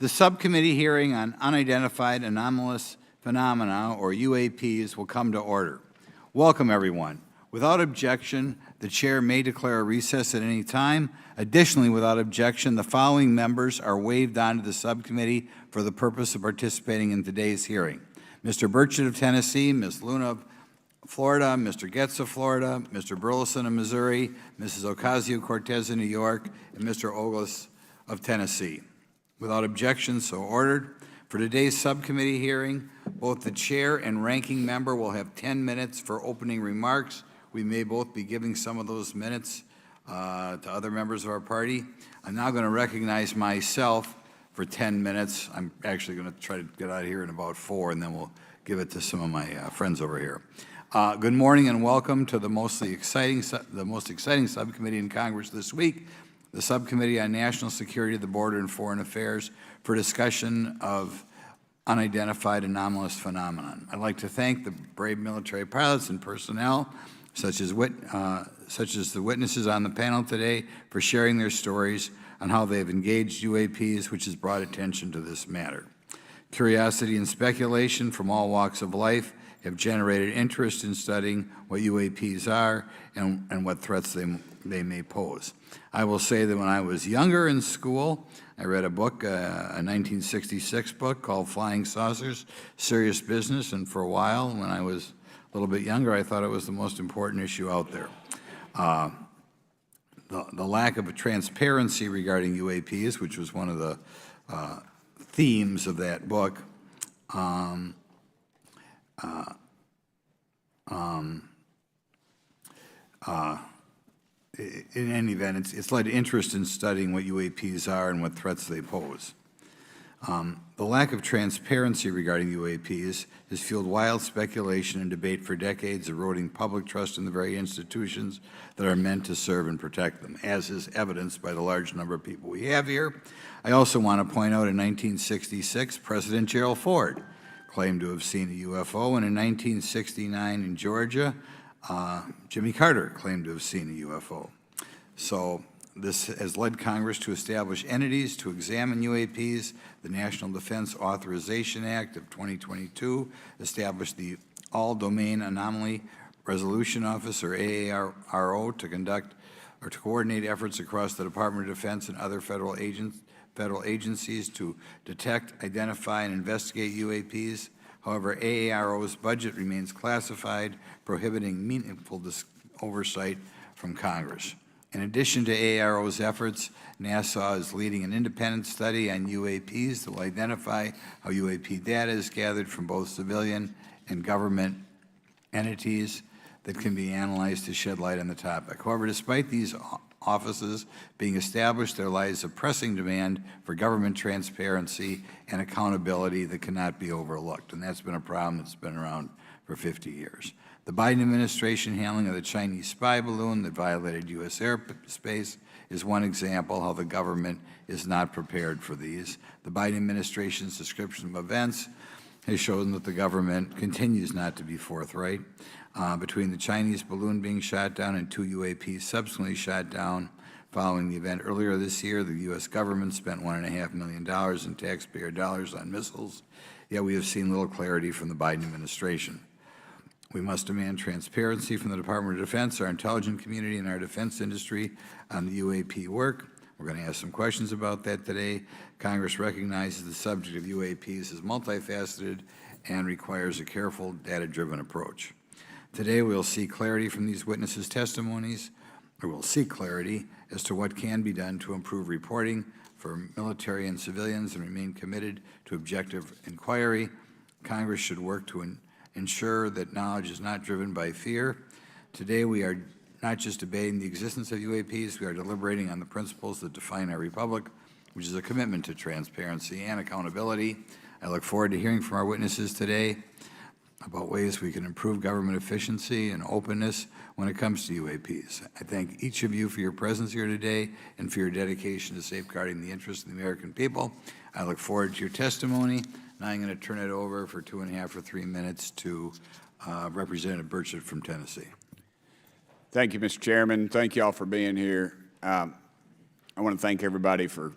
The subcommittee hearing on Unidentified Anomalous Phenomena, or UAPs, will come to order. Welcome, everyone. Without objection, the chair may declare a recess at any time. Additionally, without objection, the following members are waived onto the subcommittee for the purpose of participating in today's hearing: Mr. Burchett of Tennessee, Ms. Luna of Florida, Mr. Getz of Florida, Mr. Burleson of Missouri, Mrs. Ocasio-Cortez of New York, and Mr. Ogles of Tennessee. Without objection, so ordered. For today's subcommittee hearing, both the chair and ranking member will have 10 minutes for opening remarks. We may both be giving some of those minutes to other members of our party. I'm now going to recognize myself for 10 minutes. I'm actually going to try to get out of here in about 4, and then we'll give it to some of my friends over here. Good morning and welcome to the most exciting subcommittee in Congress this week, the Subcommittee on National Security, the Border, and Foreign Affairs, for discussion of unidentified anomalous phenomenon. I'd like to thank the brave military pilots and personnel, such as the witnesses on the panel today, for sharing their stories on how they have engaged UAPs, which has brought attention to this matter. Curiosity and speculation from all walks of life have generated interest in studying what UAPs are and what threats they may pose. I will say that when I was younger in school, I read a book, a 1966 book called Flying Saucers, Serious Business, and for a while, when I was a little bit younger, I thought it was the most important issue out there. The lack of transparency regarding UAPs, which was one of the themes of that book, in any event, it's led to interest in studying what UAPs are and what threats they pose. The lack of transparency regarding UAPs has fueled wild speculation and debate for decades, eroding public trust in the very institutions that are meant to serve and protect them, as is evidenced by the large number of people we have here. I also want to point out in 1966, President Gerald Ford claimed to have seen a UFO, and in 1969 in Georgia, Jimmy Carter claimed to have seen a UFO. So this has led Congress to establish entities to examine UAPs. The National Defense Authorization Act of 2022 established the All-Domain Anomaly Resolution Office, or AARO, to conduct or to coordinate efforts across the Department of Defense and other federal agencies to detect, identify, and investigate UAPs. However, AARO's budget remains classified, prohibiting meaningful oversight from Congress. In addition to AARO's efforts, NASA is leading an independent study on UAPs that will identify how UAP data is gathered from both civilian and government entities that can be analyzed to shed light on the topic. However, despite these offices being established, there lies a pressing demand for government transparency and accountability that cannot be overlooked, and that's been a problem that's been around for 50 years. The Biden administration handling of the Chinese spy balloon that violated U.S. airspace is one example how the government is not prepared for these. The Biden administration's description of events has shown that the government continues not to be forthright. Between the Chinese balloon being shot down and 2 UAPs subsequently shot down following the event earlier this year, the U.S. government spent $1.5 million in taxpayer dollars on missiles, yet we have seen little clarity from the Biden administration. We must demand transparency from the Department of Defense, our intelligence community, and our defense industry on the UAP work. We're going to ask some questions about that today. Congress recognizes the subject of UAPs is multifaceted and requires a careful, data-driven approach. Today, we'll see clarity from these witnesses' testimonies, or we'll seek clarity as to what can be done to improve reporting for military and civilians and remain committed to objective inquiry. Congress should work to ensure that knowledge is not driven by fear. Today, we are not just debating the existence of UAPs, we are deliberating on the principles that define our republic, which is a commitment to transparency and accountability. I look forward to hearing from our witnesses today about ways we can improve government efficiency and openness when it comes to UAPs. I thank each of you for your presence here today and for your dedication to safeguarding the interests of the American people. I look forward to your testimony. Now I'm going to turn it over for 2.5 or 3 minutes to Representative Burchett from Tennessee. Thank you, Mr. Chairman. Thank you all for being here. I want to thank everybody for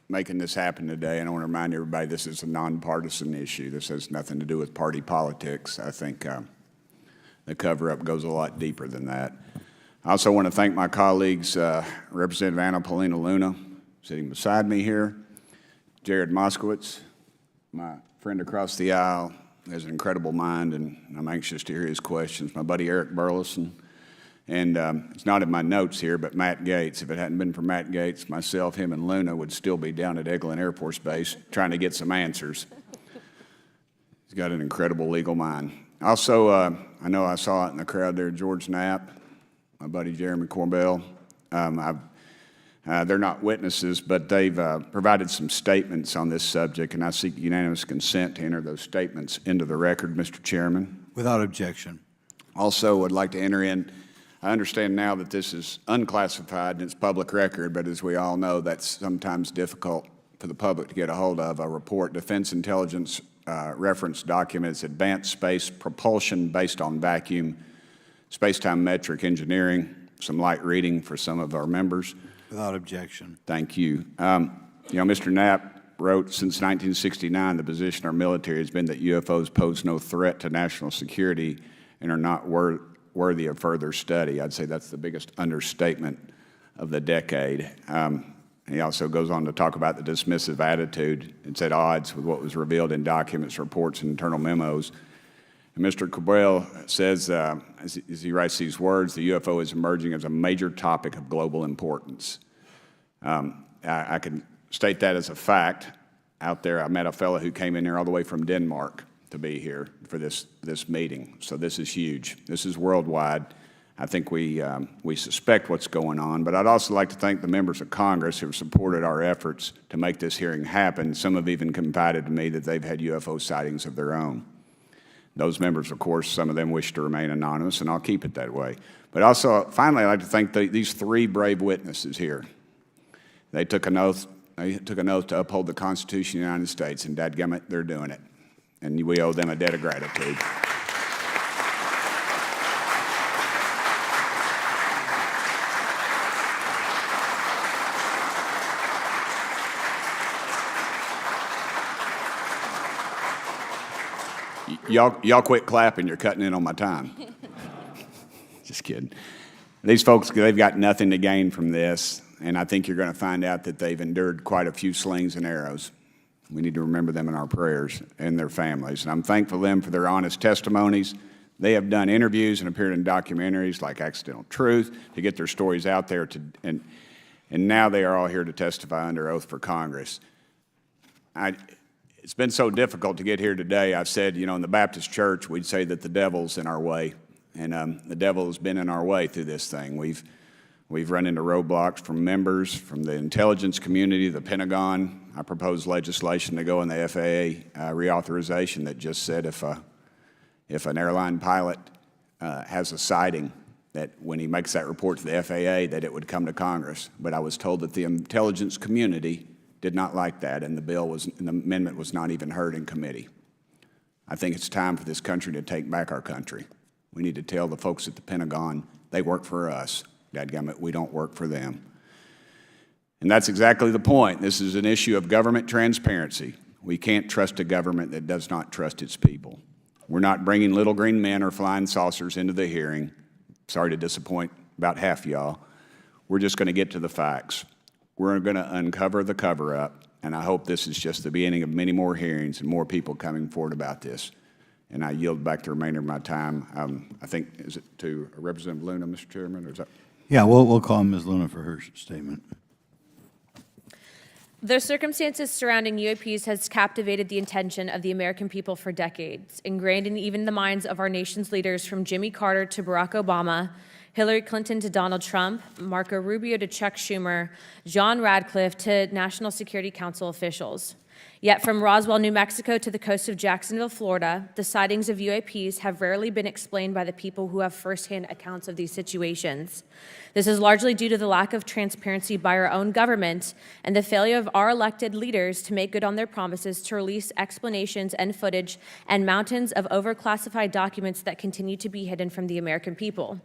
making this happen today. And I want to remind everybody this is a nonpartisan issue. This has nothing to do with party politics. I think the cover-up goes a lot deeper than that. I also want to thank my colleagues, Representative Anna Paulina Luna, sitting beside me here, Jared Moskowitz, my friend across the aisle, has an incredible mind, and I'm anxious to hear his questions. My buddy Eric Burleson, and it's not in my notes here, but Matt Gates. If it hadn't been for Matt Gates, myself, him, and Luna would still be down at Eglin Air Force Base trying to get some answers. He's got an incredible legal mind. Also, I know I saw it in the crowd there, George Knapp, my buddy Jeremy Corbell. They're not witnesses, but they've provided some statements on this subject, and I seek unanimous consent to enter those statements into the record, Mr. Chairman. Without objection. Also, would like to enter in, I understand now that this is unclassified and it's public record, but as we all know, that's sometimes difficult for the public to get a hold of. A report, Defense Intelligence reference documents, advanced space propulsion based on vacuum, space-time metric engineering, some light reading for some of our members. Without objection. Thank you. Mr. Knapp wrote, since 1969, the position of our military has been that UFOs pose no threat to national security and are not worthy of further study. I'd say that's the biggest understatement of the decade. He also goes on to talk about the dismissive attitude. It's at odds with what was revealed in documents, reports, and internal memos. And Mr. Cabral says, as he writes these words, the UFO is emerging as a major topic of global importance. I can state that as a fact. Out there, I met a fellow who came in here all the way from Denmark to be here for this meeting. So this is huge. This is worldwide. I think we suspect what's going on, but I'd also like to thank the members of Congress who have supported our efforts to make this hearing happen. Some have even confided to me that they've had UFO sightings of their own. Those members, of course, some of them wish to remain anonymous, and I'll keep it that way. But also, finally, I'd like to thank these three brave witnesses here. They took an oath. They took an oath to uphold the Constitution of the United States, and dadgummit, they're doing it. And we owe them a debt of gratitude. Y'all quit clapping. You're cutting in on my time. Just kidding. These folks, they've got nothing to gain from this, and I think you're going to find out that they've endured quite a few slings and arrows. We need to remember them in our prayers and their families. And I'm thankful to them for their honest testimonies. They have done interviews and appeared in documentaries like Accidental Truth to get their stories out there, and now they are all here to testify under oath for Congress. It's been so difficult to get here today. I've said, in the Baptist church, we'd say that the devil's in our way. And the devil has been in our way through this thing. We've run into roadblocks from members, from the intelligence community, the Pentagon. I proposed legislation to go in the FAA reauthorization that just said if an airline pilot has a sighting, that when he makes that report to the FAA, that it would come to Congress. But I was told that the intelligence community did not like that, and the amendment was not even heard in committee. I think it's time for this country to take back our country. We need to tell the folks at the Pentagon they work for us. Dadgummit, we don't work for them. And that's exactly the point. This is an issue of government transparency. We can't trust a government that does not trust its people. We're not bringing little green men or flying saucers into the hearing. Sorry to disappoint about half y'all. We're just going to get to the facts. We're going to uncover the cover-up, and I hope this is just the beginning of many more hearings and more people coming forward about this. And I yield back the remainder of my time. I think, is it to Representative Luna, Mr. Chairman, or is that? Yeah, we'll call Ms. Luna for her statement. The circumstances surrounding UAPs has captivated the attention of the American people for decades, ingrained in even the minds of our nation's leaders from Jimmy Carter to Barack Obama, Hillary Clinton to Donald Trump, Marco Rubio to Chuck Schumer, John Radcliffe to National Security Council officials. Yet from Roswell, New Mexico to the coast of Jacksonville, Florida, the sightings of UAPs have rarely been explained by the people who have firsthand accounts of these situations. This is largely due to the lack of transparency by our own government and the failure of our elected leaders to make good on their promises to release explanations and footage and mountains of overclassified documents that continue to be hidden from the American people.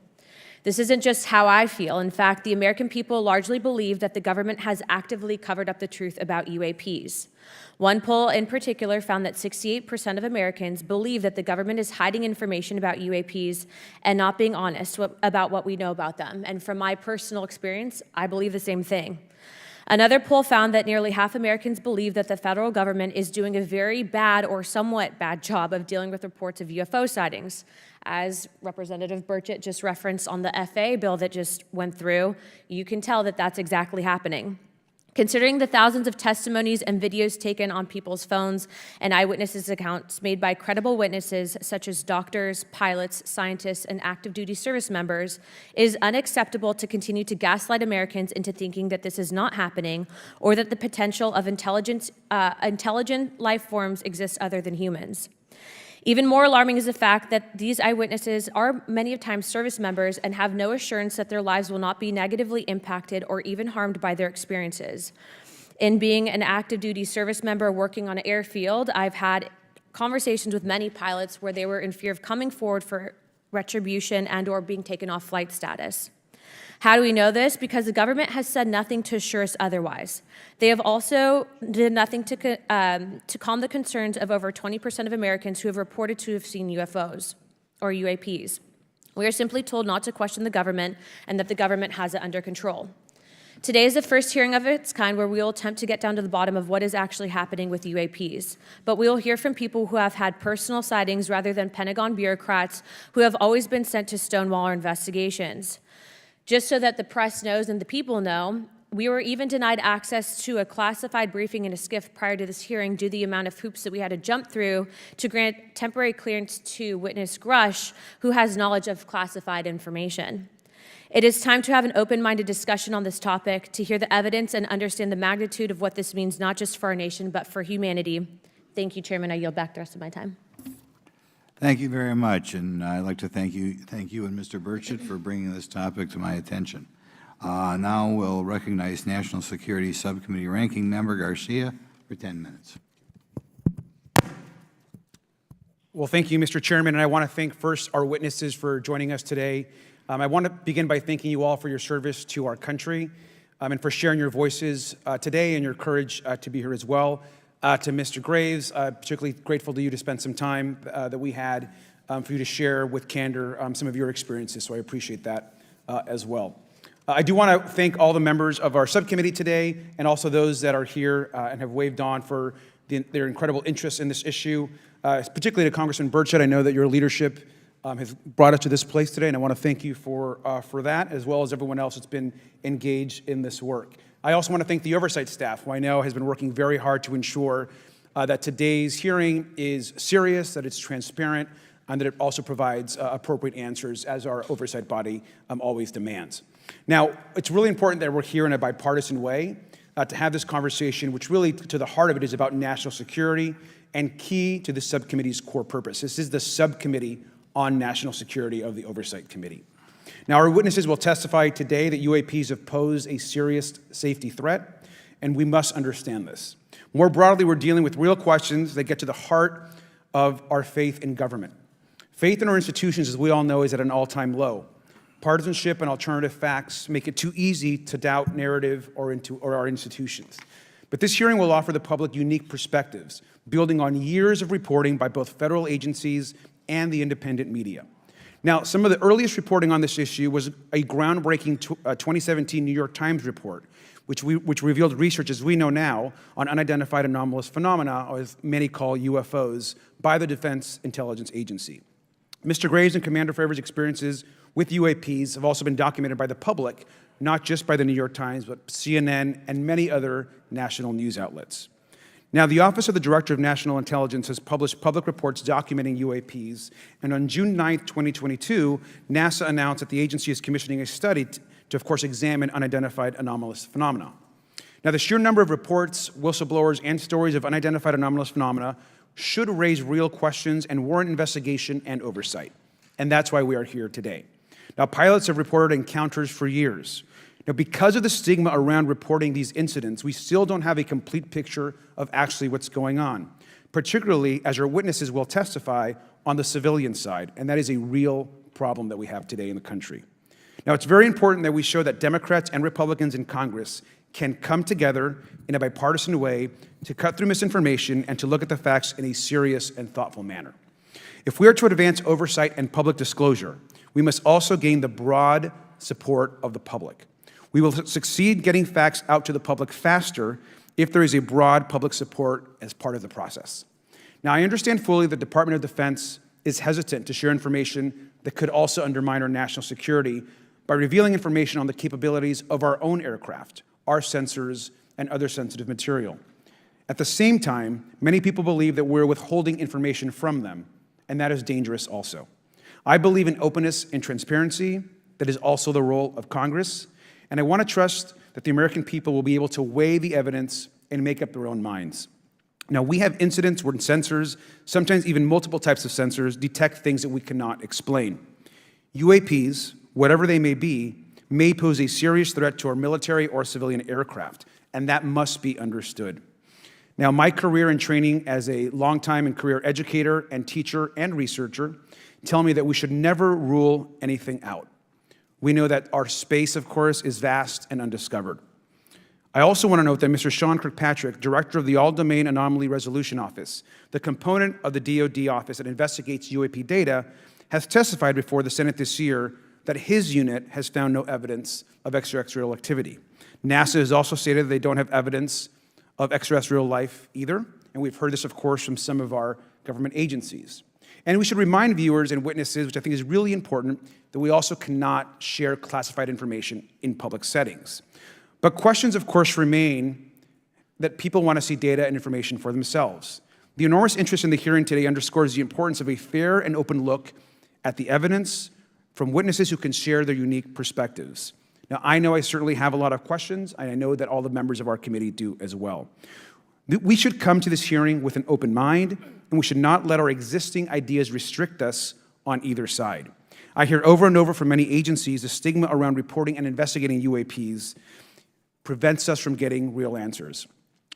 This isn't just how I feel. In fact, the American people largely believe that the government has actively covered up the truth about UAPs. One poll in particular found that 68% of Americans believe that the government is hiding information about UAPs and not being honest about what we know about them. And from my personal experience, I believe the same thing. Another poll found that nearly half Americans believe that the federal government is doing a very bad or somewhat bad job of dealing with reports of UFO sightings. As Representative Burchett just referenced on the FAA bill that just went through, you can tell that that's exactly happening. Considering the thousands of testimonies and videos taken on people's phones and eyewitnesses' accounts made by credible witnesses such as doctors, pilots, scientists, and active duty service members, it is unacceptable to continue to gaslight Americans into thinking that this is not happening or that the potential of intelligent life forms exists other than humans. Even more alarming is the fact that these eyewitnesses are many times service members and have no assurance that their lives will not be negatively impacted or even harmed by their experiences. In being an active duty service member working on an airfield, I've had conversations with many pilots where they were in fear of coming forward for retribution and or being taken off flight status. How do we know this? Because the government has said nothing to assure us otherwise. They have also did nothing to calm the concerns of over 20% of Americans who have reported to have seen UFOs or UAPs. We are simply told not to question the government and that the government has it under control. Today is the first hearing of its kind where we will attempt to get down to the bottom of what is actually happening with UAPs. But we will hear from people who have had personal sightings rather than Pentagon bureaucrats who have always been sent to stonewall our investigations. Just so that the press knows and the people know, we were even denied access to a classified briefing in a SCIF prior to this hearing due to the amount of hoops that we had to jump through to grant temporary clearance to witness Grusch, who has knowledge of classified information. It is time to have an open-minded discussion on this topic, to hear the evidence and understand the magnitude of what this means, not just for our nation, but for humanity. Thank you, Chairman. I yield back the rest of my time. Thank you very much, and I'd like to thank you and Mr. Burchett for bringing this topic to my attention. Now we'll recognize National Security Subcommittee Ranking Member Garcia for 10 minutes. Well, thank you, Mr. Chairman, and I want to thank first our witnesses for joining us today. I want to begin by thanking you all for your service to our country and for sharing your voices today and your courage to be here as well. To Mr. Graves, particularly grateful to you to spend some time that we had for you to share with candor some of your experiences, so I appreciate that as well. I do want to thank all the members of our subcommittee today and also those that are here and have waved on for their incredible interest in this issue, particularly to Congressman Burchett. I know that your leadership has brought us to this place today, and I want to thank you for that, as well as everyone else that's been engaged in this work. I also want to thank the oversight staff, who I know has been working very hard to ensure that today's hearing is serious, that it's transparent, and that it also provides appropriate answers, as our oversight body always demands. Now, it's really important that we're here in a bipartisan way to have this conversation, which really, to the heart of it, is about national security and key to the subcommittee's core purpose. This is the subcommittee on national security of the Oversight Committee. Now, our witnesses will testify today that UAPs have posed a serious safety threat, and we must understand this. More broadly, we're dealing with real questions that get to the heart of our faith in government. Faith in our institutions, as we all know, is at an all-time low. Partisanship and alternative facts make it too easy to doubt narrative or our institutions. But this hearing will offer the public unique perspectives, building on years of reporting by both federal agencies and the independent media. Now, some of the earliest reporting on this issue was a groundbreaking 2017 New York Times report, which revealed research, as we know now, on unidentified anomalous phenomena, or as many call UFOs, by the Defense Intelligence Agency. Mr. Graves and Commander Fravors' experiences with UAPs have also been documented by the public, not just by the New York Times, but CNN and many other national news outlets. Now, the Office of the Director of National Intelligence has published public reports documenting UAPs, and on June 9th, 2022, NASA announced that the agency is commissioning a study to, of course, examine unidentified anomalous phenomena. Now, the sheer number of reports, whistleblowers, and stories of unidentified anomalous phenomena should raise real questions and warrant investigation and oversight, and that's why we are here today. Now, pilots have reported encounters for years. Now, because of the stigma around reporting these incidents, we still don't have a complete picture of actually what's going on, particularly as our witnesses will testify on the civilian side, and that is a real problem that we have today in the country. Now, it's very important that we show that Democrats and Republicans in Congress can come together in a bipartisan way to cut through misinformation and to look at the facts in a serious and thoughtful manner. If we are to advance oversight and public disclosure, we must also gain the broad support of the public. We will succeed getting facts out to the public faster if there is a broad public support as part of the process. Now, I understand fully the Department of Defense is hesitant to share information that could also undermine our national security by revealing information on the capabilities of our own aircraft, our sensors, and other sensitive material. At the same time, many people believe that we're withholding information from them, and that is dangerous also. I believe in openness and transparency. That is also the role of Congress, and I want to trust that the American people will be able to weigh the evidence and make up their own minds. Now, we have incidents where sensors, sometimes even multiple types of sensors, detect things that we cannot explain. UAPs, whatever they may be, may pose a serious threat to our military or civilian aircraft, and that must be understood. Now, my career and training as a longtime and career educator and teacher and researcher tell me that we should never rule anything out. We know that our space, of course, is vast and undiscovered. I also want to note that Mr. Sean Kirkpatrick, director of the All-Domain Anomaly Resolution Office, the component of the DoD office that investigates UAP data, has testified before the Senate this year that his unit has found no evidence of extraterrestrial activity. NASA has also stated that they don't have evidence of extraterrestrial life either, and we've heard this, of course, from some of our government agencies. And we should remind viewers and witnesses, which I think is really important, that we also cannot share classified information in public settings. But questions, of course, remain that people want to see data and information for themselves. The enormous interest in the hearing today underscores the importance of a fair and open look at the evidence from witnesses who can share their unique perspectives. Now, I know I certainly have a lot of questions, and I know that all the members of our committee do as well. We should come to this hearing with an open mind, and we should not let our existing ideas restrict us on either side. I hear over and over from many agencies the stigma around reporting and investigating UAPs prevents us from getting real answers.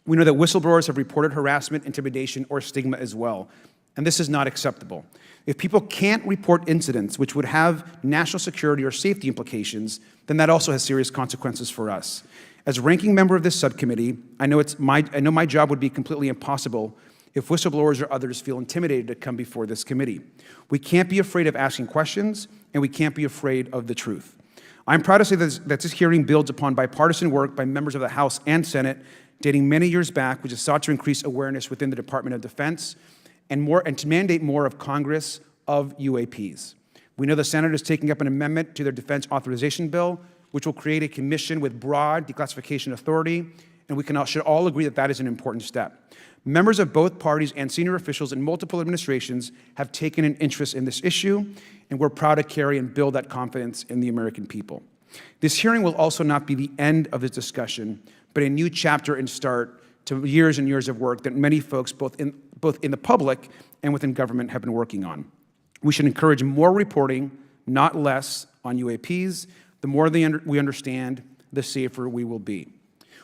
We know that whistleblowers have reported harassment, intimidation, or stigma as well, and this is not acceptable. If people can't report incidents which would have national security or safety implications, then that also has serious consequences for us. As ranking member of this subcommittee, I know my job would be completely impossible if whistleblowers or others feel intimidated to come before this committee. We can't be afraid of asking questions, and we can't be afraid of the truth. I'm proud to say that this hearing builds upon bipartisan work by members of the House and Senate dating many years back, which has sought to increase awareness within the Department of Defense and to mandate more of Congress of UAPs. We know the Senate is taking up an amendment to their defense authorization bill, which will create a commission with broad declassification authority, and we should all agree that that is an important step. Members of both parties and senior officials in multiple administrations have taken an interest in this issue, and we're proud to carry and build that confidence in the American people. This hearing will also not be the end of this discussion, but a new chapter and start to years and years of work that many folks, both in the public and within government, have been working on. We should encourage more reporting, not less, on UAPs. The more we understand, the safer we will be.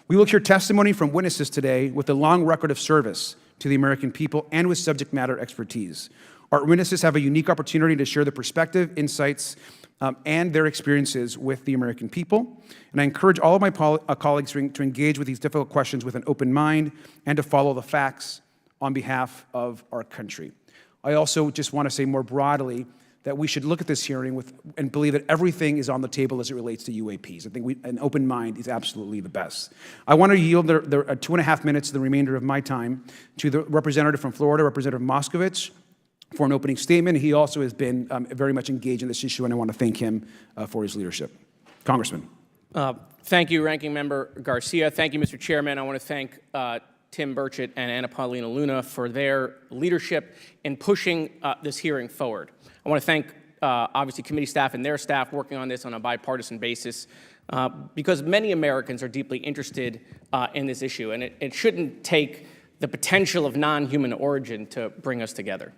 We will hear testimony from witnesses today with a long record of service to the American people and with subject matter expertise. Our witnesses have a unique opportunity to share their perspective, insights, and their experiences with the American people. And I encourage all of my colleagues to engage with these difficult questions with an open mind and to follow the facts on behalf of our country. I also just want to say more broadly that we should look at this hearing and believe that everything is on the table as it relates to UAPs. I think an open mind is absolutely the best. I want to yield the 2.5 minutes, the remainder of my time, to the representative from Florida, Representative Moskowitz, for an opening statement. He also has been very much engaged in this issue, and I want to thank him for his leadership. Congressman. Thank you, Ranking Member Garcia. Thank you, Mr. Chairman. I want to thank Tim Burchett and Anna Paulina Luna for their leadership in pushing this hearing forward. I want to thank, obviously, committee staff and their staff working on this on a bipartisan basis because many Americans are deeply interested in this issue, and it shouldn't take the potential of non-human origin to bring us together.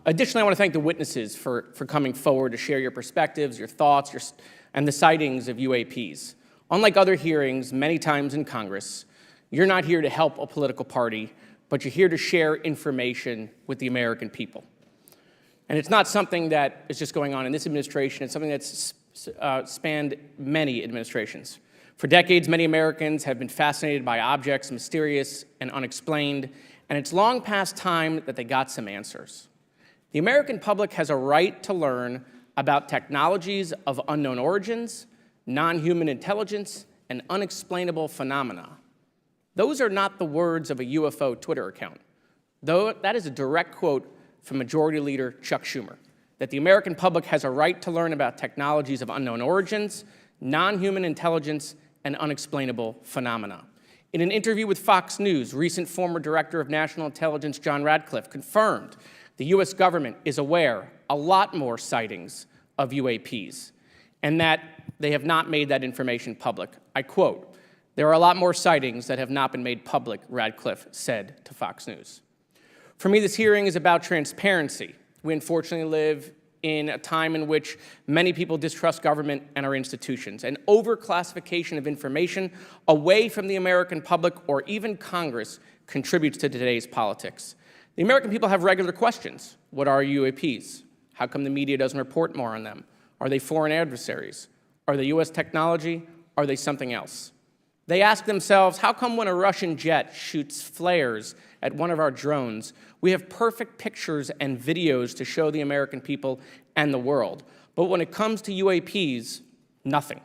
Additionally, I want to thank the witnesses for coming forward to share your perspectives, your thoughts, and the sightings of UAPs. Unlike other hearings many times in Congress, you're not here to help a political party, but you're here to share information with the American people. And it's not something that is just going on in this administration. It's something that's spanned many administrations. For decades, many Americans have been fascinated by objects mysterious and unexplained, and it's long past time that they got some answers. The American public has a right to learn about technologies of unknown origins, non-human intelligence, and unexplainable phenomena. Those are not the words of a UFO Twitter account. Though that is a direct quote from Majority Leader Chuck Schumer, that the American public has a right to learn about technologies of unknown origins, non-human intelligence, and unexplainable phenomena. In an interview with Fox News, recent former Director of National Intelligence John Radcliffe confirmed the U.S. government is aware a lot more sightings of UAPs, and that they have not made that information public. I quote, "There are a lot more sightings that have not been made public," Radcliffe said to Fox News. For me, this hearing is about transparency. We unfortunately live in a time in which many people distrust government and our institutions. And overclassification of information away from the American public or even Congress contributes to today's politics. The American people have regular questions. What are UAPs? How come the media doesn't report more on them? Are they foreign adversaries? Are they U.S. technology? Are they something else? They ask themselves, how come when a Russian jet shoots flares at one of our drones, we have perfect pictures and videos to show the American people and the world, but when it comes to UAPs, nothing?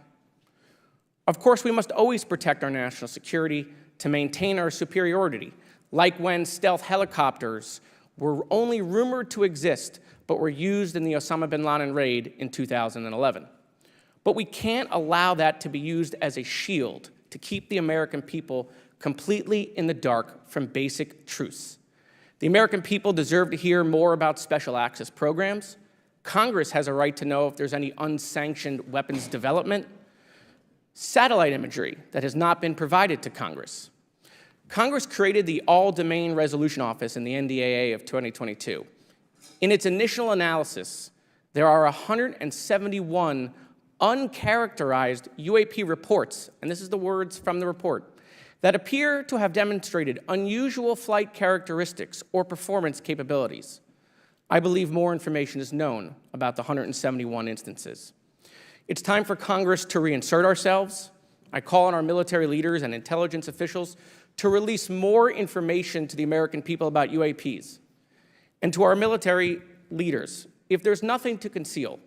Of course, we must always protect our national security to maintain our superiority, like when stealth helicopters were only rumored to exist, but were used in the Osama bin Laden raid in 2011. But we can't allow that to be used as a shield to keep the American people completely in the dark from basic truths. The American people deserve to hear more about special access programs. Congress has a right to know if there's any unsanctioned weapons development, satellite imagery that has not been provided to Congress. Congress created the All-Domain Resolution Office in the NDAA of 2022. In its initial analysis, there are 171 uncharacterized UAP reports, and this is the words from the report, that appear to have demonstrated unusual flight characteristics or performance capabilities. I believe more information is known about the 171 instances. It's time for Congress to reinsert ourselves. I call on our military leaders and intelligence officials to release more information to the American people about UAPs. And to our military leaders, if there's nothing to conceal,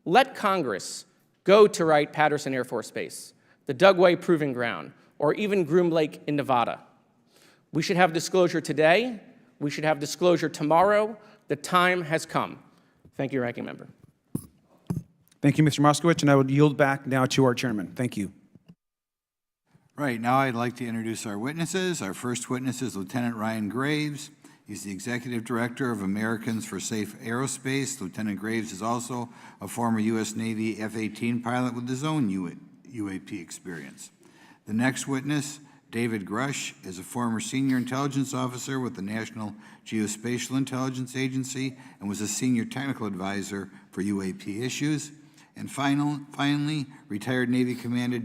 let Congress go to Wright-Patterson Air Force Base, the Dugway Proving Ground, or even Groom Lake in Nevada. We should have disclosure today. We should have disclosure tomorrow. The time has come. Thank you, Ranking Member. Thank you, Mr. Moskowitz, and I would yield back now to our chairman. Thank you. Right, now I'd like to introduce our witnesses. Our first witness is Lieutenant Ryan Graves. He's the Executive Director of Americans for Safe Aerospace. Lieutenant Graves is also a former U.S. Navy F-18 pilot with his own UAP experience. The next witness, David Grusch, is a former senior intelligence officer with the National Geospatial Intelligence Agency and was a senior technical advisor for UAP issues. And finally, retired Navy Commander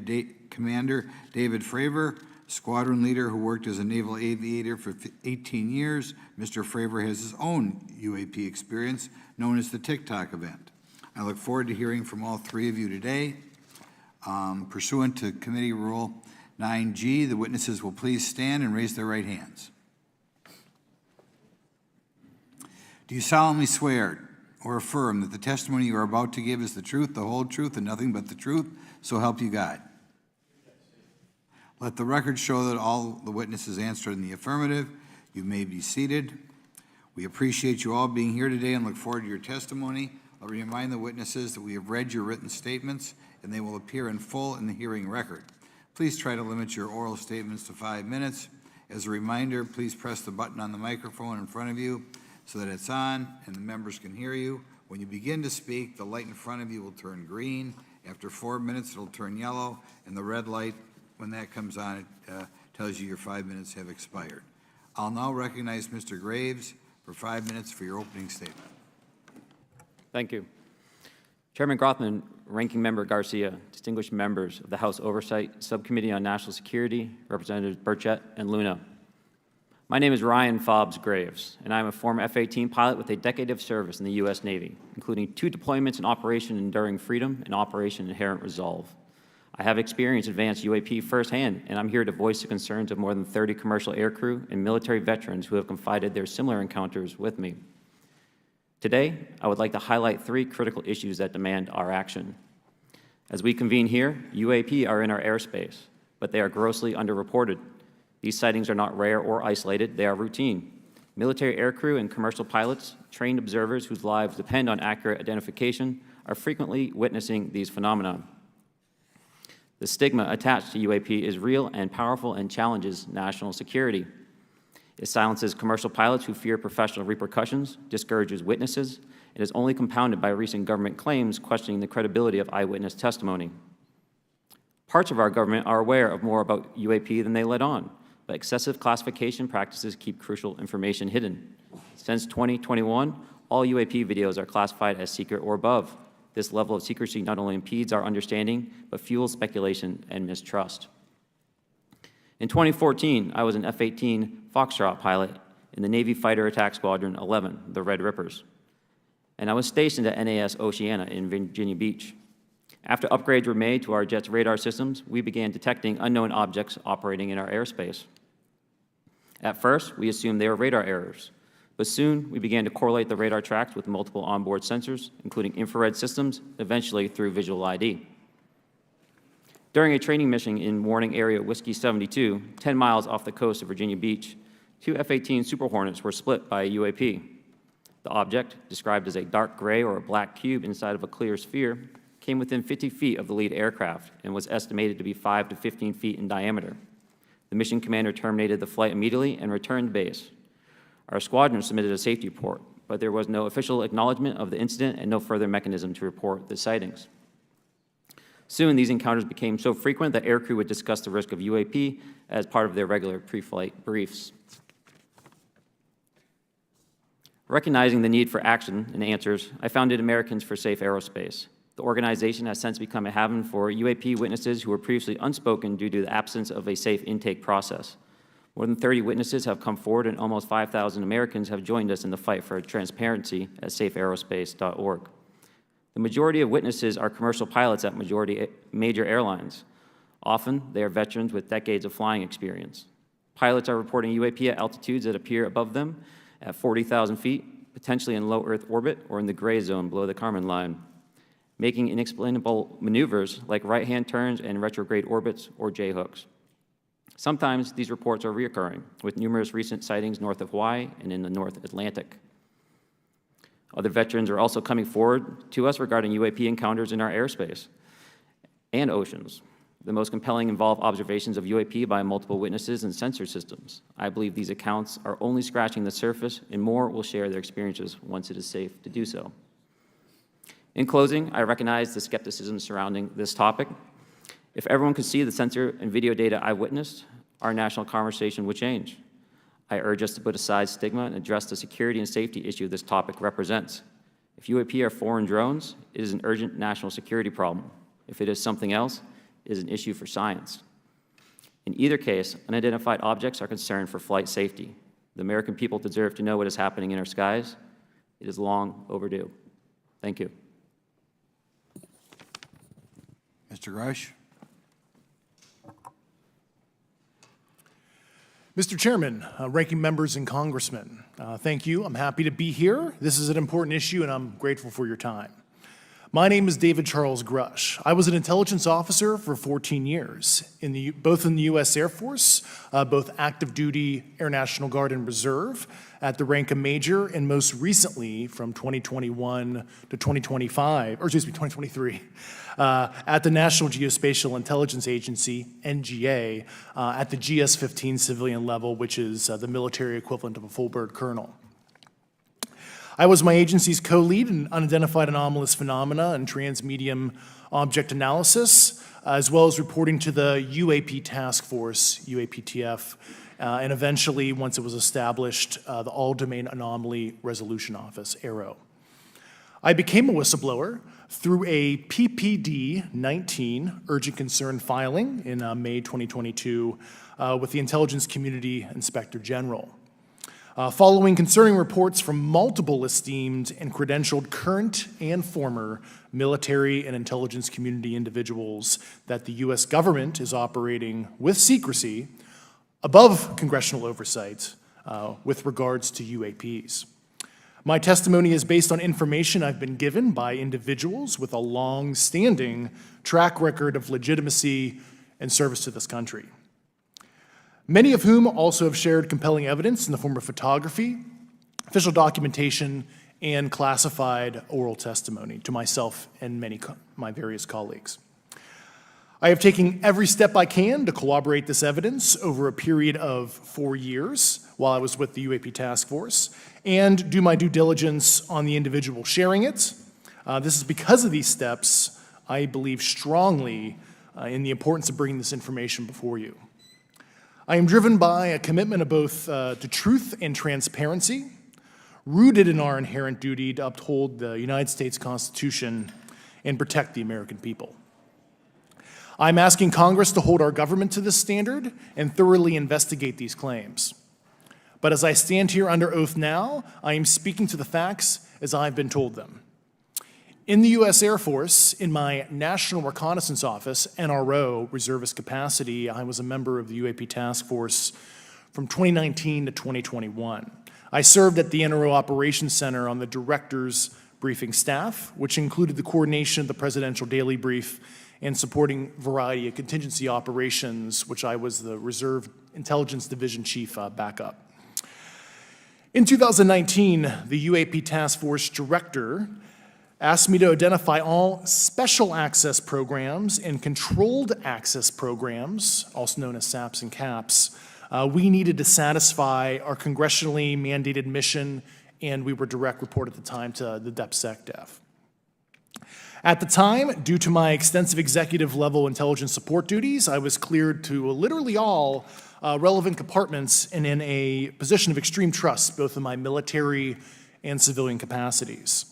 David Fravor, squadron leader who worked as a naval aviator for 18 years. Mr. Fravor has his own UAP experience, known as the TikTok event. I look forward to hearing from all three of you today. Pursuant to Committee Rule 9G, the witnesses will please stand and raise their right hands. Do you solemnly swear or affirm that the testimony you are about to give is the truth, the whole truth, and nothing but the truth, so help you God? Let the record show that all the witnesses answered in the affirmative. You may be seated. We appreciate you all being here today and look forward to your testimony. I'll remind the witnesses that we have read your written statements and they will appear in full in the hearing record. Please try to limit your oral statements to 5 minutes. As a reminder, please press the button on the microphone in front of you so that it's on and the members can hear you. When you begin to speak, the light in front of you will turn green. After 4 minutes, it'll turn yellow, and the red light, when that comes on, it tells you your 5 minutes have expired. I'll now recognize Mr. Graves for 5 minutes for your opening statement. Thank you. Chairman Grothman, Ranking Member Garcia, distinguished members of the House Oversight Subcommittee on National Security, Representatives Burchett and Luna. My name is Ryan Fobbs Graves, and I'm a former F-18 pilot with a decade of service in the U.S. Navy, including 2 deployments in Operation Enduring Freedom and Operation Inherent Resolve. I have experienced advanced UAP firsthand, and I'm here to voice the concerns of more than 30 commercial aircrew and military veterans who have confided their similar encounters with me. Today, I would like to highlight 3 critical issues that demand our action. As we convene here, UAP are in our airspace, but they are grossly underreported. These sightings are not rare or isolated, they are routine. Military aircrew and commercial pilots, trained observers whose lives depend on accurate identification, are frequently witnessing these phenomena. The stigma attached to UAP is real and powerful and challenges national security. It silences commercial pilots who fear professional repercussions, discourages witnesses, and is only compounded by recent government claims questioning the credibility of eyewitness testimony. Parts of our government are aware of more about UAP than they let on, but excessive classification practices keep crucial information hidden. Since 2021, all UAP videos are classified as secret or above. This level of secrecy not only impedes our understanding, but fuels speculation and mistrust. In 2014, I was an F-18 Foxtrot pilot in the Navy Fighter Attack Squadron 11, the Red Rippers, and I was stationed at NAS Oceana in Virginia Beach. After upgrades were made to our jet's radar systems, we began detecting unknown objects operating in our airspace. At first, we assumed they were radar errors, but soon we began to correlate the radar tracks with multiple onboard sensors, including infrared systems, eventually through visual ID. During a training mission in Warning Area Whiskey 72, 10 miles off the coast of Virginia Beach, 2 F-18 Super Hornets were split by a UAP. The object, described as a dark gray or a black cube inside of a clear sphere, came within 50 feet of the lead aircraft and was estimated to be 5 to 15 feet in diameter. The mission commander terminated the flight immediately and returned to base. Our squadron submitted a safety report, but there was no official acknowledgement of the incident and no further mechanism to report the sightings. Soon, these encounters became so frequent that aircrew would discuss the risk of UAP as part of their regular pre-flight briefs. Recognizing the need for action and answers, I founded Americans for Safe Aerospace. The organization has since become a haven for UAP witnesses who were previously unspoken due to the absence of a safe intake process. More than 30 witnesses have come forward, and almost 5,000 Americans have joined us in the fight for transparency at safeaerospace.org. The majority of witnesses are commercial pilots at major airlines. Often, they are veterans with decades of flying experience. Pilots are reporting UAP at altitudes that appear above them at 40,000 feet, potentially in low Earth orbit or in the gray zone below the Kármán line, making inexplainable maneuvers like right-hand turns and retrograde orbits or J-hooks. Sometimes these reports are reoccurring, with numerous recent sightings north of Hawaii and in the North Atlantic. Other veterans are also coming forward to us regarding UAP encounters in our airspace and oceans. The most compelling involve observations of UAP by multiple witnesses and sensor systems. I believe these accounts are only scratching the surface, and more will share their experiences once it is safe to do so. In closing, I recognize the skepticism surrounding this topic. If everyone could see the sensor and video data I witnessed, our national conversation would change. I urge us to put aside stigma and address the security and safety issue this topic represents. If UAP are foreign drones, it is an urgent national security problem. If it is something else, it is an issue for science. In either case, unidentified objects are concerned for flight safety. The American people deserve to know what is happening in our skies. It is long overdue. Thank you. Mr. Grusch? Mr. Chairman, ranking members and congressmen, thank you. I'm happy to be here. This is an important issue, and I'm grateful for your time. My name is David Charles Grusch. I was an intelligence officer for 14 years, both in the U.S. Air Force, both active duty Air National Guard and Reserve, at the rank of major, and most recently from 2021 to 2023, at the National Geospatial Intelligence Agency, NGA, at the GS-15 civilian level, which is the military equivalent of a full bird colonel. I was my agency's co-lead in Unidentified Anomalous Phenomena and Transmedium Object Analysis, as well as reporting to the UAP Task Force, UAPTF, and eventually, once it was established, the All Domain Anomaly Resolution Office, AARO. I became a whistleblower through a PPD 19 urgent concern filing in May 2022 with the Intelligence Community Inspector General. Following concerning reports from multiple esteemed and credentialed current and former military and intelligence community individuals that the U.S. government is operating with secrecy above congressional oversight with regards to UAPs. My testimony is based on information I've been given by individuals with a long-standing track record of legitimacy and service to this country, many of whom also have shared compelling evidence in the form of photography, official documentation, and classified oral testimony to myself and my various colleagues. I have taken every step I can to corroborate this evidence over a period of 4 years while I was with the UAP Task Force and do my due diligence on the individual sharing it. This is because of these steps, I believe strongly in the importance of bringing this information before you. I am driven by a commitment of both to truth and transparency, rooted in our inherent duty to uphold the United States Constitution and protect the American people. I'm asking Congress to hold our government to this standard and thoroughly investigate these claims. But as I stand here under oath now, I am speaking to the facts as I've been told them. In the U.S. Air Force, in my National Reconnaissance Office, NRO, reservist capacity, I was a member of the UAP Task Force from 2019 to 2021. I served at the NRO Operations Center on the Director's Briefing staff, which included the coordination of the Presidential Daily Brief and supporting variety of contingency operations, which I was the Reserve Intelligence Division Chief backup. In 2019, the UAP Task Force Director asked me to identify all special access programs and controlled access programs, also known as SAPs and CAPs, we needed to satisfy our congressionally mandated mission, and we were direct report at the time to the DepSecDef. At the time, due to my extensive executive level intelligence support duties, I was cleared to literally all relevant compartments and in a position of extreme trust, both in my military and civilian capacities.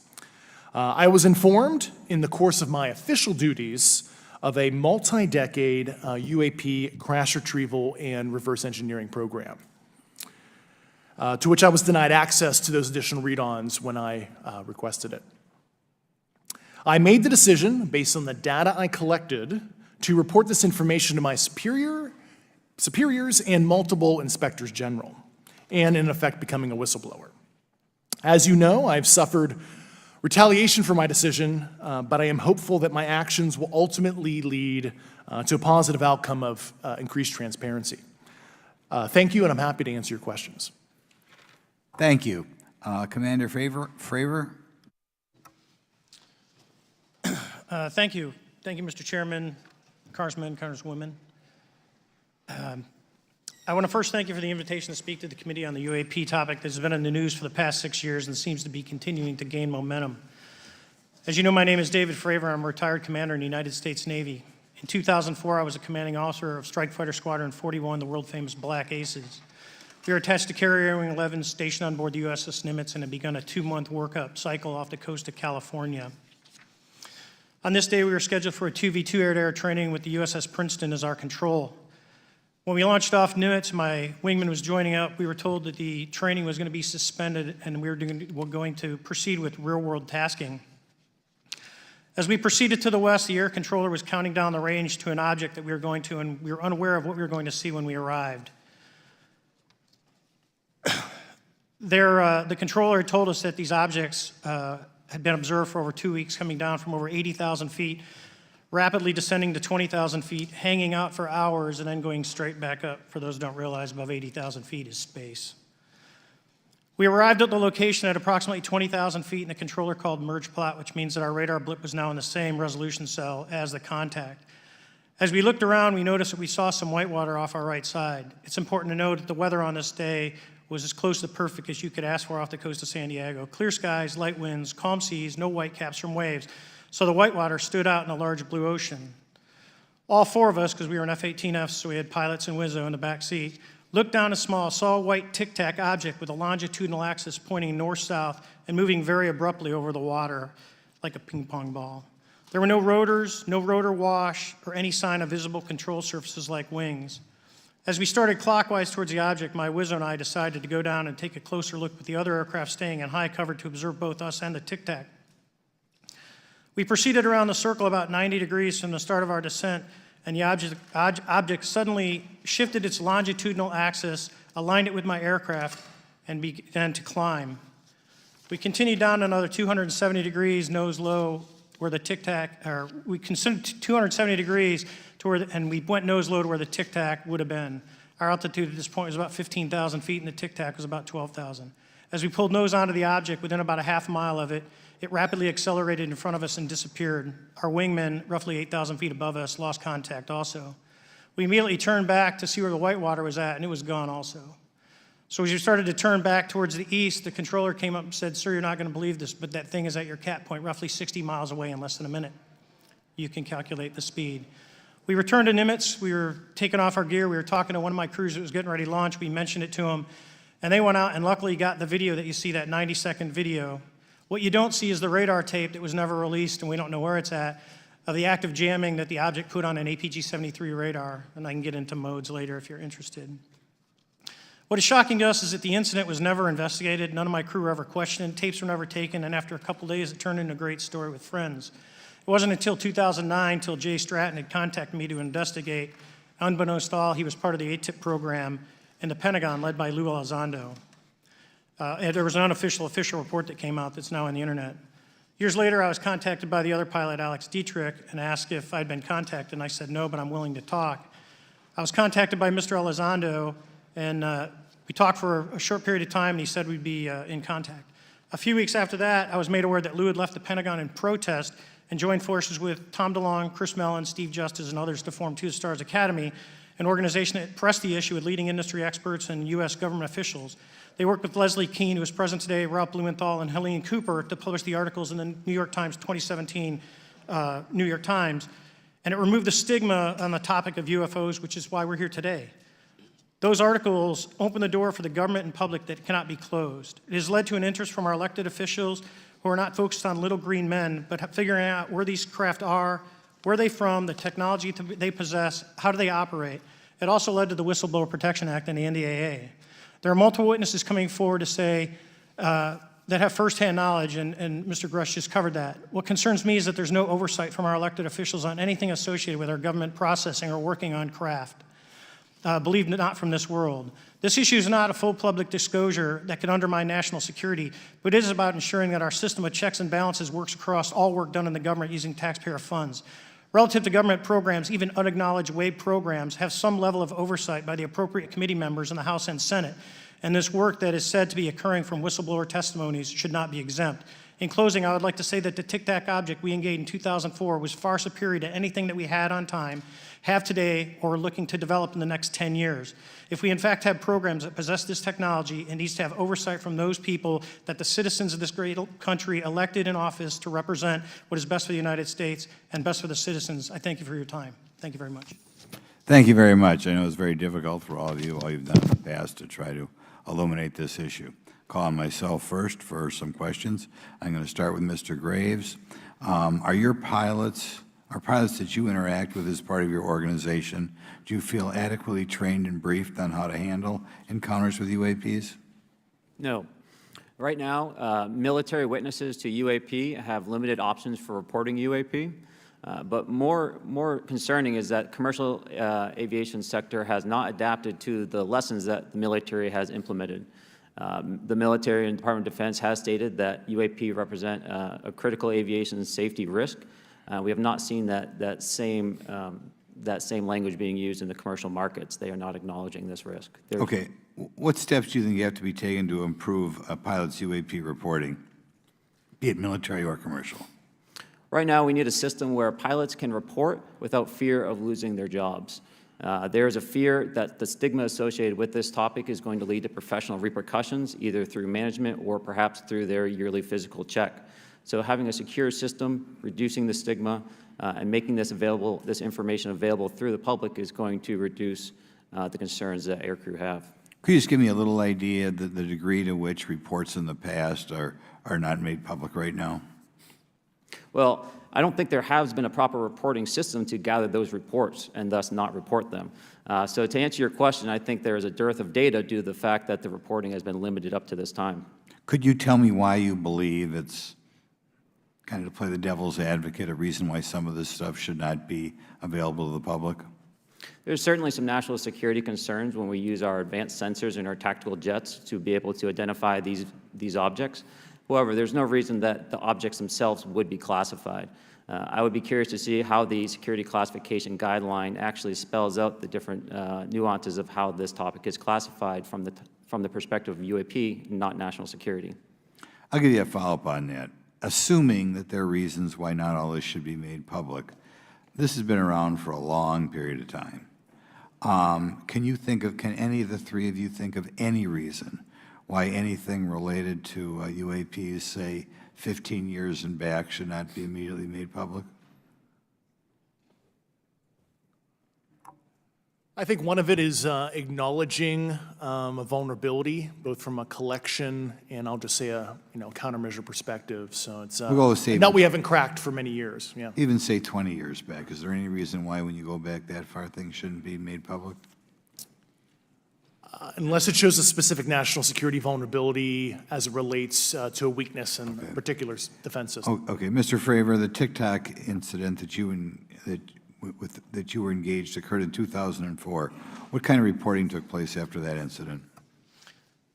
I was informed in the course of my official duties of a multi-decade UAP crash retrieval and reverse engineering program, to which I was denied access to those additional read-ons when I requested it. I made the decision, based on the data I collected, to report this information to my superiors and multiple inspectors general, and in effect becoming a whistleblower. As you know, I've suffered retaliation for my decision, but I am hopeful that my actions will ultimately lead to a positive outcome of increased transparency. Thank you, and I'm happy to answer your questions. Thank you. Commander Fravor? Thank you. Thank you, Mr. Chairman, Congressmen, Congresswomen. I want to first thank you for the invitation to speak to the committee on the UAP topic that has been in the news for the past 6 years and seems to be continuing to gain momentum. As you know, my name is David Fravor. I'm a retired commander in the United States Navy. In 2004, I was a commanding officer of Strike Fighter Squadron 41, the world-famous Black Aces. We were attached to Carrier Wing 11, stationed on board the USS Nimitz, and had begun a 2-month workup cycle off the coast of California. On this day, we were scheduled for a 2v2 air-to-air training with the USS Princeton as our control. When we launched off Nimitz, my wingman was joining up. We were told that the training was going to be suspended and we were going to proceed with real-world tasking. As we proceeded to the west, the air controller was counting down the range to an object that we were going to, and we were unaware of what we were going to see when we arrived. The controller had told us that these objects had been observed for over 2 weeks, coming down from over 80,000 feet, rapidly descending to 20,000 feet, hanging out for hours, and then going straight back up. For those who don't realize, above 80,000 feet is space. We arrived at the location at approximately 20,000 feet, and the controller called merge plot, which means that our radar blip was now in the same resolution cell as the contact. As we looked around, we noticed that we saw some whitewater off our right side. It's important to note that the weather on this day was as close to perfect as you could ask for off the coast of San Diego. Clear skies, light winds, calm seas, no whitecaps from waves. So the whitewater stood out in a large blue ocean. All 4 of us, because we were in F-18Fs, so we had pilots and Wizzo in the back seat, Looked down a small, saw a white tic-tac object with a longitudinal axis pointing north-south and moving very abruptly over the water like a ping pong ball. There were no rotors, no rotor wash, or any sign of visible control surfaces like wings. As we started clockwise towards the object, my wizzo and I decided to go down and take a closer look with the other aircraft staying in high cover to observe both us and the tic-tac. We proceeded around the circle about 90 degrees from the start of our descent, and the object suddenly shifted its longitudinal axis, aligned it with my aircraft, and began to climb. We continued down another 270 degrees, nose low, where the tic-tac, or we considered 270 degrees to where, and we went nose low to where the tic-tac would have been. Our altitude at this point was about 15,000 feet, and the tic-tac was about 12,000. As we pulled nose onto the object, within about a half mile of it, it rapidly accelerated in front of us and disappeared. Our wingmen, roughly 8,000 feet above us, lost contact also. We immediately turned back to see where the white water was at, and it was gone also. So as we started to turn back towards the east, the controller came up and said, "Sir, you're not going to believe this, but that thing is at your cat point, roughly 60 miles away in less than a minute. You can calculate the speed." We returned to Nimitz. We were taking off our gear. We were talking to one of my crews that was getting ready to launch. We mentioned it to them, and they went out and luckily got the video that you see, that 90-second video. What you don't see is the radar tape that was never released, and we don't know where it's at, of the active jamming that the object put on an APG-73 radar, and I can get into modes later if you're interested. What is shocking to us is that the incident was never investigated. None of my crew were ever questioned. Tapes were never taken, and after a couple days, it turned into a great story with friends. It wasn't until 2009 until Jay Stratton had contacted me to investigate. Unbeknownst to all, he was part of the ATIP program in the Pentagon led by Lou Elizondo. And there was an official report that came out that's now on the internet. Years later, I was contacted by the other pilot, Alex Dietrich, and asked if I'd been contacted, and I said no, but I'm willing to talk. I was contacted by Mr. Elizondo, and we talked for a short period of time, and he said we'd be in contact. A few weeks after that, I was made aware that Lou had left the Pentagon in protest and joined forces with Tom DeLonge, Chris Mellon, Steve Justice, and others to form Two Stars Academy, an organization that pressed the issue with leading industry experts and U.S. government officials. They worked with Leslie Kean, who is present today, Ralph Blumenthal, and Helene Cooper to publish the articles in the New York Times 2017 New York Times, and it removed the stigma on the topic of UFOs, which is why we're here today. Those articles open the door for the government and public that cannot be closed. It has led to an interest from our elected officials who are not focused on little green men, but figuring out where these craft are, where are they from, the technology they possess, how do they operate. It also led to the Whistleblower Protection Act and the NDAA. There are multiple witnesses coming forward to say that have firsthand knowledge, and Mr. Grusch just covered that. What concerns me is that there's no oversight from our elected officials on anything associated with our government processing or working on craft. Believe it not from this world. This issue is not a full public disclosure that could undermine national security, but it is about ensuring that our system of checks and balances works across all work done in the government using taxpayer funds. Relative to government programs, even unacknowledged WAVE programs have some level of oversight by the appropriate committee members in the House and Senate, and this work that is said to be occurring from whistleblower testimonies should not be exempt. In closing, I would like to say that the tic-tac object we engaged in 2004 was far superior to anything that we had on time, have today, or are looking to develop in the next 10 years. If we in fact have programs that possess this technology, it needs to have oversight from those people that the citizens of this great country elected in office to represent what is best for the United States and best for the citizens. I thank you for your time. Thank you very much. Thank you very much. I know it's very difficult for all of you, all you've done in the past to try to illuminate this issue. Call on myself first for some questions. I'm going to start with Mr. Graves. Are pilots that you interact with as part of your organization, do you feel adequately trained and briefed on how to handle encounters with UAPs? No. Right now, military witnesses to UAP have limited options for reporting UAP. But more concerning is that commercial aviation sector has not adapted to the lessons that the military has implemented. The military and Department of Defense has stated that UAP represent a critical aviation safety risk. We have not seen that same language being used in the commercial markets. They are not acknowledging this risk. Okay. What steps do you think have to be taken to improve a pilot's UAP reporting, be it military or commercial? Right now, we need a system where pilots can report without fear of losing their jobs. There is a fear that the stigma associated with this topic is going to lead to professional repercussions, either through management or perhaps through their yearly physical check. So having a secure system, reducing the stigma, and making this information available through the public is going to reduce the concerns that aircrew have. Could you just give me a little idea of the degree to which reports in the past are not made public right now? Well, I don't think there has been a proper reporting system to gather those reports and thus not report them. So to answer your question, I think there is a dearth of data due to the fact that the reporting has been limited up to this time. Could you tell me why you believe it's, kind of to play the devil's advocate, a reason why some of this stuff should not be available to the public? There's certainly some national security concerns when we use our advanced sensors in our tactical jets to be able to identify these objects. However, there's no reason that the objects themselves would be classified. I would be curious to see how the security classification guideline actually spells out the different nuances of how this topic is classified from the perspective of UAP, not national security. I'll give you a follow-up on that. Assuming that there are reasons why not all this should be made public, this has been around for a long period of time. Can any of the three of you think of any reason why anything related to UAPs, say 15 years and back, should not be immediately made public? I think one of it is acknowledging a vulnerability, both from a collection and I'll just say a countermeasure perspective. So it's We'll go with say- that we haven't cracked for many years. Yeah. Even say 20 years back. Is there any reason why when you go back that far, things shouldn't be made public? Unless it shows a specific national security vulnerability as it relates to a weakness in a particular defense system. Oh, okay, Mr. Fravor, the TikTok incident that you were engaged occurred in 2004. What kind of reporting took place after that incident?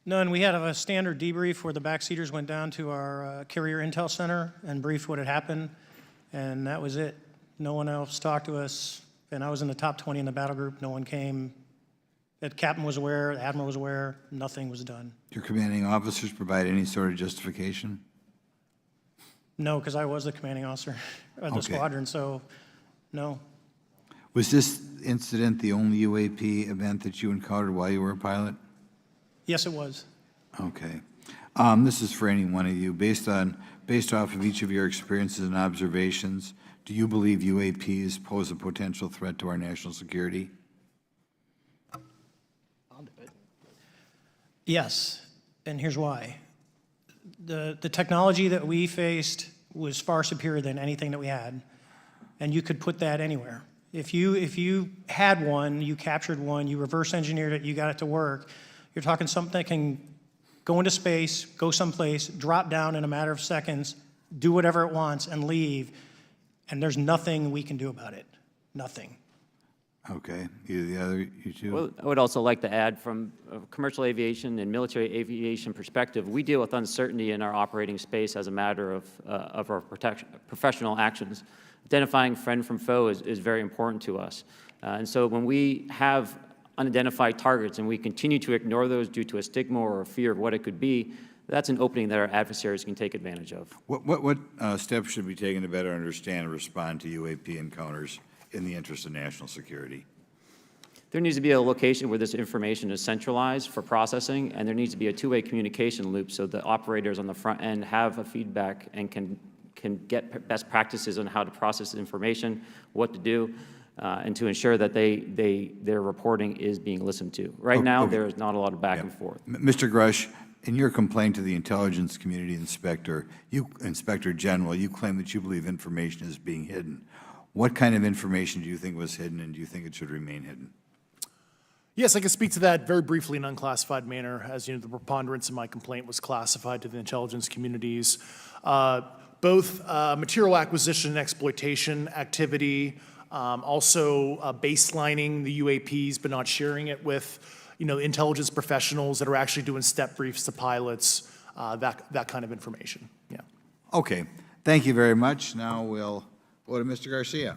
None. We had a standard debrief where the backseaters went down to our carrier intel center and briefed what had happened, and that was it. No one else talked to us, and I was in the top 20 in the battle group. No one came. The captain was aware, the admiral was aware, nothing was done. Did your commanding officers provide any sort of justification? No, because I was the commanding officer of the Okay. squadron, so no. Was this incident the only UAP event that you encountered while you were a pilot? Yes, it was. Okay. This is for any one of you. Based off of each of your experiences and observations, do you believe UAPs pose a potential threat to our national security? Yes, and here's why. The technology that we faced was far superior than anything that we had, and you could put that anywhere. If you had one, you captured one, you reverse engineered it, you got it to work, you're talking something that can go into space, go someplace, drop down in a matter of seconds, do whatever it wants, and leave, and there's nothing we can do about it. Nothing. Okay. You two? Well, I would also like to add, from a commercial aviation and military aviation perspective, we deal with uncertainty in our operating space as a matter of our professional actions. Identifying friend from foe is very important to us. And so when we have unidentified targets and we continue to ignore those due to a stigma or a fear of what it could be, that's an opening that our adversaries can take advantage of. What steps should be taken to better understand and respond to UAP encounters in the interest of national security? There needs to be a location where this information is centralized for processing, and there needs to be a two-way communication loop so the operators on the front end have a feedback and can get best practices on how to process information, what to do, and to ensure that their reporting is being listened to. Right now, there is not a lot of back and forth. Mr. Grusch, in your complaint to the Intelligence Community Inspector General, you claim that you believe information is being hidden. What kind of information do you think was hidden, and do you think it should remain hidden? Yes, I can speak to that very briefly in unclassified manner. As you know, the preponderance of my complaint was classified to the intelligence communities. Both material acquisition and exploitation activity, also baselining the UAPs but not sharing it with intelligence professionals that are actually doing step briefs to pilots, that kind of information. Yeah. Okay. Thank you very much. Now we'll go to Mr. Garcia.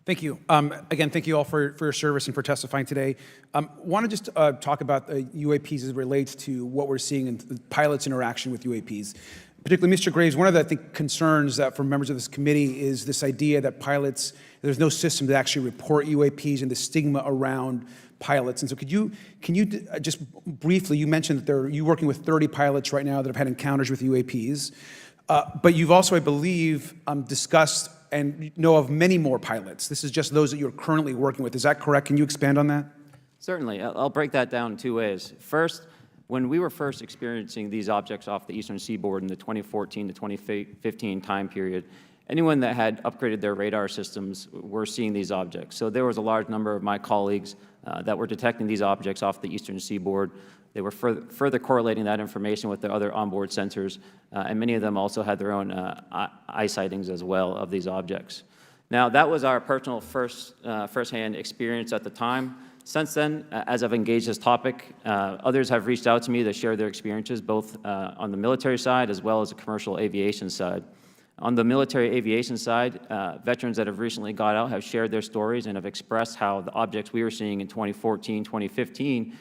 Thank you. Again, thank you all for your service and for testifying today. Want to just talk about the UAPs as it relates to what we're seeing in the pilots' interaction with UAPs. Particularly, Mr. Graves, one of the, I think, concerns that for members of this committee is this idea that pilots, there's no system to actually report UAPs and the stigma around pilots. And so can you just briefly, you mentioned that you're working with 30 pilots right now that have had encounters with UAPs, but you've also, I believe, discussed and know of many more pilots. This is just those that you're currently working with. Is that correct? Can you expand on that? Certainly. I'll break that down in two ways. First, when we were first experiencing these objects off the eastern seaboard in the 2014 to 2015 time period, anyone that had upgraded their radar systems were seeing these objects. So there was a large number of my colleagues that were detecting these objects off the eastern seaboard. They were further correlating that information with their other onboard sensors, and many of them also had their own eye sightings as well of these objects. Now, that was our personal firsthand experience at the time. Since then, as I've engaged this topic, others have reached out to me to share their experiences, both on the military side as well as the commercial aviation side. On the military aviation side, veterans that have recently got out have shared their stories and have expressed how the objects we were seeing in 2014, 2015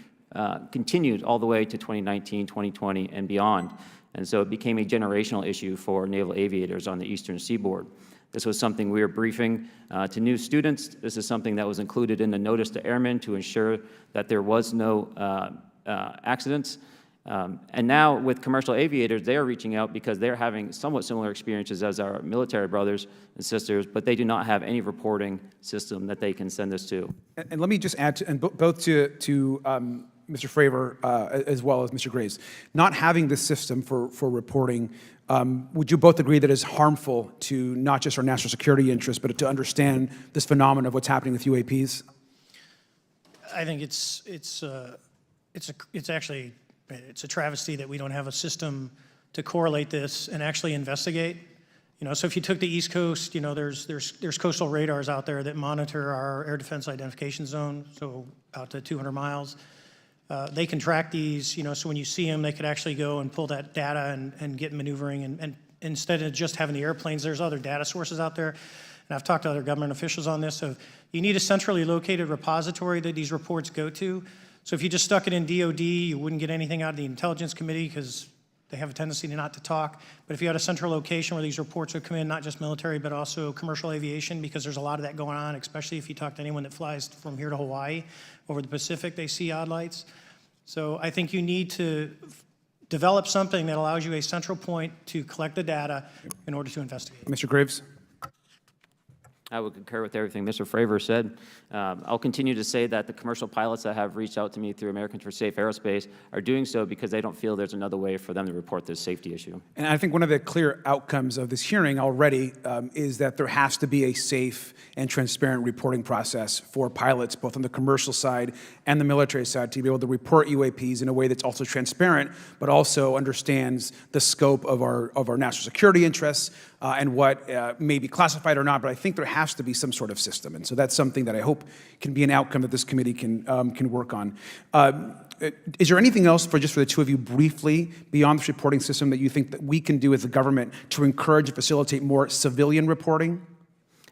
continued all the way to 2019, 2020, and beyond. And so it became a generational issue for naval aviators on the eastern seaboard. This was something we were briefing to new students. This is something that was included in the notice to airmen to ensure that there was no accidents. And now with commercial aviators, they are reaching out because they're having somewhat similar experiences as our military brothers and sisters, but they do not have any reporting system that they can send us to. And let me just add, both to Mr. Fravor as well as Mr. Graves, not having this system for reporting, would you both agree that is harmful to not just our national security interests, but to understand this phenomenon of what's happening with UAPs? I think it's actually a travesty that we don't have a system to correlate this and actually investigate. You know, so if you took the East Coast, you know, there's coastal radars out there that monitor our air defense identification zone, so out to 200 miles. They can track these, you know, so when you see them, they could actually go and pull that data and get maneuvering. And instead of just having the airplanes, there's other data sources out there. And I've talked to other government officials on this. So you need a centrally located repository that these reports go to. So if you just stuck it in DOD, you wouldn't get anything out of the Intelligence Committee because they have a tendency not to talk. But if you had a central location where these reports would come in, not just military, but also commercial aviation, because there's a lot of that going on, especially if you talk to anyone that flies from here to Hawaii, over the Pacific, they see odd lights. So I think you need to develop something that allows you a central point to collect the data in order to investigate. Mr. Graves? I would concur with everything Mr. Fravor said. I'll continue to say that the commercial pilots that have reached out to me through Americans for Safe Aerospace are doing so because they don't feel there's another way for them to report this safety issue. And I think one of the clear outcomes of this hearing already is that there has to be a safe and transparent reporting process for pilots, both on the commercial side and the military side, to be able to report UAPs in a way that's also transparent, but also understands the scope of our national security interests and what may be classified or not. But I think there has to be some sort of system, and so that's something that I hope can be an outcome that this committee can work on. Is there anything else for the two of you briefly beyond this reporting system that you think that we can do as a government to encourage and facilitate more civilian reporting?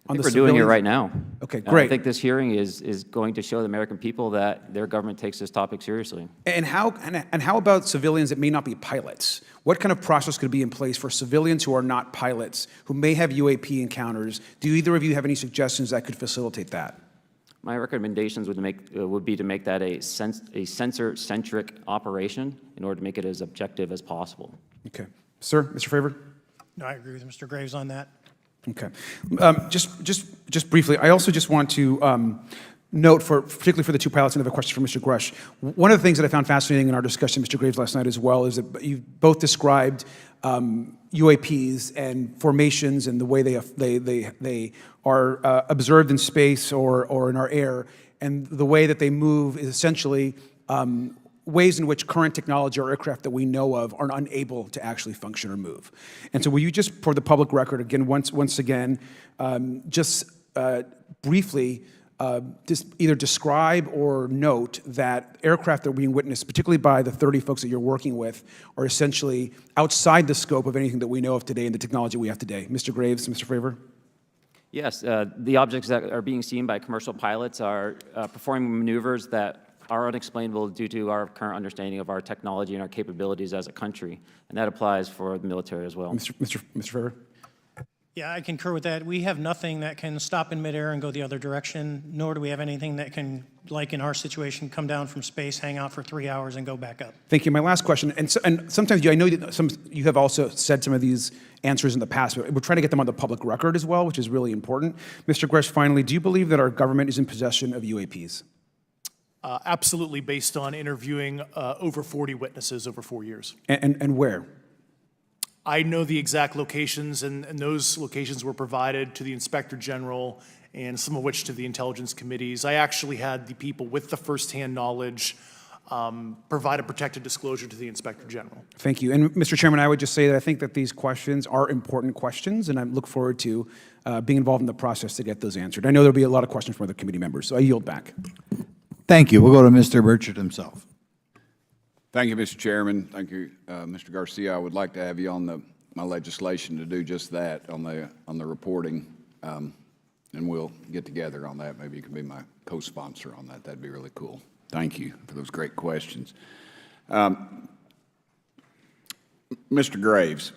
I think we're doing it right now. Okay, great. I think this hearing is going to show the American people that their government takes this topic seriously. And how about civilians that may not be pilots? What kind of process could be in place for civilians who are not pilots, who may have UAP encounters? Do either of you have any suggestions that could facilitate that? My recommendations would be to make that a sensor-centric operation in order to make it as objective as possible. Okay. Sir, Mr. Fravor? No, I agree with Mr. Graves on that. Okay. Just briefly, I also just want to note, particularly for the two pilots, and I have a question for Mr. Grusch. One of the things that I found fascinating in our discussion, Mr. Graves, last night as well, is that you both described UAPs and formations and the way they are observed in space or in our air, and the way that they move is essentially ways in which current technology or aircraft that we know of are unable to actually function or move. And so will you just, for the public record, again, once again, briefly, just either describe or note that aircraft that are being witnessed, particularly by the 30 folks that you're working with, are essentially outside the scope of anything that we know of today and the technology we have today. Mr. Graves, Mr. Fravor? Yes, the objects that are being seen by commercial pilots are performing maneuvers that are unexplainable due to our current understanding of our technology and our capabilities as a country, and that applies for the military as well. Mr. Fravor? Yeah, I concur with that. We have nothing that can stop in midair and go the other direction, nor do we have anything that can, like in our situation, come down from space, hang out for 3 hours, and go back up. Thank you. My last question, and sometimes I know that you have also said some of these answers in the past, but we're trying to get them on the public record as well, which is really important. Mr. Grusch, finally, do you believe that our government is in possession of UAPs? Absolutely, based on interviewing over 40 witnesses over 4 years. And where? I know the exact locations, and those locations were provided to the Inspector General and some of which to the intelligence committees. I actually had the people with the firsthand knowledge provide a protected disclosure to the Inspector General. Thank you. And Mr. Chairman, I would just say that I think that these questions are important questions, and I look forward to being involved in the process to get those answered. I know there'll be a lot of questions from other committee members, so I yield back. Thank you. We'll go to Mr. Burchett himself. Thank you, Mr. Chairman. Thank you, Mr. Garcia. I would like to have you on my legislation to do just that on the reporting, and we'll get together on that. Maybe you can be my co-sponsor on that. That'd be really cool. Thank you for those great questions. Mr. Graves,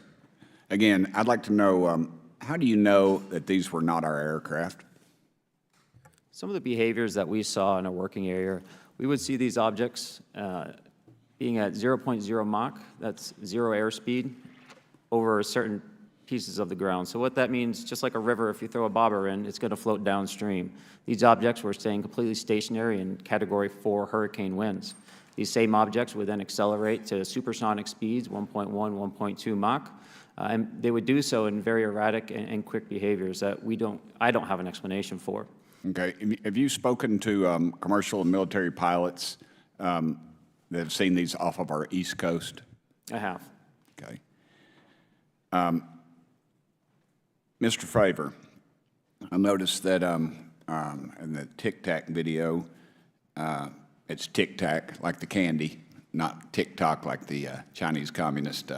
again, I'd like to know, how do you know that these were not our aircraft? Some of the behaviors that we saw in a working area, we would see these objects being at 0.0 Mach, that's 0 airspeed, over certain pieces of the ground. So what that means, just like a river, if you throw a bobber in, it's going to float downstream. These objects were staying completely stationary in Category 4 hurricane winds. These same objects would then accelerate to supersonic speeds, 1.1, 1.2 Mach, and they would do so in very erratic and quick behaviors that I don't have an explanation for. Okay. Have you spoken to commercial and military pilots that have seen these off of our East Coast? I have. Okay. Mr. Favor, I noticed that in the Tic Tac video, it's Tic Tac like the candy, not TikTok like the Chinese Communist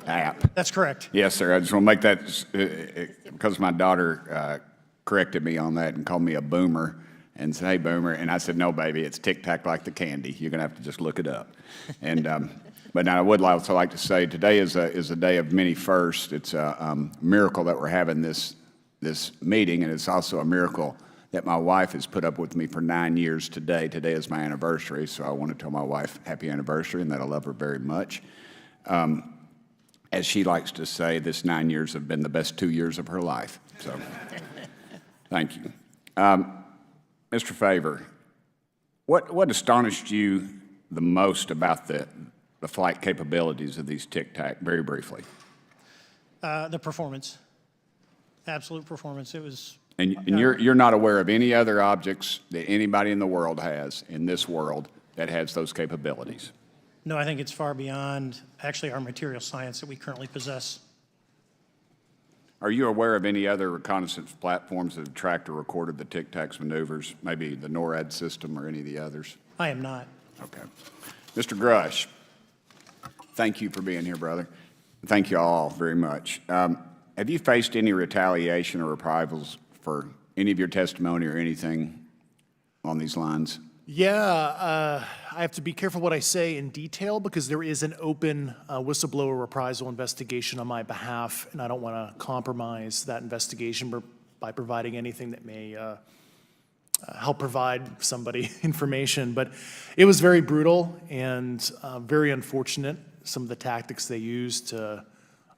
app. That's correct. Yes, sir. I just want to make that, because my daughter corrected me on that and called me a boomer and said, "Hey, boomer," and I said, "No, baby, it's Tic Tac like the candy. You're going to have to just look it up." And but now I would also like to say today is a day of many firsts. It's a miracle that we're having this meeting, and it's also a miracle that my wife has put up with me for 9 years today. Today is my anniversary, so I want to tell my wife happy anniversary and that I love her very much. As she likes to say, this 9 years have been the best 2 years of her life. So, thank you. Mr. Favor, what astonished you the most about the flight capabilities of these Tic Tac, very briefly? The performance, absolute performance. It was. And you're not aware of any other objects that anybody in the world has, in this world, that has those capabilities? No, I think it's far beyond actually our material science that we currently possess. Are you aware of any other reconnaissance platforms that have tracked or recorded the Tic Tac's maneuvers, maybe the NORAD system or any of the others? I am not. Okay. Mr. Grusch, thank you for being here, brother. Thank you all very much. Have you faced any retaliation or reprisals for any of your testimony or anything on these lines? Yeah, I have to be careful what I say in detail because there is an open whistleblower reprisal investigation on my behalf, and I don't want to compromise that investigation by providing anything that may help provide somebody information. But it was very brutal and very unfortunate, some of the tactics they used to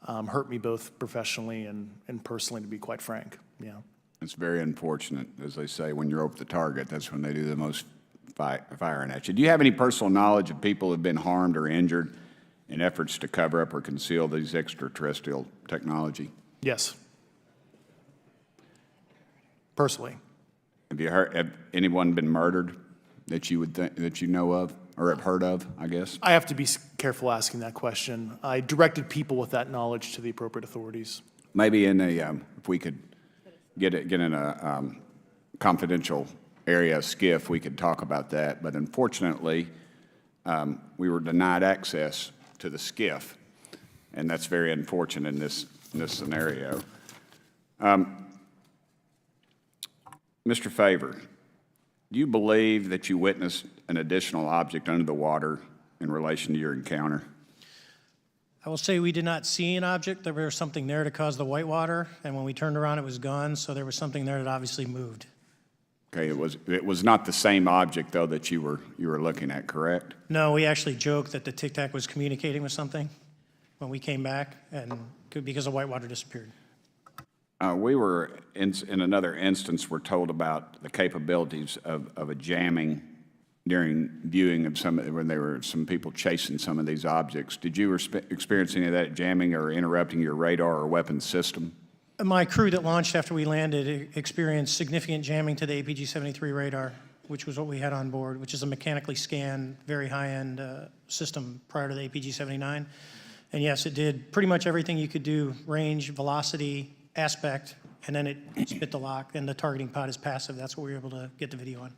hurt me both professionally and personally, to be quite frank. Yeah. It's very unfortunate. As they say, when you're over the target, that's when they do the most firing at you. Do you have any personal knowledge of people who have been harmed or injured in efforts to cover up or conceal these extraterrestrial technology? Yes. Personally. Have anyone been murdered that you would that you know of or have heard of, I guess? I have to be careful asking that question. I directed people with that knowledge to the appropriate authorities. Maybe in a, if we could get in a confidential area, SCIF, we could talk about that. But unfortunately, we were denied access to the SCIF, and that's very unfortunate in this scenario. Mr. Favor, do you believe that you witnessed an additional object under the water in relation to your encounter? I will say we did not see an object. There was something there to cause the whitewater, and when we turned around, it was gone. So there was something there that obviously moved. Okay, it was not the same object though that you were looking at, correct? No, we actually joked that the Tic Tac was communicating with something when we came back, and because the whitewater disappeared. We were in another instance. We're told about the capabilities of a jamming during viewing of when there were some people chasing some of these objects. Did you experience any of that jamming or interrupting your radar or weapons system? My crew that launched after we landed experienced significant jamming to the APG-73 radar, which was what we had on board, which is a mechanically scanned, very high-end system prior to the APG-79. And yes, it did pretty much everything you could do: range, velocity, aspect, and then it spit the lock, and the targeting pod is passive. That's what we were able to get the video on.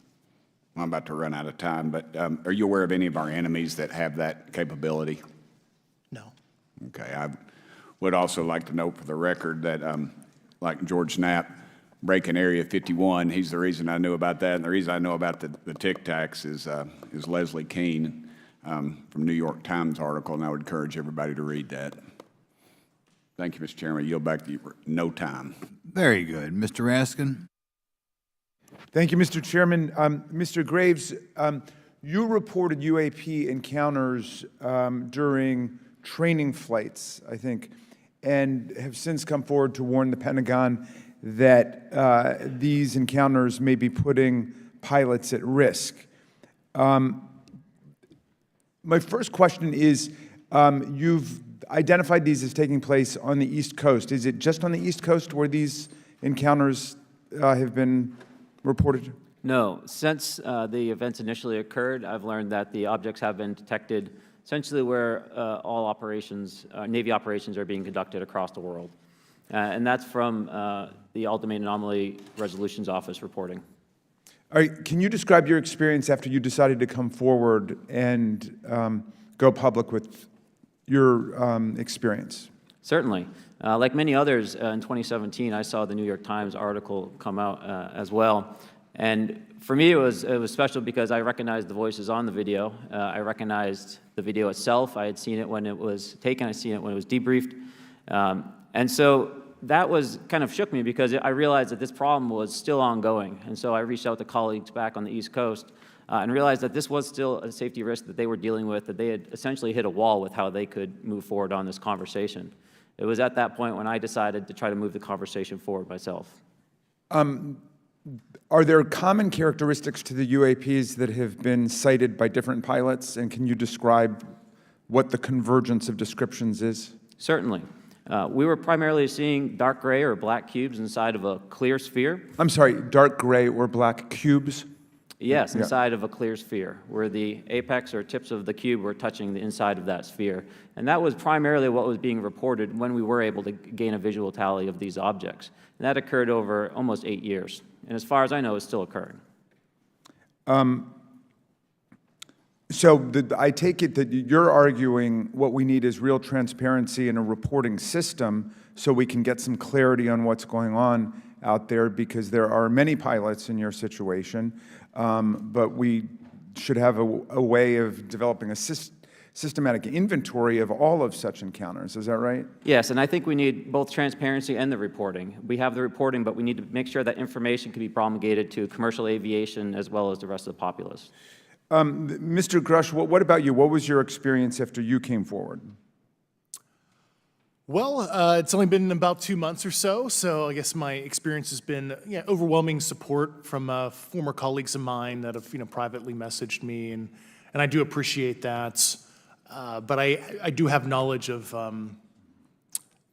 I'm about to run out of time, but are you aware of any of our enemies that have that capability? No. Okay, I would also like to note for the record that, like George Knapp, breaking Area 51, he's the reason I knew about that, and the reason I know about the Tic Tacs is Leslie Keene from New York Times article, and I would encourage everybody to read that. Thank you, Mr. Chairman. I yield back to you for no time. Very good. Mr. Raskin? Thank you, Mr. Chairman. Mr. Graves, you reported UAP encounters during training flights, I think, and have since come forward to warn the Pentagon that these encounters may be putting pilots at risk. My first question is, you've identified these as taking place on the East Coast. Is it just on the East Coast where these encounters have been reported? No. Since the events initially occurred, I've learned that the objects have been detected essentially where all operations, Navy operations, are being conducted across the world. And that's from the Ultimate Anomaly Resolutions Office reporting. All right, can you describe your experience after you decided to come forward and go public with your experience? Certainly. Like many others, in 2017, I saw the New York Times article come out as well. And for me, it was special because I recognized the voices on the video. I recognized the video itself. I had seen it when it was taken. I seen it when it was debriefed. And so that was kind of shook me because I realized that this problem was still ongoing. And so I reached out to colleagues back on the East Coast and realized that this was still a safety risk that they were dealing with, that they had essentially hit a wall with how they could move forward on this conversation. It was at that point when I decided to try to move the conversation forward myself. Are there common characteristics to the UAPs that have been cited by different pilots, and can you describe what the convergence of descriptions is? Certainly. We were primarily seeing dark gray or black cubes inside of a clear sphere. I'm sorry, dark gray or black cubes? Yes, inside of a clear sphere, where the apex or tips of the cube were touching the inside of that sphere. And that was primarily what was being reported when we were able to gain a visual tally of these objects. And that occurred over almost 8 years. And as far as I know, it's still occurring. So I take it that you're arguing what we need is real transparency in a reporting system so we can get some clarity on what's going on out there, because there are many pilots in your situation, but we should have a way of developing a systematic inventory of all of such encounters. Is that right? Yes, and I think we need both transparency and the reporting. We have the reporting, but we need to make sure that information can be promulgated to commercial aviation as well as the rest of the populace. Mr. Grusch, what about you? What was your experience after you came forward? Well, it's only been about 2 months or so I guess my experience has been overwhelming support from former colleagues of mine that have privately messaged me, and I do appreciate that. But I do have knowledge of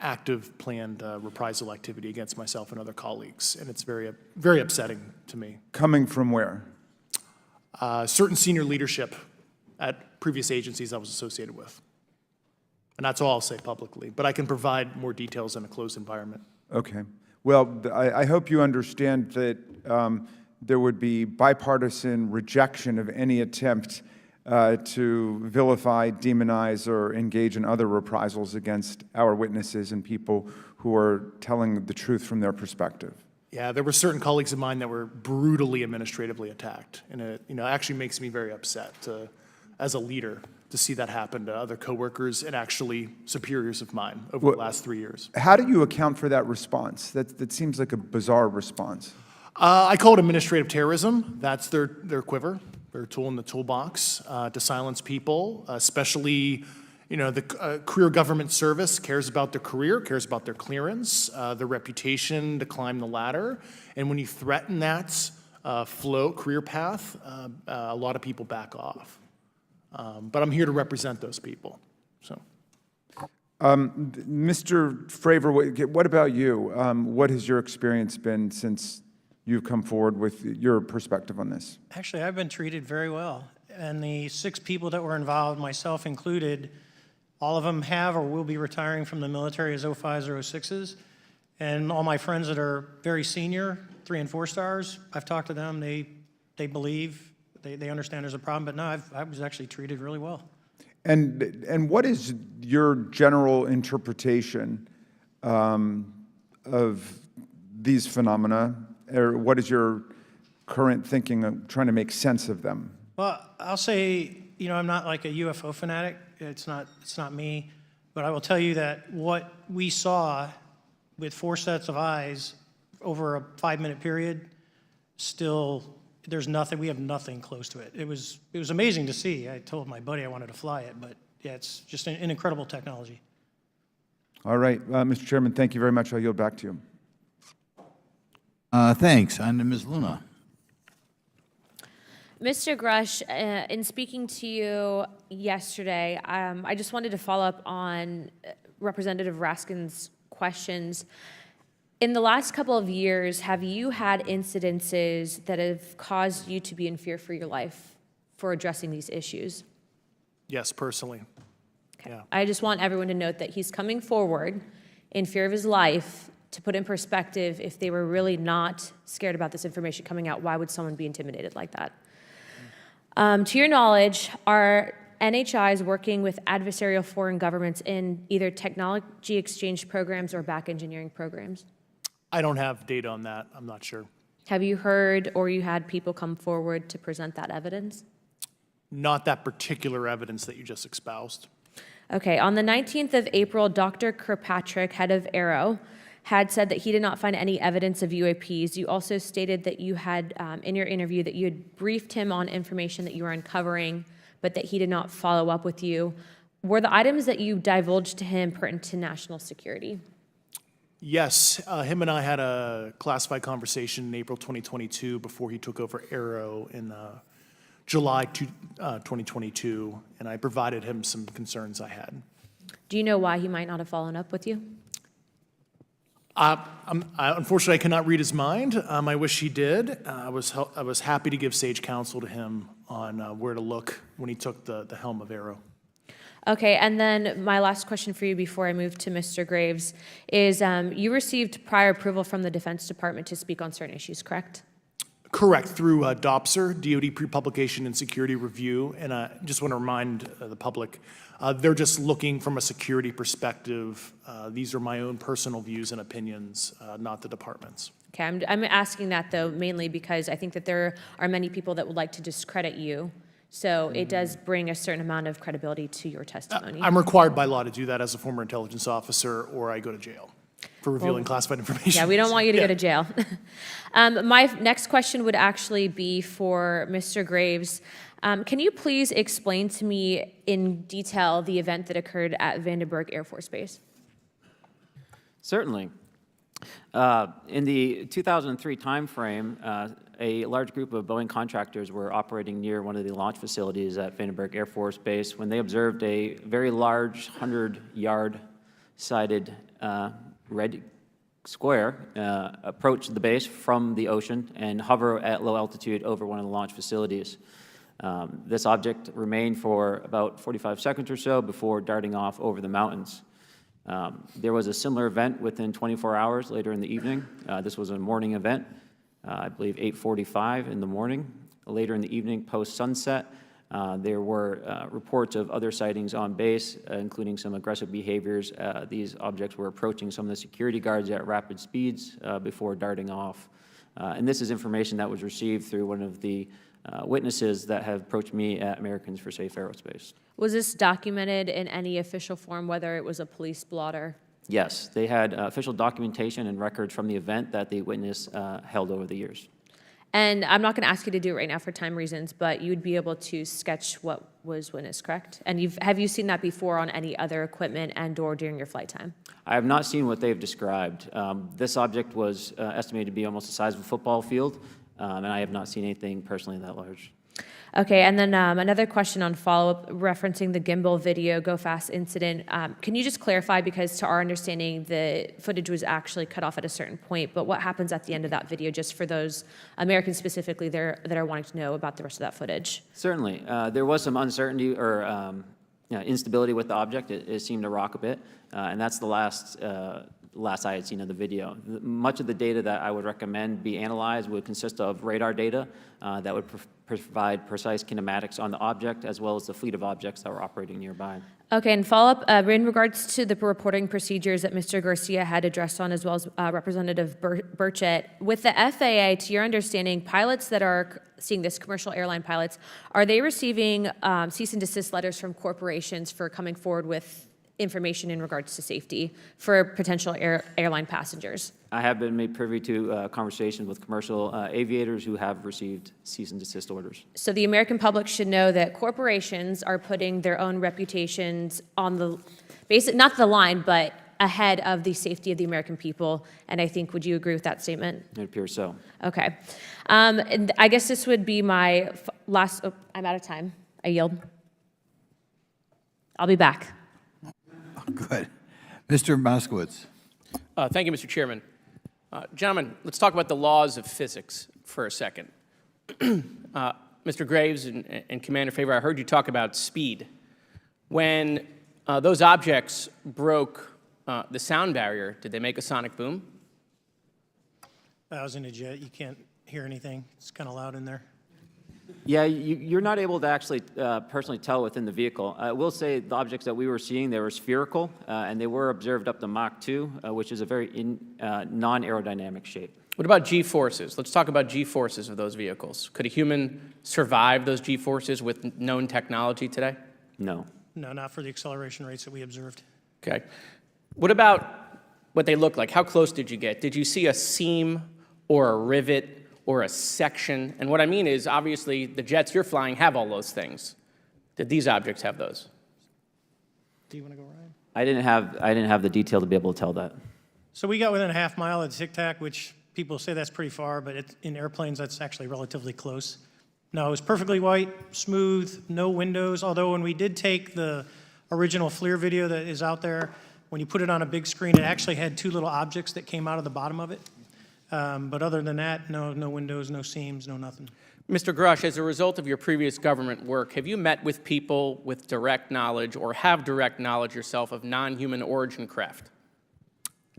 active planned reprisal activity against myself and other colleagues, and it's very, very upsetting to me. Coming from where? Certain senior leadership at previous agencies I was associated with. And that's all I'll say publicly, but I can provide more details in a closed environment. Okay. Well, I hope you understand that there would be bipartisan rejection of any attempt to vilify, demonize, or engage in other reprisals against our witnesses and people who are telling the truth from their perspective. Yeah, there were certain colleagues of mine that were brutally administratively attacked, and it actually makes me very upset as a leader to see that happen to other coworkers and actually superiors of mine over the last 3 years. How do you account for that response? That seems like a bizarre response. I call it administrative terrorism. That's their quiver, their tool in the toolbox to silence people, especially the career government service cares about their career, cares about their clearance, their reputation to climb the ladder. And when you threaten that float, career path, a lot of people back off. But I'm here to represent those people, so. Mr. Fravor, what about you? What has your experience been since you've come forward with your perspective on this? Actually, I've been treated very well. And the 6 people that were involved, myself included, all of them have or will be retiring from the military as 05s or 06s. And all my friends that are very senior, 3 and 4 stars, I've talked to them. They believe, they understand there's a problem. But no, I was actually treated really well. And what is your general interpretation of these phenomena, or what is your current thinking of trying to make sense of them? Well, I'll say, I'm not like a UFO fanatic. It's not me. But I will tell you that what we saw with 4 sets of eyes over a 5-minute period, still, there's nothing, we have nothing close to it. It was amazing to see. I told my buddy I wanted to fly it, but yeah, it's just an incredible technology. All right, Mr. Chairman, thank you very much. I'll yield back to you. Thanks. On to Ms. Luna. Mr. Grusch, in speaking to you yesterday, I just wanted to follow up on Representative Raskin's questions. In the last couple of years, have you had incidences that have caused you to be in fear for your life for addressing these issues? Yes, personally. Okay. Yeah. I just want everyone to note that he's coming forward in fear of his life. To put in perspective, if they were really not scared about this information coming out, why would someone be intimidated like that? To your knowledge, are NHIs working with adversarial foreign governments in either technology exchange programs or back engineering programs? I don't have data on that. I'm not sure. Have you heard or you had people come forward to present that evidence? Not that particular evidence that you just espoused. Okay, on the 19th of April, Dr. Kirkpatrick, head of Aero, had said that he did not find any evidence of UAPs. You also stated that you had, in your interview, that you had briefed him on information that you were uncovering, but that he did not follow up with you. Were the items that you divulged to him pertinent to national security? Yes, him and I had a classified conversation in April 2022 before he took over Aero in July 2022, and I provided him some concerns I had. Do you know why he might not have followed up with you? Unfortunately, I cannot read his mind. I wish he did. I was happy to give sage counsel to him on where to look when he took the helm of Aero. Okay, and then my last question for you before I move to Mr. Graves is you received prior approval from the Defense Department to speak on certain issues, correct? Correct, through DOPSR, DoD Pre-Publication and Security Review, and I just want to remind the public, they're just looking from a security perspective. These are my own personal views and opinions, not the department's. Okay, I'm asking that though mainly because I think that there are many people that would like to discredit you, so it does bring a certain amount of credibility to your testimony. I'm required by law to do that as a former intelligence officer, or I go to jail for revealing classified information. Yeah, we don't want you to go to jail. My next question would actually be for Mr. Graves. Can you please explain to me in detail the event that occurred at Vandenberg Air Force Base? Certainly. In the 2003 timeframe, a large group of Boeing contractors were operating near one of the launch facilities at Vandenberg Air Force Base when they observed a very large 100-yard sided red square approach the base from the ocean and hover at low altitude over one of the launch facilities. This object remained for about 45 seconds or so before darting off over the mountains. There was a similar event within 24 hours later in the evening. This was a morning event, I believe 8:45 in the morning. Later in the evening, post-sunset, there were reports of other sightings on base, including some aggressive behaviors. These objects were approaching some of the security guards at rapid speeds before darting off. And this is information that was received through one of the witnesses that have approached me at Americans for Safe Aerospace. Was this documented in any official form, whether it was a police blotter? Yes, they had official documentation and records from the event that the witness held over the years. And I'm not going to ask you to do it right now for time reasons, but you would be able to sketch what was witnessed, correct? And have you seen that before on any other equipment and/or during your flight time? I have not seen what they've described. This object was estimated to be almost the size of a football field. and I have not seen anything personally that large. Okay, and then another question on follow-up referencing the gimbal video Go Fast incident. Can you just clarify, because to our understanding, the footage was actually cut off at a certain point, but what happens at the end of that video, just for those Americans specifically that are wanting to know about the rest of that footage? Certainly. There was some uncertainty or instability with the object. It seemed to rock a bit, and that's the last I had seen of the video. Much of the data that I would recommend be analyzed would consist of radar data that would provide precise kinematics on the object, as well as the fleet of objects that were operating nearby. Okay, and follow-up, in regards to the reporting procedures that Mr. Garcia had addressed on, as well as Representative Burchett, with the FAA, to your understanding, pilots that are seeing this, commercial airline pilots, are they receiving cease and desist letters from corporations for coming forward with information in regards to safety for potential airline passengers? I have been made privy to conversations with commercial aviators who have received cease and desist orders. So the American public should know that corporations are putting their own reputations on the not the line, but ahead of the safety of the American people. And I think, would you agree with that statement? It appears so. Okay. And I guess this would be my last, I'm out of time. I yield. I'll be back. Good. Mr. Moskowitz. Thank you, Mr. Chairman. Gentlemen, let's talk about the laws of physics for a second. Mr. Graves and Commander Favor, I heard you talk about speed. When those objects broke the sound barrier, did they make a sonic boom? I was in a jet. You can't hear anything. It's kind of loud in there. Yeah, you're not able to actually personally tell within the vehicle. I will say the objects that we were seeing, they were spherical, and they were observed up to Mach 2, which is a very non-aerodynamic shape. What about G-forces? Let's talk about G-forces of those vehicles. Could a human survive those G-forces with known technology today? No. No, not for the acceleration rates that we observed. Okay. What about what they look like? How close did you get? Did you see a seam or a rivet or a section? And what I mean is, obviously, the jets you're flying have all those things. Did these objects have those? Do you want to go, Ryan? I didn't have the detail to be able to tell that. So we got within a half mile of Tic Tac, which people say that's pretty far, but in airplanes, that's actually relatively close. No, it was perfectly white, smooth, no windows, although when we did take the original FLIR video that is out there, when you put it on a big screen, it actually had two little objects that came out of the bottom of it. But other than that, no windows, no seams, no nothing. Mr. Grusch, as a result of your previous government work, have you met with people with direct knowledge or have direct knowledge yourself of non-human origin craft?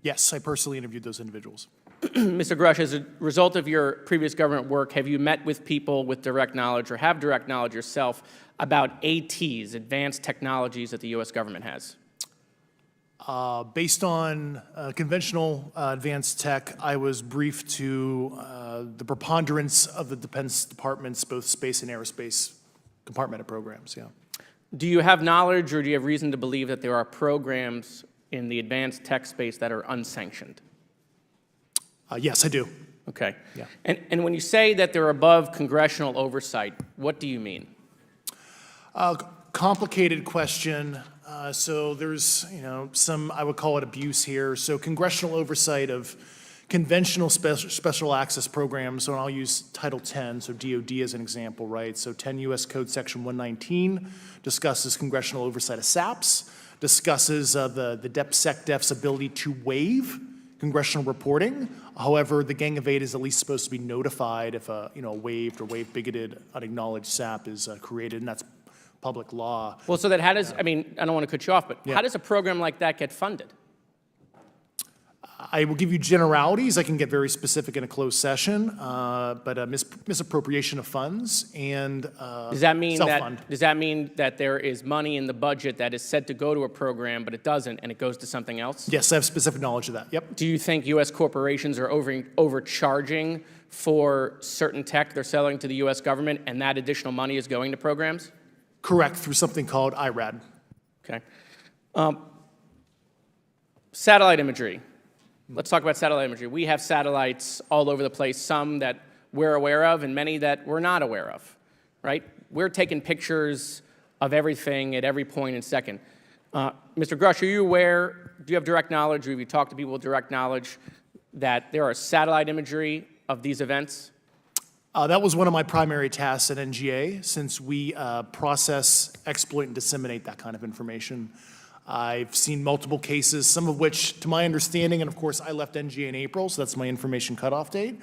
Yes, I personally interviewed those individuals. Mr. Grusch, as a result of your previous government work, have you met with people with direct knowledge or have direct knowledge yourself about ATs, advanced technologies that the U.S. government has? Based on conventional advanced tech, I was briefed to the preponderance of the Defense Department's both space and aerospace compartmented programs, yeah. Do you have knowledge or do you have reason to believe that there are programs in the advanced tech space that are unsanctioned? Yes, I do. Okay. Yeah. And when you say that they're above congressional oversight, what do you mean? Complicated question. So there's, some, I would call it abuse here. So congressional oversight of conventional special access programs, so I'll use Title 10, so DOD as an example, right? So 10 U.S. Code Section 119 discusses congressional oversight of SAPs, discusses the DepSecDef's ability to waive congressional reporting. However, the Gang of Eight is at least supposed to be notified if a waived or waive bigoted unacknowledged SAP is created, and that's public law. Well, so that how does, I mean, I don't want to cut you off, but Yeah. how does a program like that get funded? I will give you generalities. I can get very specific in a closed session, but misappropriation of funds and Does that mean self-fund. that there is money in the budget that is said to go to a program, but it doesn't, and it goes to something else? Yes, I have specific knowledge of that. Yep. Do you think U.S. corporations are overcharging for certain tech they're selling to the U.S. government, and that additional money is going to programs? Correct, through something called IRAD. Okay. Satellite imagery. Let's talk about satellite imagery. We have satellites all over the place, some that we're aware of and many that we're not aware of, right? We're taking pictures of everything at every point and second. Mr. Grusch, are you aware, do you have direct knowledge, or have you talked to people with direct knowledge that there are satellite imagery of these events? That was one of my primary tasks at NGA, since we process, exploit, and disseminate that kind of information. I've seen multiple cases, some of which, to my understanding, and of course, I left NGA in April, so that's my information cutoff date.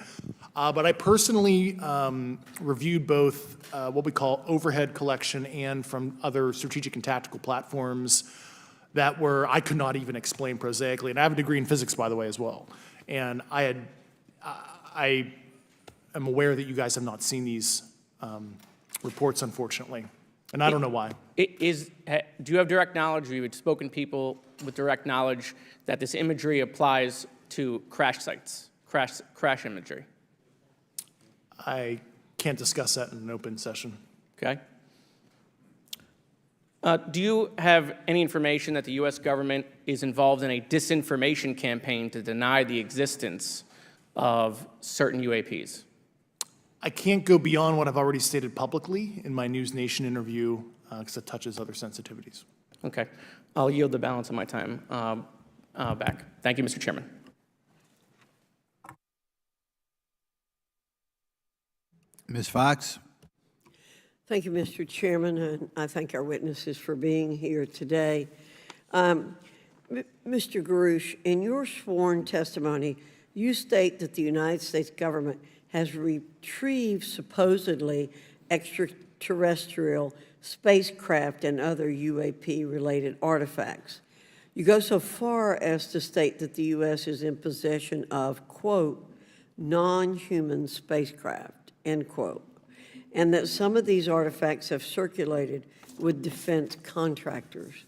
But I personally reviewed both what we call overhead collection and from other strategic and tactical platforms that I could not even explain prosaically. And I have a degree in physics, by the way, as well. And I am aware that you guys have not seen these reports, unfortunately. And I don't know why. Do you have direct knowledge, or you had spoken to people with direct knowledge that this imagery applies to crash sites, crash imagery? I can't discuss that in an open session. Okay. Do you have any information that the U.S. government is involved in a disinformation campaign to deny the existence of certain UAPs? I can't go beyond what I've already stated publicly in my News Nation interview because it touches other sensitivities. Okay. I'll yield the balance of my time back. Thank you, Mr. Chairman. Ms. Fox? Thank you, Mr. Chairman, and I thank our witnesses for being here today. Mr. Grusch, in your sworn testimony, you state that the United States government has retrieved supposedly extraterrestrial spacecraft and other UAP-related artifacts. You go so far as to state that the U.S. is in possession of, quote, non-human spacecraft, end quote, and that some of these artifacts have circulated with defense contractors.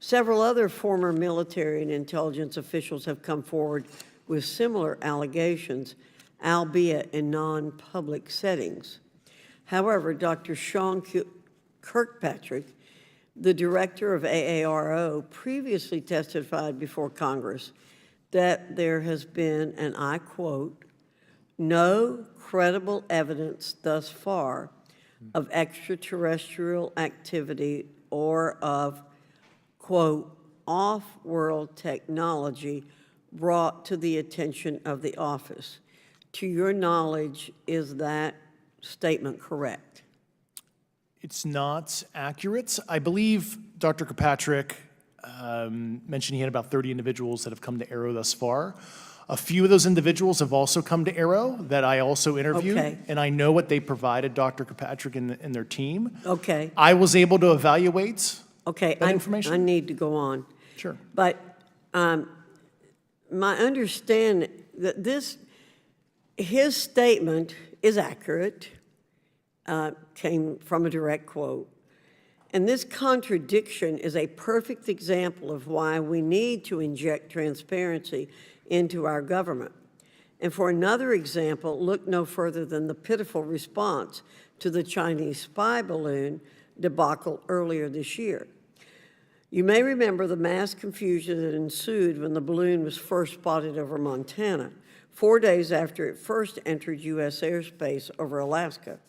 Several other former military and intelligence officials have come forward with similar allegations, albeit in non-public settings. However, Dr. Sean Kirkpatrick, the director of AARO, previously testified before Congress that there has been, and I quote, no credible evidence thus far of extraterrestrial activity or of, quote, off-world technology brought to the attention of the office. To your knowledge, is that statement correct? It's not accurate. I believe Dr. Kirkpatrick mentioned he had about 30 individuals that have come to Aero thus far. A few of those individuals have also come to Aero that I also interviewed, Okay. and I know what they provided Dr. Kirkpatrick and their team. Okay. I was able to evaluate Okay, that information. I need to go on. Sure. But my understanding that his statement is accurate, came from a direct quote. And this contradiction is a perfect example of why we need to inject transparency into our government. And for another example, look no further than the pitiful response to the Chinese spy balloon debacle earlier this year. You may remember the mass confusion that ensued when the balloon was first spotted over Montana, 4 days after it first entered U.S. airspace over Alaska.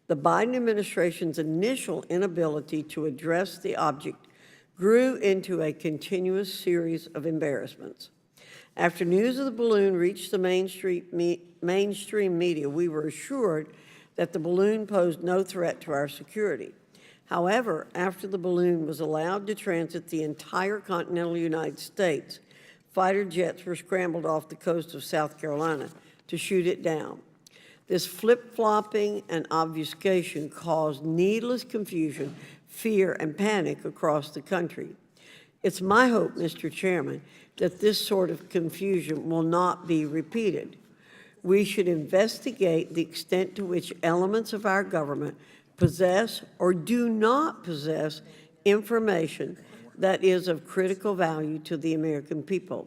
The Biden administration's initial inability to address the object grew into a continuous series of embarrassments. After news of the balloon reached the mainstream media, we were assured that the balloon posed no threat to our security. However, after the balloon was allowed to transit the entire continental United States, fighter jets were scrambled off the coast of South Carolina to shoot it down. This flip-flopping and obfuscation caused needless confusion, fear, and panic across the country. It's my hope, Mr. Chairman, that this sort of confusion will not be repeated. We should investigate the extent to which elements of our government possess or do not possess information that is of critical value to the American people.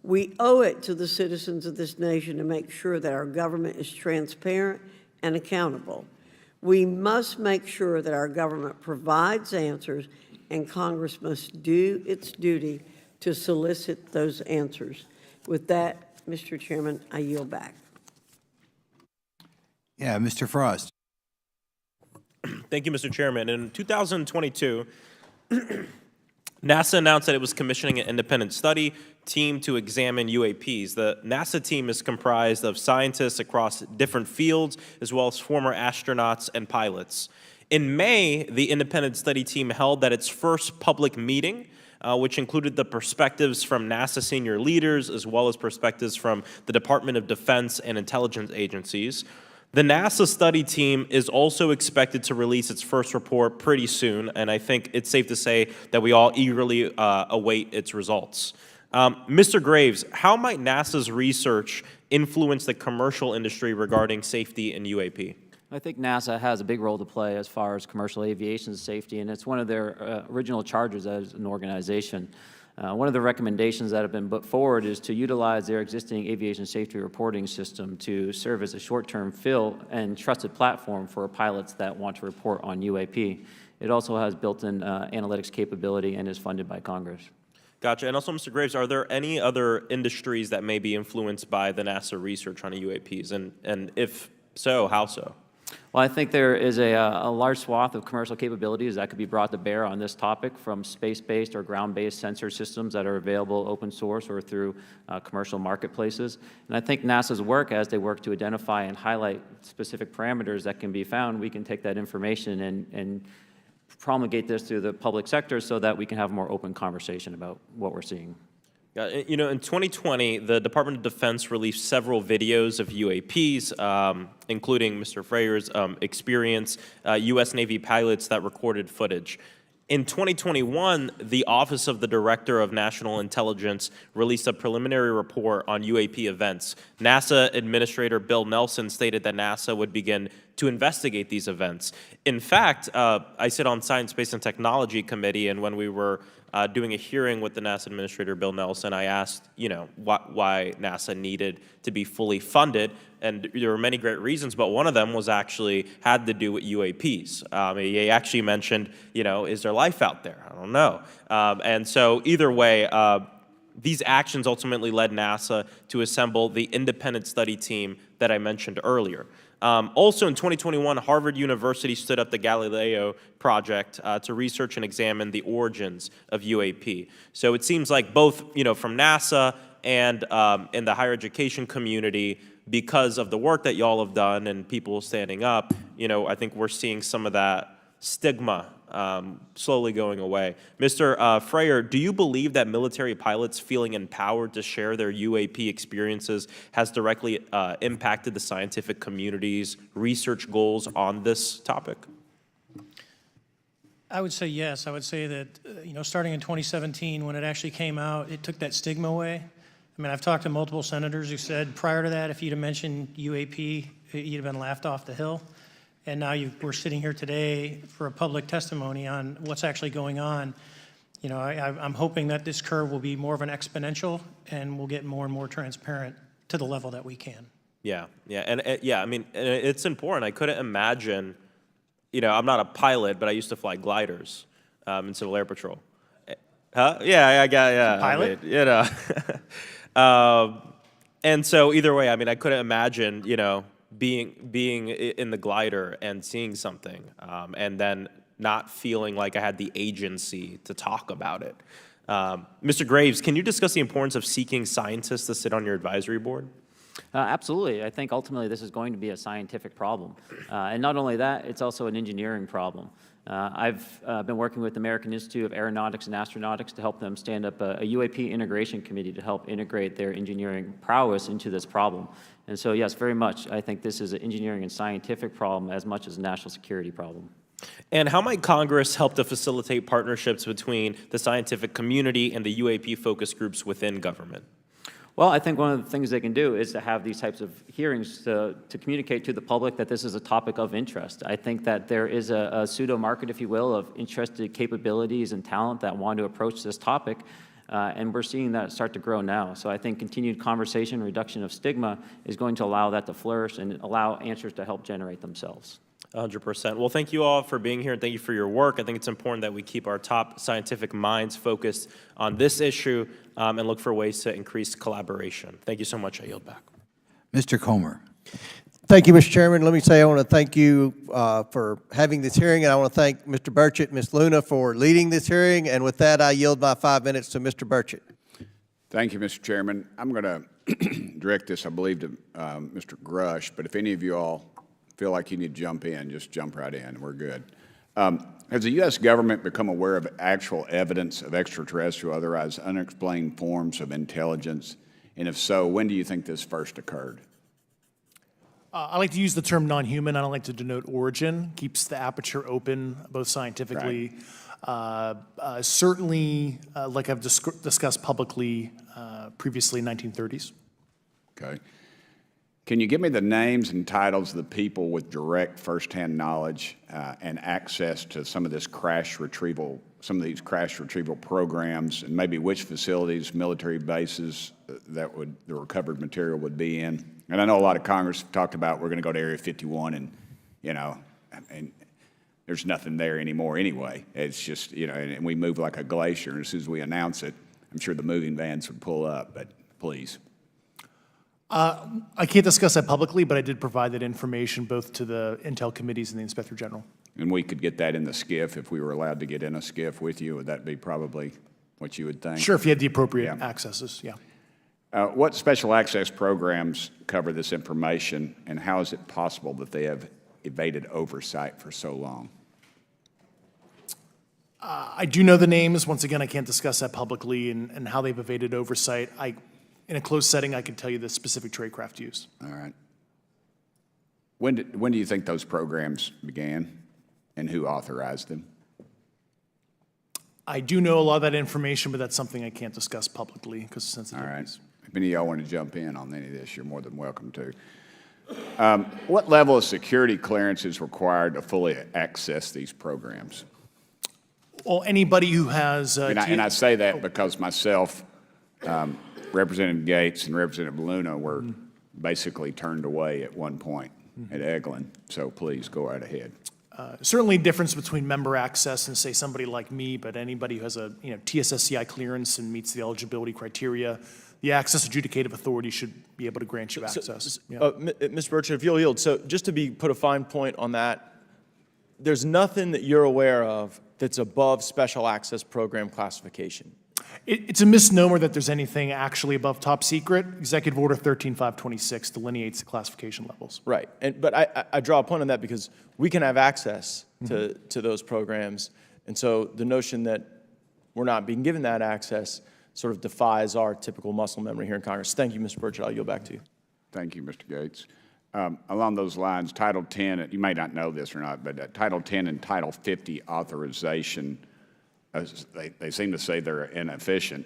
We owe it to the citizens of this nation to make sure that our government is transparent and accountable. We must make sure that our government provides answers, and Congress must do its duty to solicit those answers. With that, Mr. Chairman, I yield back. Yeah, Mr. Frost. Thank you, Mr. Chairman. In 2022, NASA announced that it was commissioning an independent study team to examine UAPs. The NASA team is comprised of scientists across different fields, as well as former astronauts and pilots. In May, the independent study team held its first public meeting, which included the perspectives from NASA senior leaders, as well as perspectives from the Department of Defense and intelligence agencies. The NASA study team is also expected to release its first report pretty soon, and I think it's safe to say that we all eagerly await its results. Mr. Graves, how might NASA's research influence the commercial industry regarding safety in UAP? I think NASA has a big role to play as far as commercial aviation safety, and it's one of their original charges as an organization. One of the recommendations that have been put forward is to utilize their existing aviation safety reporting system to serve as a short-term fill and trusted platform for pilots that want to report on UAP. It also has built-in analytics capability and is funded by Congress. Gotcha. And also, Mr. Graves, are there any other industries that may be influenced by the NASA research on UAPs? And if so, how so? Well, I think there is a large swath of commercial capabilities that could be brought to bear on this topic, from space-based or ground-based sensor systems that are available open source or through commercial marketplaces. And I think NASA's work, as they work to identify and highlight specific parameters that can be found, we can take that information and promulgate this through the public sector so that we can have a more open conversation about what we're seeing. You know, in 2020, the Department of Defense released several videos of UAPs, including Mr. Freier's experience, U.S. Navy pilots that recorded footage. In 2021, the Office of the Director of National Intelligence released a preliminary report on UAP events. NASA Administrator Bill Nelson stated that NASA would begin to investigate these events. In fact, I sit on Science, Space, and Technology Committee, and when we were doing a hearing with the NASA Administrator Bill Nelson, I asked, why NASA needed to be fully funded, and there were many great reasons, but one of them was actually had to do with UAPs. He actually mentioned, is there life out there? I don't know. And so either way, these actions ultimately led NASA to assemble the independent study team that I mentioned earlier. Also in 2021, Harvard University stood up the Galileo project to research and examine the origins of UAP. So it seems like both, from NASA and in the higher education community, because of the work that y'all have done and people standing up, I think we're seeing some of that stigma slowly going away. Mr. Freier, do you believe that military pilots feeling empowered to share their UAP experiences has directly impacted the scientific community's research goals on this topic? I would say yes. I would say that, starting in 2017, when it actually came out, it took that stigma away. I mean, I've talked to multiple senators who said prior to that, if you'd have mentioned UAP, you'd have been laughed off the hill. And now we're sitting here today for a public testimony on what's actually going on. I'm hoping that this curve will be more of an exponential, and we'll get more and more transparent to the level that we can. Yeah, and I mean, it's important. I couldn't imagine, I'm not a pilot, but I used to fly gliders in Civil Air Patrol. Huh? Yeah, Pilot? I mean, and so either way, I mean, I couldn't imagine, being in the glider and seeing something, and then not feeling like I had the agency to talk about it. Mr. Graves, can you discuss the importance of seeking scientists to sit on your advisory board? Absolutely. I think ultimately this is going to be a scientific problem. And not only that, it's also an engineering problem. I've been working with the American Institute of Aeronautics and Astronautics to help them stand up a UAP integration committee to help integrate their engineering prowess into this problem. And so, yes, very much, I think this is an engineering and scientific problem as much as a national security problem. And how might Congress help to facilitate partnerships between the scientific community and the UAP focus groups within government? Well, I think one of the things they can do is to have these types of hearings to communicate to the public that this is a topic of interest. I think that there is a pseudo-market, if you will, of interested capabilities and talent that want to approach this topic, and we're seeing that start to grow now. So I think continued conversation, reduction of stigma is going to allow that to flourish and allow answers to help generate themselves. 100%. Well, thank you all for being here, and thank you for your work. I think it's important that we keep our top scientific minds focused on this issue and look for ways to increase collaboration. Thank you so much. I yield back. Mr. Comer. Thank you, Mr. Chairman. Let me say I want to thank you for having this hearing, and I want to thank Mr. Burchett, Ms. Luna for leading this hearing. And with that, I yield my 5 minutes to Mr. Burchett. Thank you, Mr. Chairman. I'm going to direct this, I believe, to Mr. Grusch, but if any of you all feel like you need to jump in, just jump right in. We're good. Has the U.S. government become aware of actual evidence of extraterrestrial, otherwise unexplained forms of intelligence? And if so, when do you think this first occurred? I like to use the term non-human. I don't like to denote origin. Keeps the aperture open, both scientifically. Certainly, like I've discussed publicly previously, 1930s. Okay. Can you give me the names and titles of the people with direct firsthand knowledge and access to some of this crash retrieval, some of these crash retrieval programs, and maybe which facilities, military bases that the recovered material would be in? And I know a lot of Congress talked about we're going to go to Area 51, and and there's nothing there anymore anyway. It's just and we move like a glacier. And as soon as we announce it, I'm sure the moving vans would pull up. But please. I can't discuss that publicly, but I did provide that information both to the Intel committees and the Inspector General. And we could get that in the SCIF if we were allowed to get in a SCIF with you. Would that be probably what you would think? Sure, if you had the appropriate accesses, yeah. What special access programs cover this information, and how is it possible that they have evaded oversight for so long? I do know the names. Once again, I can't discuss that publicly and how they've evaded oversight. In a closed setting, I can tell you the specific tradecraft used. All right. When do you think those programs began, and who authorized them? I do know a lot of that information, but that's something I can't discuss publicly because of sensitivities. All right. If any of y'all want to jump in on any of this, you're more than welcome to. What level of security clearance is required to fully access these programs? Well, anybody who has... and I say that because myself, Representative Gates, and Representative Luna were basically turned away at one point at Eglin. So please go right ahead. Certainly difference between member access and, say, somebody like me, but anybody who has a TSSCI clearance and meets the eligibility criteria, the access adjudicative authority should be able to grant you access. Mr. Burchett, if you'll yield, so just to put a fine point on that, there's nothing that you're aware of that's above special access program classification. It's a misnomer that there's anything actually above top secret. Executive Order 13526 delineates the classification levels. Right, but I draw a point on that because we can have access to those programs, and so the notion that we're not being given that access sort of defies our typical muscle memory here in Congress. Thank you, Mr. Burchett. I'll yield back to you. Thank you, Mr. Gates. Along those lines, Title 10, you may not know this or not, but Title 10 and Title 50 authorization, they seem to say they're inefficient.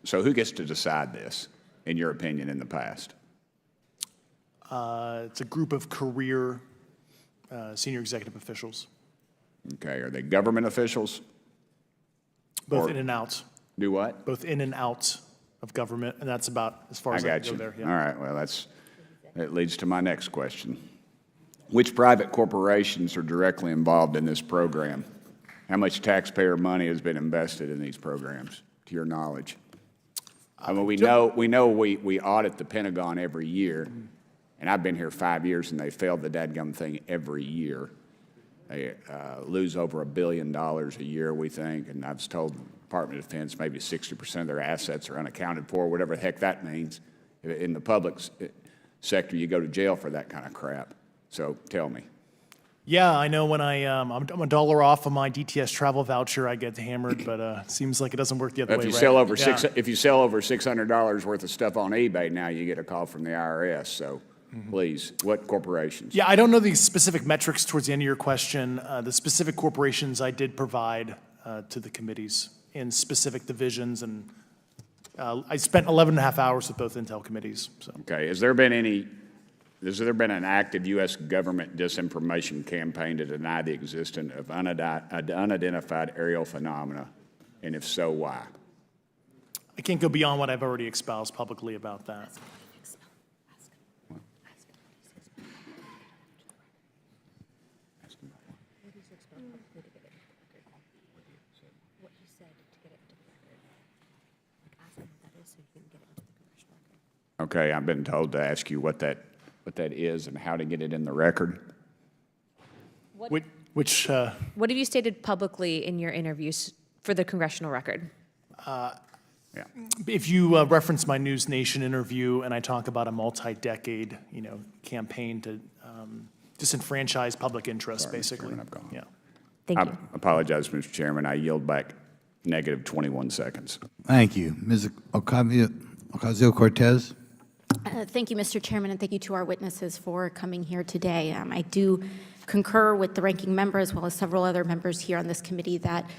So who gets to decide this, in your opinion, in the past? It's a group of career senior executive officials. Okay, are they government officials? Both in and out. Do what? Both in and out of government, and that's about as far as I can go there. Yeah. All right, well, that leads to my next question. Which private corporations are directly involved in this program? How much taxpayer money has been invested in these programs, to your knowledge? I mean, we know we audit the Pentagon every year, and I've been here 5 years, and they failed the dadgum thing every year. They lose over $1 billion a year, we think, and I was told the Department of Defense maybe 60% of their assets are unaccounted for, whatever the heck that means. In the public sector, you go to jail for that kind of crap. So tell me. Yeah, I know when I'm $1 off of my DTS travel voucher, I get hammered, but it seems like it doesn't work the other way. If you sell over $600 worth of stuff on eBay now, you get a call from the IRS. So please, what corporations? Yeah, I don't know the specific metrics towards the end of your question. The specific corporations I did provide to the committees in specific divisions, and I spent 11 and a half hours with both Intel committees. So. Okay, has there been an active U.S. government disinformation campaign to deny the existence of unidentified aerial phenomena, and if so, why? I can't go beyond what I've already espoused publicly about that. Okay, I've been told to ask you what that what that is and how to get it in the record. What have you stated publicly in your interviews for the congressional record? If you reference my News Nation interview and I talk about a multi-decade, campaign to disenfranchise public interest, Sorry, Mr. Basically. Chairman, I've gone. Yeah. Thank I you. apologize, Mr. Chairman. I yield back negative 21 seconds. Thank you. Ms. Ocasio-Cortez? Thank you, Mr. Chairman, and thank you to our witnesses for coming here today. I do concur with the ranking member as well as several other members here on this committee that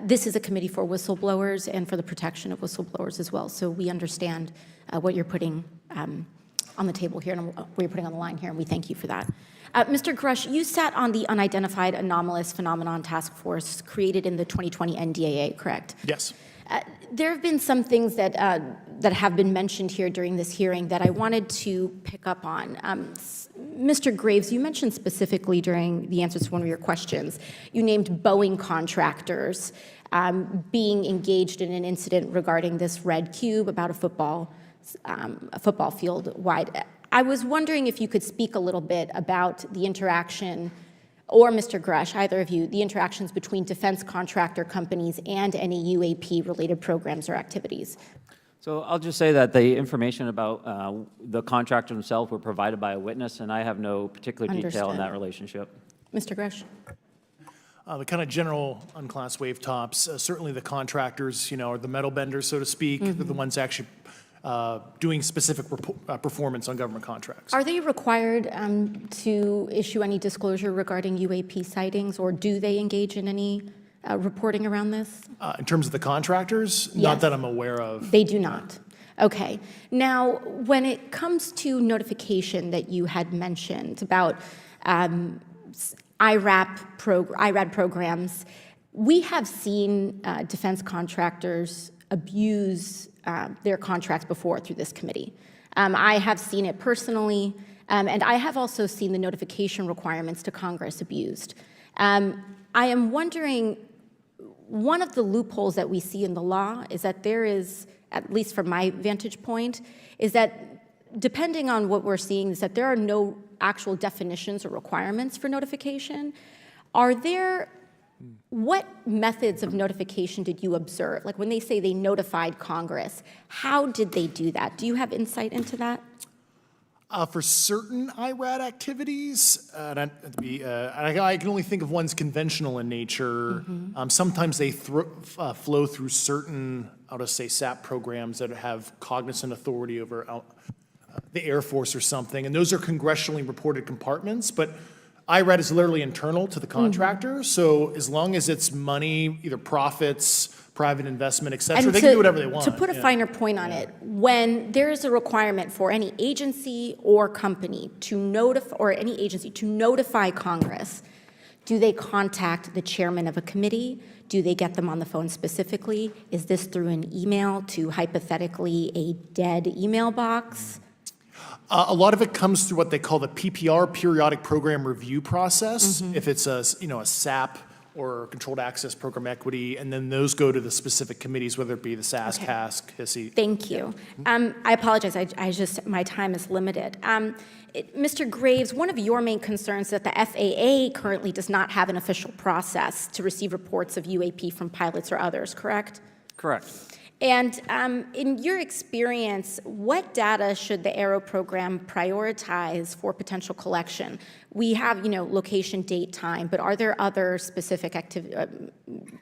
this is a committee for whistleblowers and for the protection of whistleblowers as well. So we understand what you're putting on the table here and what you're putting on the line here, and we thank you for that. Mr. Grusch, you sat on the Unidentified Anomalous Phenomenon Task Force created in the 2020 NDAA, correct? Yes. There have been some things that have been mentioned here during this hearing that I wanted to pick up on. Mr. Graves, you mentioned specifically during the answers to one of your questions, you named Boeing contractors being engaged in an incident regarding this red cube about a football field wide. I was wondering if you could speak a little bit about the interaction, or Mr. Grusch, either of you, the interactions between defense contractor companies and any UAP-related programs or activities. So I'll just say that the information about the contractor themselves were provided by a witness, and I have no particular detail in that relationship. Mr. Grusch. The kind of general unclassed wave tops, certainly the contractors, are the metal benders, so to speak. They're the ones actually doing specific performance on government contracts. Are they required to issue any disclosure regarding UAP sightings, or do they engage in any reporting around this? In terms of the contractors, Yes. Not that I'm aware of. They do not. Okay. Now, when it comes to notification that you had mentioned about IRAD programs, we have seen defense contractors abuse their contracts before through this committee. I have seen it personally, and I have also seen the notification requirements to Congress abused. I am wondering, one of the loopholes that we see in the law is that there is, at least from my vantage point, is that depending on what we're seeing, is that there are no actual definitions or requirements for notification. What methods of notification did you observe? Like when they say they notified Congress, how did they do that? Do you have insight into that? For certain IRAD activities, I can only think of ones conventional in nature. Sometimes they flow through certain, I'll just say, SAP programs that have cognizant authority over the Air Force or something, and those are congressionally reported compartments, but IRAD is literally internal to the contractor, so as long as it's money, either profits, private investment, et cetera, they can do whatever they want. To put a finer point on it, when there is a requirement for any agency or company to notify Congress, do they contact the chairman of a committee? Do they get them on the phone specifically? Is this through an email to hypothetically a dead email box? A lot of it comes through what they call the PPR, Periodic Program Review Process, if it's a SAP or Controlled Access Program Equity, and then those go to the specific committees, whether it be the SAS, CASC, HISI. Thank you. I apologize, my time is limited. Mr. Graves, one of your main concerns is that the FAA currently does not have an official process to receive reports of UAP from pilots or others, correct? Correct. And in your experience, what data should the Aero program prioritize for potential collection? We have, location, date, time, but are there other specific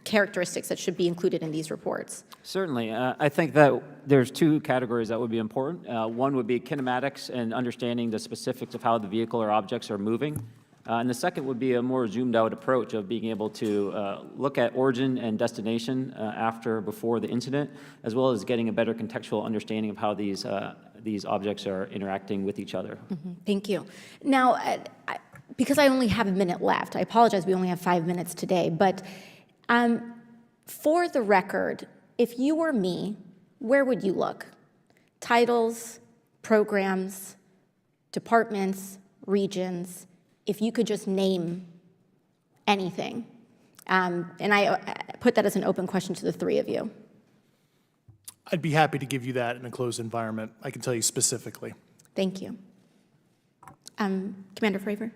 characteristics that should be included in these reports? Certainly. I think that there's two categories that would be important. One would be kinematics and understanding the specifics of how the vehicle or objects are moving. And the second would be a more zoomed out approach of being able to look at origin and destination before the incident, as well as getting a better contextual understanding of how these objects are interacting with each other. Thank you. Now, because I only have a minute left, I apologize, we only have 5 minutes today, but for the record, if you were me, where would you look? Titles, programs, departments, regions, if you could just name anything. And I put that as an open question to the three of you. I'd be happy to give you that in a closed environment. I can tell you specifically. Thank you. Commander Fravor?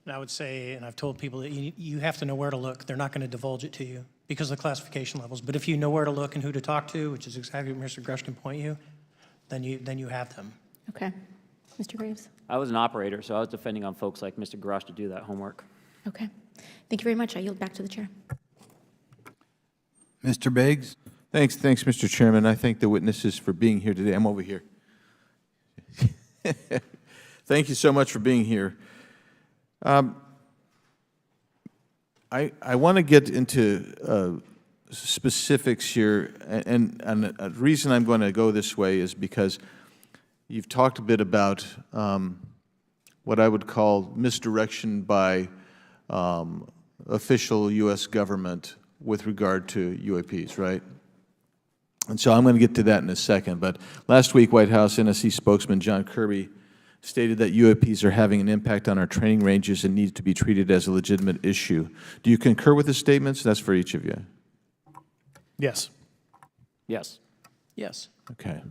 And I would say, and I've told people that you have to know where to look. They're not going to divulge it to you because of the classification levels. But if you know where to look and who to talk to, which is exactly what Mr. Grusch can point you, then you have them. Okay. Mr. Graves? I was an operator, so I was depending on folks like Mr. Grusch to do that homework. Okay. Thank you very much. I yield back to the chair. Mr. Biggs? Thanks, Mr. Chairman. I thank the witnesses for being here today. I'm over here. Thank you so much for being here. I want to get into specifics here, and a reason I'm going to go this way is because you've talked a bit about what I would call misdirection by official U.S. government with regard to UAPs, right? And so I'm going to get to that in a second. But last week, White House NSC spokesman John Kirby stated that UAPs are having an impact on our training ranges and need to be treated as a legitimate issue. Do you concur with his statements? That's for each of you. Yes. Yes. Yes. Okay.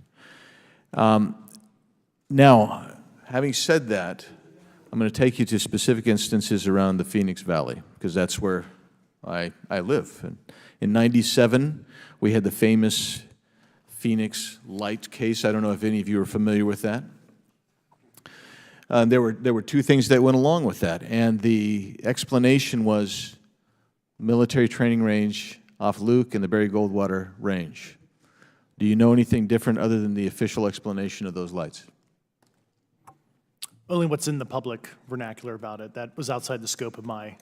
Now, having said that, I'm going to take you to specific instances around the Phoenix Valley, because that's where I live. And in '97, we had the famous Phoenix Light case. I don't know if any of you are familiar with that. There were two things that went along with that, and the explanation was military training range off Luke and the Barry Goldwater Range. Do you know anything different other than the official explanation of those lights? Only what's in the public vernacular about it. That was outside the scope of my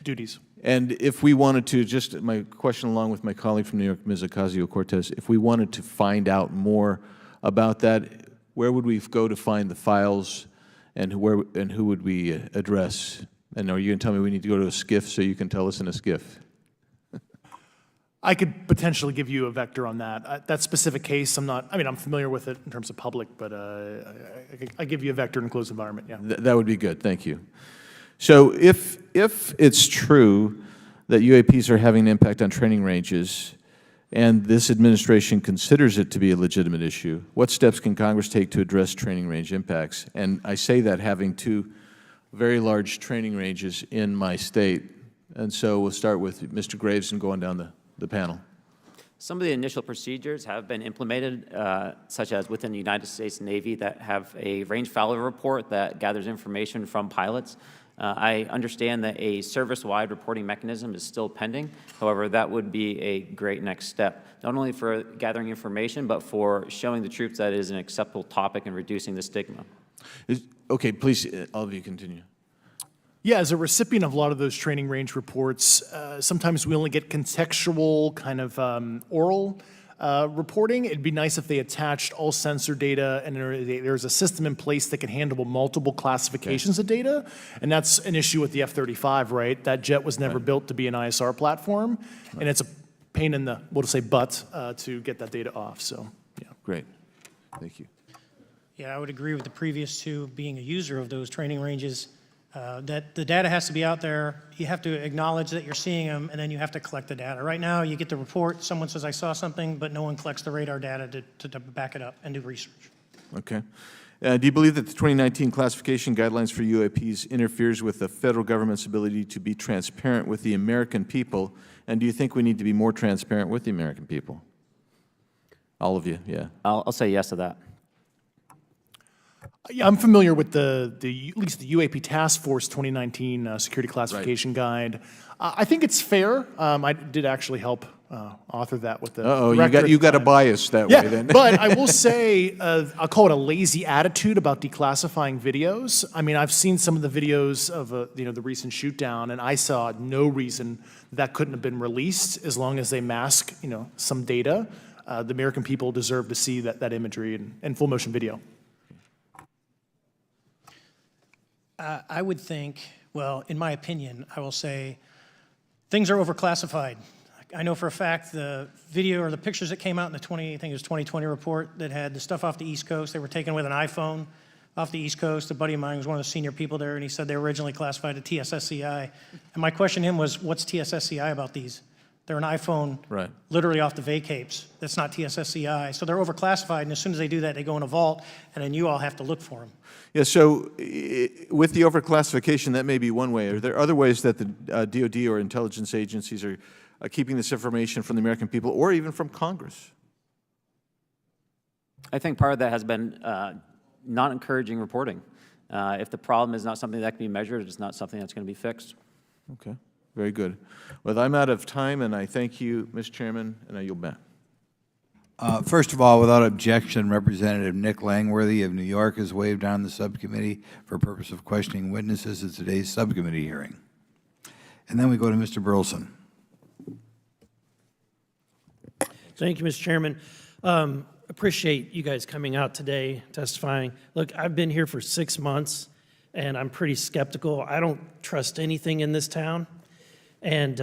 duties. And if we wanted to, just my question along with my colleague from New York, Ms. Ocasio-Cortez, if we wanted to find out more about that, where would we go to find the files, and who would we address? And are you going to tell me we need to go to a SCIF so you can tell us in a SCIF? I could potentially give you a vector on that. That specific case, I'm familiar with it in terms of public, but I give you a vector in a closed environment, yeah. That would be good, thank you. So if it's true that UAPs are having an impact on training ranges, and this administration considers it to be a legitimate issue, what steps can Congress take to address training range impacts? And I say that having two very large training ranges in my state. And so we'll start with Mr. Graves and going down the panel. Some of the initial procedures have been implemented, such as within the United States Navy, that have a range failure report that gathers information from pilots. I understand that a service-wide reporting mechanism is still pending. However, that would be a great next step, not only for gathering information, but for showing the troops that it is an acceptable topic and reducing the stigma. Okay, please, all of you continue. Yeah, as a recipient of a lot of those training range reports, sometimes we only get contextual kind of oral reporting. It'd be nice if they attached all sensor data and there's a system in place that can handle multiple classifications of data. And that's an issue with the F-35, right? That jet was never built to be an ISR platform. And it's a pain in the, we'll just say butt, to get that data off, so, yeah. Great, thank you. Yeah, I would agree with the previous two, being a user of those training ranges, that the data has to be out there. You have to acknowledge that you're seeing them, and then you have to collect the data. Right now, you get the report, someone says, I saw something, but no one collects the radar data to back it up and do research. Okay. Do you believe that the 2019 classification guidelines for UAPs interferes with the federal government's ability to be transparent with the American people? And do you think we need to be more transparent with the American people? All of you, yeah. I'll say yes to that. Yeah, I'm familiar with at least the UAP Task Force 2019 Security Classification Guide. I think it's fair. I did actually help author that with the director. You got a bias that way then. But I will say, I'll call it a lazy attitude about declassifying videos. I mean, I've seen some of the videos of the recent shoot down, and I saw no reason that couldn't have been released as long as they mask some data. The American people deserve to see that imagery and full motion video. I would think, well, in my opinion, I will say things are overclassified. I know for a fact the video or the pictures that came out in the 2020 report that had the stuff off the East Coast, they were taken with an iPhone off the East Coast. A buddy of mine was one of the senior people there, and he said they were originally classified at TSSCI. And my question to him was, what's TSSCI about these? They're an iPhone Right. literally off the vacapes. That's not TSSCI. So they're overclassified, and as soon as they do that, they go in a vault, and then you all have to look for them. Yeah, so with the overclassification, that may be one way. Are there other ways that the DoD or intelligence agencies are keeping this information from the American people or even from Congress? I think part of that has been not encouraging reporting. If the problem is not something that can be measured, it's not something that's going to be fixed. Okay, very good. Well, I'm out of time, and I thank you, Mr. Chairman, and I yield back. First of all, without objection, Representative Nick Langworthy of New York has waived on the subcommittee for purpose of questioning witnesses at today's subcommittee hearing. And then we go to Mr. Burleson. Thank you, Mr. Chairman. Appreciate you guys coming out today, testifying. Look, I've been here for 6 months, and I'm pretty skeptical. I don't trust anything in this town. And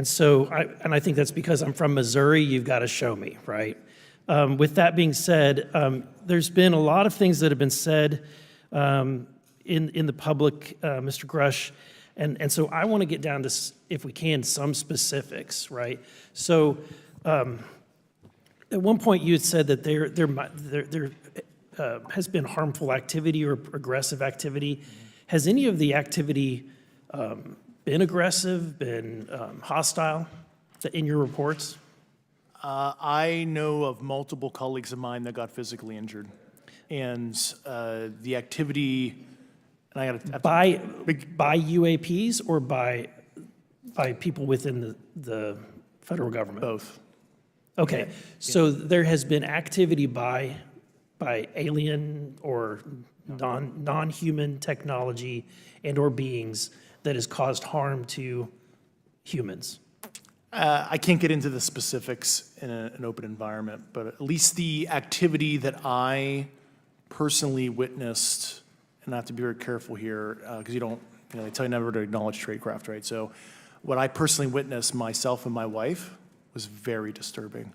so I think that's because I'm from Missouri. You've got to show me, right? With that being said, there's been a lot of things that have been said in the public, Mr. Grusch, and so I want to get down to, if we can, some specifics, right? So at one point you had said that there has been harmful activity or aggressive activity. Has any of the activity been aggressive, been hostile in your reports? I know of multiple colleagues of mine that got physically injured. And the activity, and I got to by UAPs or by people within the federal government? Both. Okay, so there has been activity by alien or non-human technology and or beings that has caused harm to humans. I can't get into the specifics in an open environment, but at least the activity that I personally witnessed, and I have to be very careful here, because they tell you never to acknowledge tradecraft, right? So what I personally witnessed, myself and my wife, was very disturbing.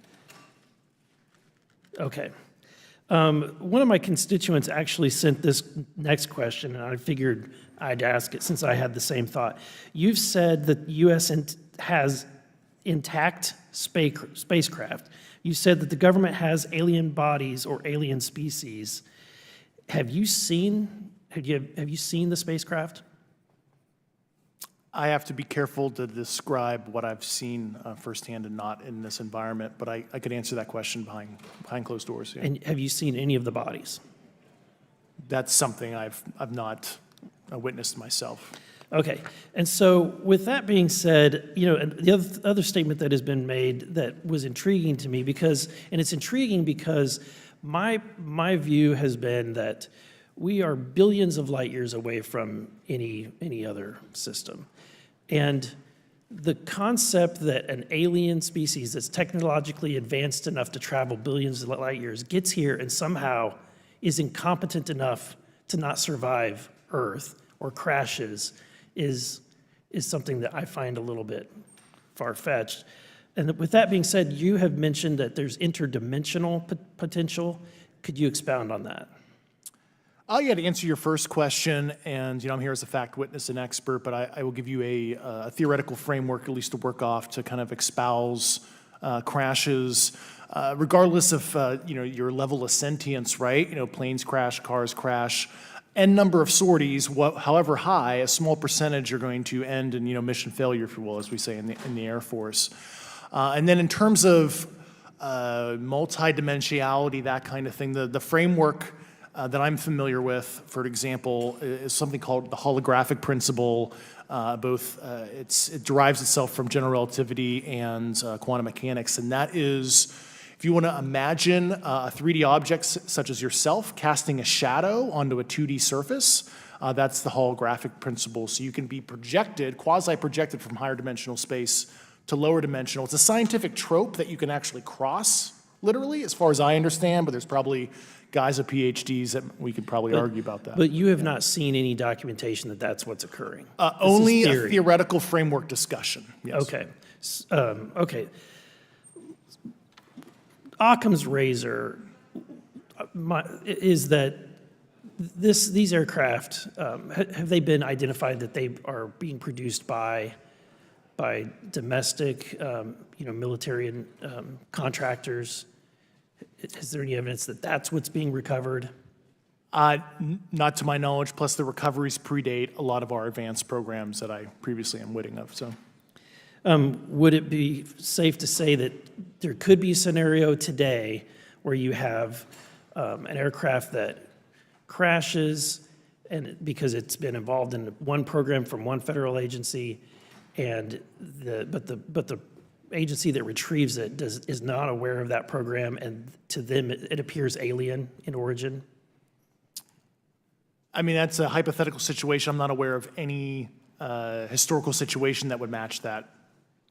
Okay. One of my constituents actually sent this next question, and I figured I'd ask it since I had the same thought. You've said that the U.S. has intact spacecraft. You said that the government has alien bodies or alien species. Have you seen the spacecraft? I have to be careful to describe what I've seen firsthand and not in this environment, but I could answer that question behind closed doors. Yeah. And have you seen any of the bodies? That's something I've not witnessed myself. Okay, and so with that being said, the other statement that has been made that was intriguing to me it's intriguing because my view has been that we are billions of light years away from any other system. And the concept that an alien species that's technologically advanced enough to travel billions of light years gets here and somehow is incompetent enough to not survive Earth or crashes is something that I find a little bit far-fetched. And with that being said, you have mentioned that there's interdimensional potential. Could you expound on that? Yeah, to answer your first question, and I'm here as a fact witness and expert, but I will give you a theoretical framework, at least to work off, to kind of espouse crashes, regardless of your level of sentience, right? Planes crash, cars crash, n number of sorties, however high, a small percentage are going to end in mission failure, if you will, as we say in the Air Force. And then in terms of multidimensionality, that kind of thing, the framework that I'm familiar with, for example, is something called the holographic principle. It derives itself from general relativity and quantum mechanics, and that is, if you want to imagine a 3D object such as yourself casting a shadow onto a 2D surface, that's the holographic principle. So you can be projected, quasi-projected from higher dimensional space to lower dimensional. It's a scientific trope that you can actually cross, literally, as far as I understand, but there's probably guys with PhDs that we could probably argue about that. But you have not seen any documentation that that's what's occurring? Only a theoretical framework discussion, yes. Okay. Okay. Occam's razor is that these aircraft, have they been identified that they are being produced by by domestic, military and contractors? Is there any evidence that that's what's being recovered? Not to my knowledge, plus the recoveries predate a lot of our advanced programs that I previously am witting of, so. Would it be safe to say that there could be a scenario today where you have an aircraft that crashes and because it's been involved in one program from one federal agency, and but the agency that retrieves it is not aware of that program, and to them it appears alien in origin? I mean, that's a hypothetical situation. I'm not aware of any historical situation that would match that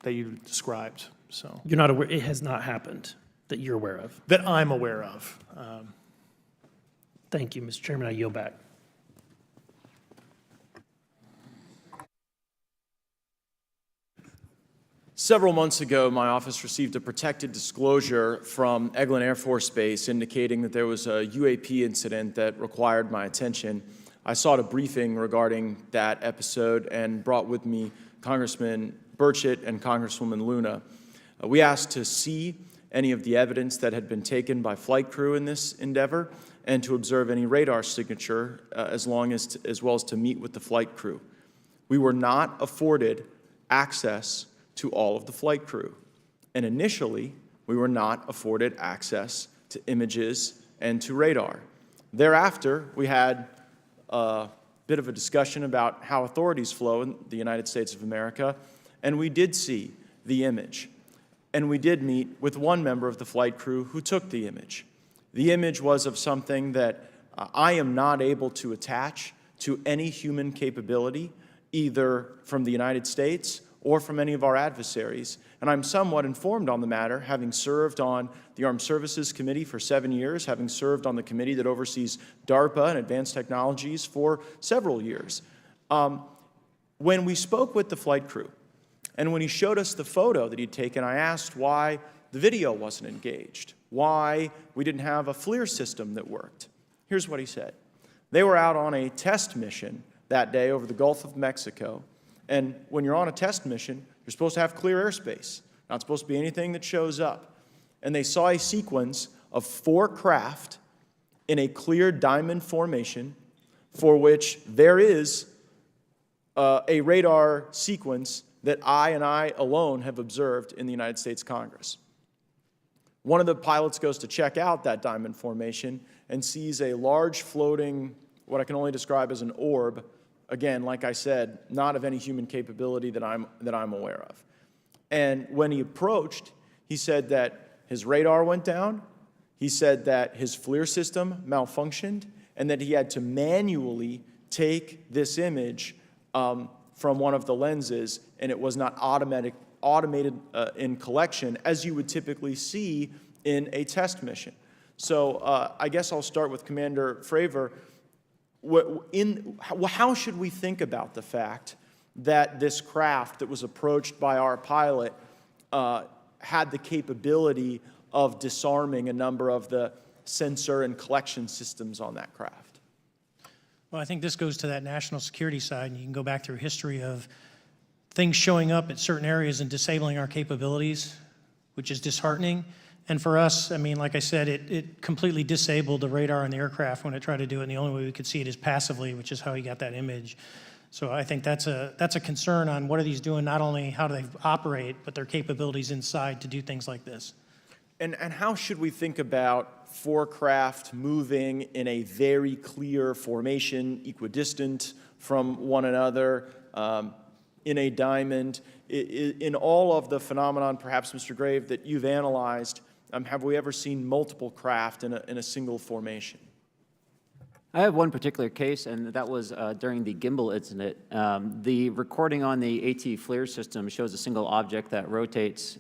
you described, so. You're not aware, it has not happened that you're aware of? That I'm aware of. Thank you, Mr. Chairman. I yield back. Several months ago, my office received a protected disclosure from Eglin Air Force Base indicating that there was a UAP incident that required my attention. I sought a briefing regarding that episode and brought with me Congressman Burchett and Congresswoman Luna. We asked to see any of the evidence that had been taken by flight crew in this endeavor and to observe any radar signature as well as to meet with the flight crew. We were not afforded access to all of the flight crew. And initially, we were not afforded access to images and to radar. Thereafter, we had a bit of a discussion about how authorities flow in the United States of America, and we did see the image. And we did meet with one member of the flight crew who took the image. The image was of something that I am not able to attach to any human capability, either from the United States or from any of our adversaries. And I'm somewhat informed on the matter, having served on the Armed Services Committee for 7 years, having served on the committee that oversees DARPA and advanced technologies for several years. When we spoke with the flight crew, and when he showed us the photo that he'd taken, I asked why the video wasn't engaged, why we didn't have a FLIR system that worked. Here's what he said. They were out on a test mission that day over the Gulf of Mexico. And when you're on a test mission, you're supposed to have clear airspace. Not supposed to be anything that shows up. And they saw a sequence of 4 craft in a clear diamond formation for which there is a radar sequence that I alone have observed in the United States Congress. One of the pilots goes to check out that diamond formation and sees a large floating, what I can only describe as an orb. Again, like I said, not of any human capability that I'm aware of. And when he approached, he said that his radar went down, he said that his FLIR system malfunctioned, and that he had to manually take this image from one of the lenses, and it was not automated in collection as you would typically see in a test mission. So I guess I'll start with Commander Fravor. How should we think about the fact that this craft that was approached by our pilot had the capability of disarming a number of the sensor and collection systems on that craft? Well, I think this goes to that national security side, and you can go back through history of things showing up at certain areas and disabling our capabilities, which is disheartening. And for us, I mean, like I said, it completely disabled the radar on the aircraft when it tried to do it, and the only way we could see it is passively, which is how he got that image. So I think that's a concern on what are these doing, not only how do they operate, but their capabilities inside to do things like this. And how should we think about 4 craft moving in a very clear formation, equidistant from one another, in a diamond? In all of the phenomenon, perhaps, Mr. Grave, that you've analyzed, have we ever seen multiple craft in a single formation? I have one particular case, and that was during the gimbal incident. The recording on the AT FLIR system shows a single object that rotates.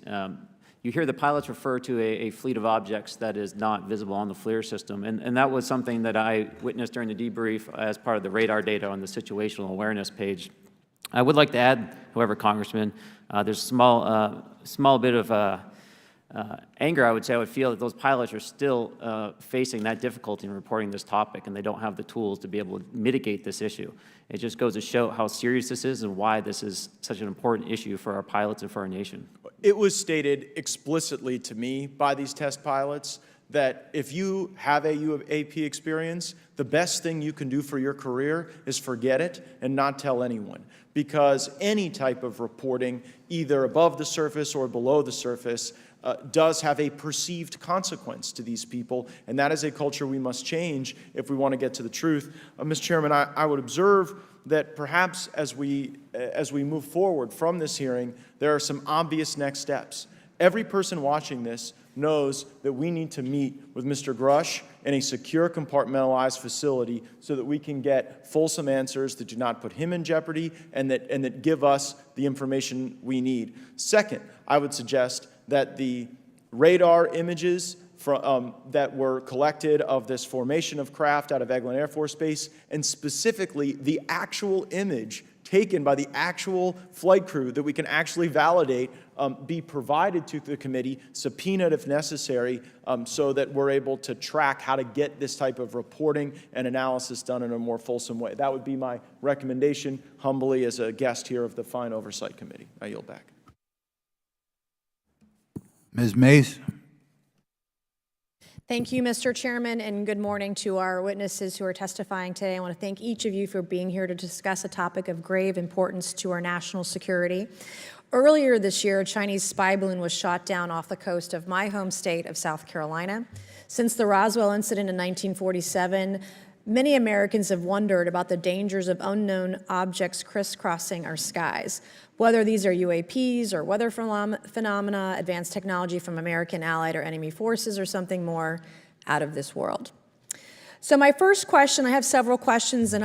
You hear the pilots refer to a fleet of objects that is not visible on the FLIR system, and that was something that I witnessed during the debrief as part of the radar data on the situational awareness page. I would like to add, however, Congressman, there's a small bit of anger, I would say I would feel that those pilots are still facing that difficulty in reporting this topic, and they don't have the tools to be able to mitigate this issue. It just goes to show how serious this is and why this is such an important issue for our pilots and for our nation. It was stated explicitly to me by these test pilots that if you have a UAP experience, the best thing you can do for your career is forget it and not tell anyone. Because any type of reporting, either above the surface or below the surface, does have a perceived consequence to these people, and that is a culture we must change if we want to get to the truth. Mr. Chairman, I would observe that perhaps as we move forward from this hearing, there are some obvious next steps. Every person watching this knows that we need to meet with Mr. Grusch in a secure, compartmentalized facility so that we can get fulsome answers that do not put him in jeopardy and that give us the information we need. Second, I would suggest that the radar images that were collected of this formation of craft out of Eglin Air Force Base, and specifically the actual image taken by the actual flight crew that we can actually validate, be provided to the committee, subpoenaed if necessary, so that we're able to track how to get this type of reporting and analysis done in a more fulsome way. That would be my recommendation, humbly, as a guest here of the Fine Oversight Committee. I yield back. Ms. Mace? Thank you, Mr. Chairman, and good morning to our witnesses who are testifying today. I want to thank each of you for being here to discuss a topic of grave importance to our national security. Earlier this year, a Chinese spy balloon was shot down off the coast of my home state of South Carolina. Since the Roswell incident in 1947, many Americans have wondered about the dangers of unknown objects crisscrossing our skies. Whether these are UAPs or weather phenomena, advanced technology from American allied or enemy forces, or something more out of this world. So my first question, I have several questions, and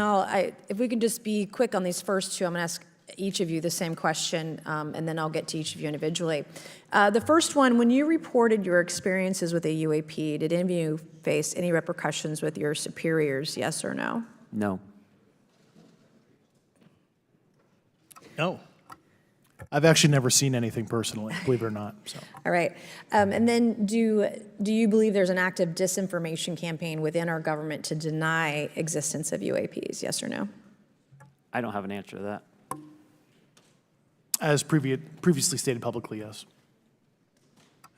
if we can just be quick on these first two, I'm going to ask each of you the same question, and then I'll get to each of you individually. The first one, when you reported your experiences with a UAP, did any of you face any repercussions with your superiors, yes or no? No. No. I've actually never seen anything personally, believe it or not. So. All right. And then do you believe there's an active disinformation campaign within our government to deny existence of UAPs, yes or no? I don't have an answer to that. As previously stated publicly, yes.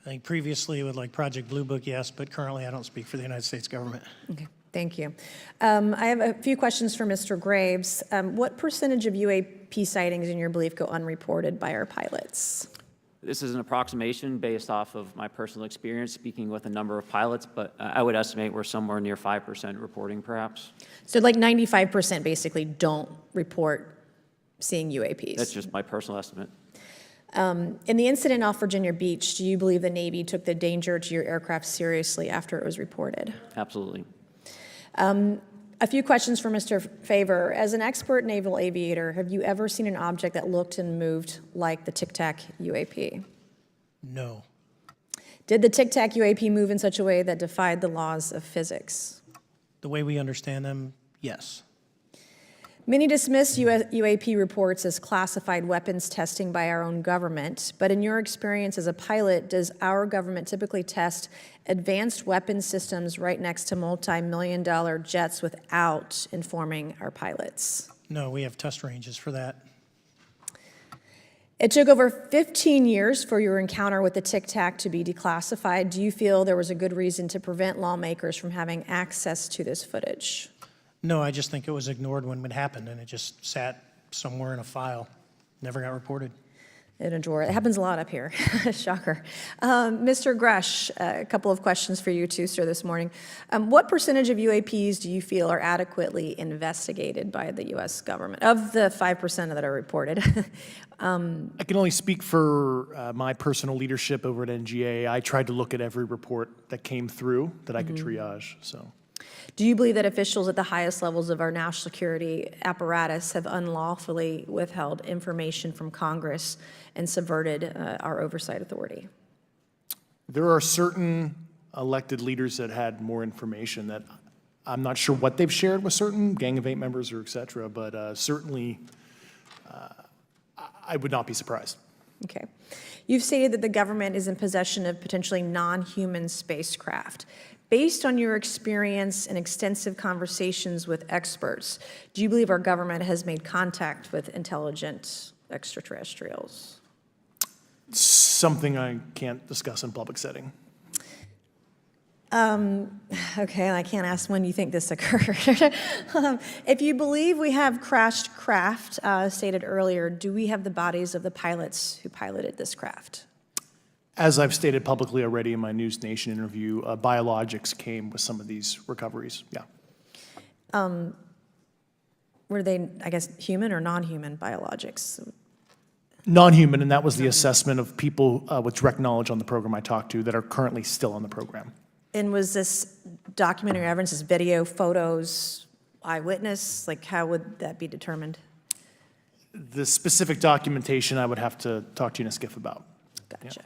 I think previously with like Project Blue Book, yes, but currently I don't speak for the United States government. Okay, thank you. I have a few questions for Mr. Graves. What percentage of UAP sightings, in your belief, go unreported by our pilots? This is an approximation based off of my personal experience speaking with a number of pilots, but I would estimate we're somewhere near 5% reporting, perhaps. So like 95% basically don't report seeing UAPs? That's just my personal estimate. In the incident off Virginia Beach, do you believe the Navy took the danger to your aircraft seriously after it was reported? Absolutely. A few questions for Mr. Favor. As an expert naval aviator, have you ever seen an object that looked and moved like the Tic Tac UAP? No. Did the Tic Tac UAP move in such a way that defied the laws of physics? The way we understand them, yes. Many dismiss UAP reports as classified weapons testing by our own government, but in your experience as a pilot, does our government typically test advanced weapon systems right next to multi-million-dollar jets without informing our pilots? No, we have test ranges for that. It took over 15 years for your encounter with the Tic Tac to be declassified. Do you feel there was a good reason to prevent lawmakers from having access to this footage? No, I just think it was ignored when it happened, and it just sat somewhere in a file. Never got reported. In a drawer. It happens a lot up here. Shocker. Mr. Grusch, a couple of questions for you too, sir, this morning. What percentage of UAPs do you feel are adequately investigated by the U.S. government, of the 5% that are reported? I can only speak for my personal leadership over at NGA. I tried to look at every report that came through that I could triage. So. Do you believe that officials at the highest levels of our national security apparatus have unlawfully withheld information from Congress and subverted our oversight authority? There are certain elected leaders that had more information that I'm not sure what they've shared with certain Gang of Eight members or et cetera, but certainly I would not be surprised. Okay. You've stated that the government is in possession of potentially non-human spacecraft. Based on your experience and extensive conversations with experts, do you believe our government has made contact with intelligent extraterrestrials? Something I can't discuss in public setting. Okay, I can't ask when you think this occurred. If you believe we have crashed craft, stated earlier, do we have the bodies of the pilots who piloted this craft? As I've stated publicly already in my News Nation interview, biologics came with some of these recoveries, yeah. Were they, I guess, human or non-human biologics? Non-human, and that was the assessment of people with direct knowledge on the program I talked to that are currently still on the program. And was this documentary evidence, this video, photos, eyewitness? Like, how would that be determined? The specific documentation I would have to talk to you in a skiff about. Gotcha.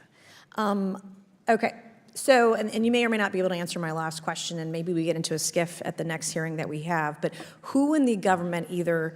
Okay, so, and you may or may not be able to answer my last question, and maybe we get into a skiff at the next hearing that we have, but who in the government, either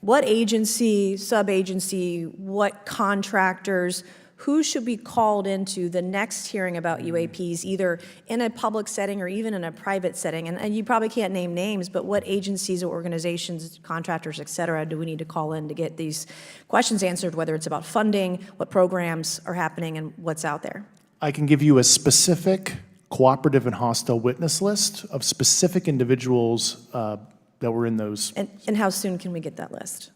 what agency, sub-agency, what contractors, who should be called into the next hearing about UAPs, either in a public setting or even in a private setting? And you probably can't name names, but what agencies or organizations, contractors, et cetera, do we need to call in to get these questions answered, whether it's about funding, what programs are happening, and what's out there? I can give you a specific cooperative and hostile witness list of specific individuals that were in those. And how soon can we get that list?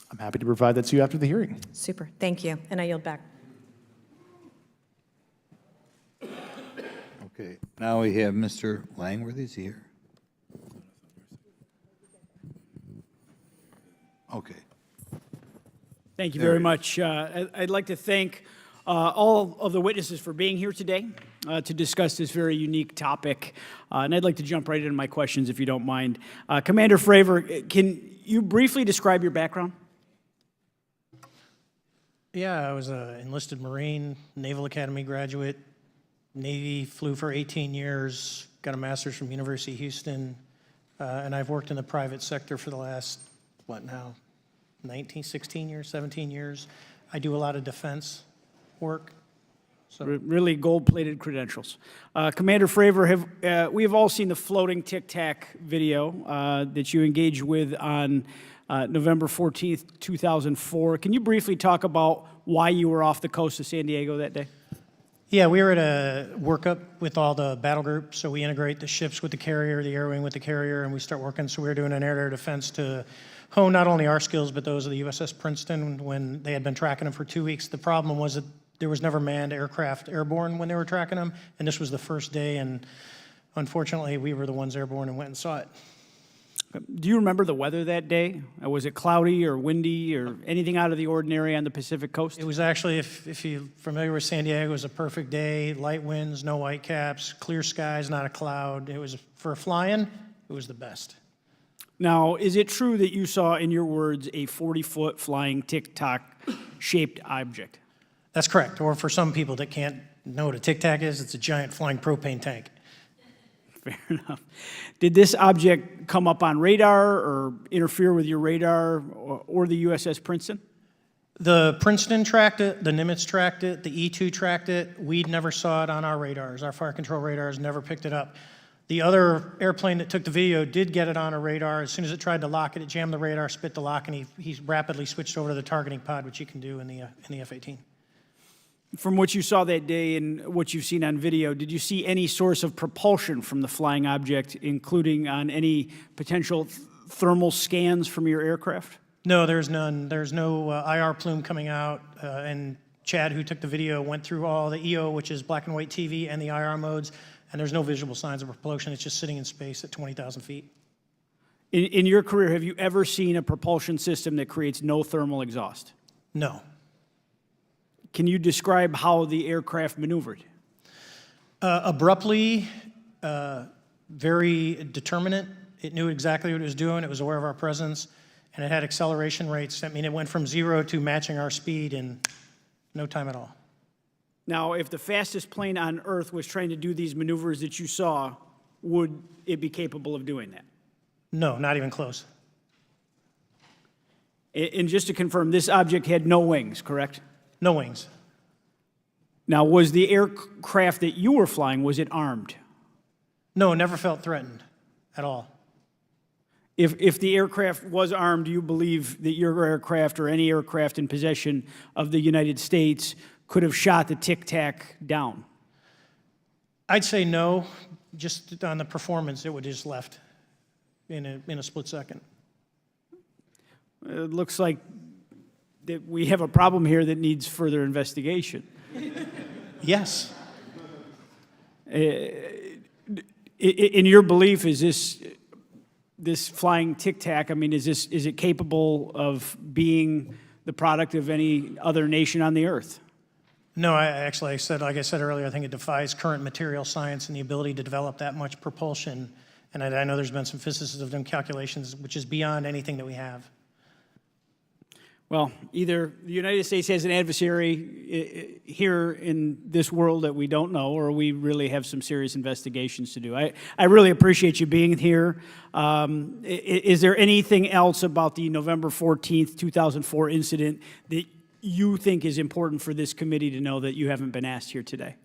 I'm happy to provide that to you after the hearing. Super, thank you, and I yield back. Okay, now we have Mr. Langworthy. Is he here? Okay. Thank you very much. I'd like to thank all of the witnesses for being here today to discuss this very unique topic. And I'd like to jump right into my questions, if you don't mind. Commander Fravor, can you briefly describe your background? Yeah, I was an enlisted Marine, Naval Academy graduate, Navy, flew for 18 years, got a master's from University of Houston, and I've worked in the private sector for the last, 16 years, 17 years. I do a lot of defense work. So. Really gold-plated credentials. Commander Fravor, we have all seen the floating Tic Tac video that you engaged with on November 14th, 2004. Can you briefly talk about why you were off the coast of San Diego that day? Yeah, we were at a workup with all the battle groups, so we integrate the ships with the carrier, the air wing with the carrier, and we start working. So we were doing an air-to-air defense to hone not only our skills, but those of the USS Princeton when they had been tracking them for 2 weeks. The problem was that there was never manned aircraft airborne when they were tracking them, and this was the first day, and unfortunately, we were the ones airborne and went and saw it. Do you remember the weather that day? Was it cloudy or windy or anything out of the ordinary on the Pacific coast? It was actually, if you're familiar with San Diego, it was a perfect day, light winds, no whitecaps, clear skies, not a cloud. It was, for flying, it was the best. Now, is it true that you saw, in your words, a 40-foot flying Tic Tac shaped object? That's correct. Or for some people that can't know what a Tic Tac is, it's a giant flying propane tank. Fair enough. Did this object come up on radar or interfere with your radar or the USS Princeton? The Princeton tracked it, the Nimitz tracked it, the E-2 tracked it. We never saw it on our radars. Our fire control radars never picked it up. The other airplane that took the video did get it on a radar. As soon as it tried to lock it, it jammed the radar, spit the lock, and he rapidly switched over to the targeting pod, which you can do in the F-18. From what you saw that day and what you've seen on video, did you see any source of propulsion from the flying object, including on any potential thermal scans from your aircraft? No, there's none. There's no IR plume coming out. And Chad, who took the video, went through all the EO, which is black and white TV, and the IR modes, and there's no visible signs of propulsion. It's just sitting in space at 20,000 feet. In your career, have you ever seen a propulsion system that creates no thermal exhaust? No. Can you describe how the aircraft maneuvered? Abruptly, very determinate. It knew exactly what it was doing. It was aware of our presence, and it had acceleration rates. I mean, it went from 0 to matching our speed in no time at all. Now, if the fastest plane on Earth was trying to do these maneuvers that you saw, would it be capable of doing that? No, not even close. And just to confirm, this object had no wings, correct? No wings. Now, was the aircraft that you were flying, was it armed? No, never felt threatened at all. If the aircraft was armed, do you believe that your aircraft or any aircraft in possession of the United States could have shot the Tic Tac down? I'd say no, just on the performance, it would just left in a split second. It looks like that we have a problem here that needs further investigation. Yes. In your belief, is this flying Tic Tac, I mean, is it capable of being the product of any other nation on the earth? No, like I said earlier, I think it defies current material science and the ability to develop that much propulsion. And I know there's been some physicists have done calculations, which is beyond anything that we have. Well, either the United States has an adversary here in this world that we don't know, or we really have some serious investigations to do. I really appreciate you being here. Is there anything else about the November 14th, 2004 incident that you think is important for this committee to know that you haven't been asked here today?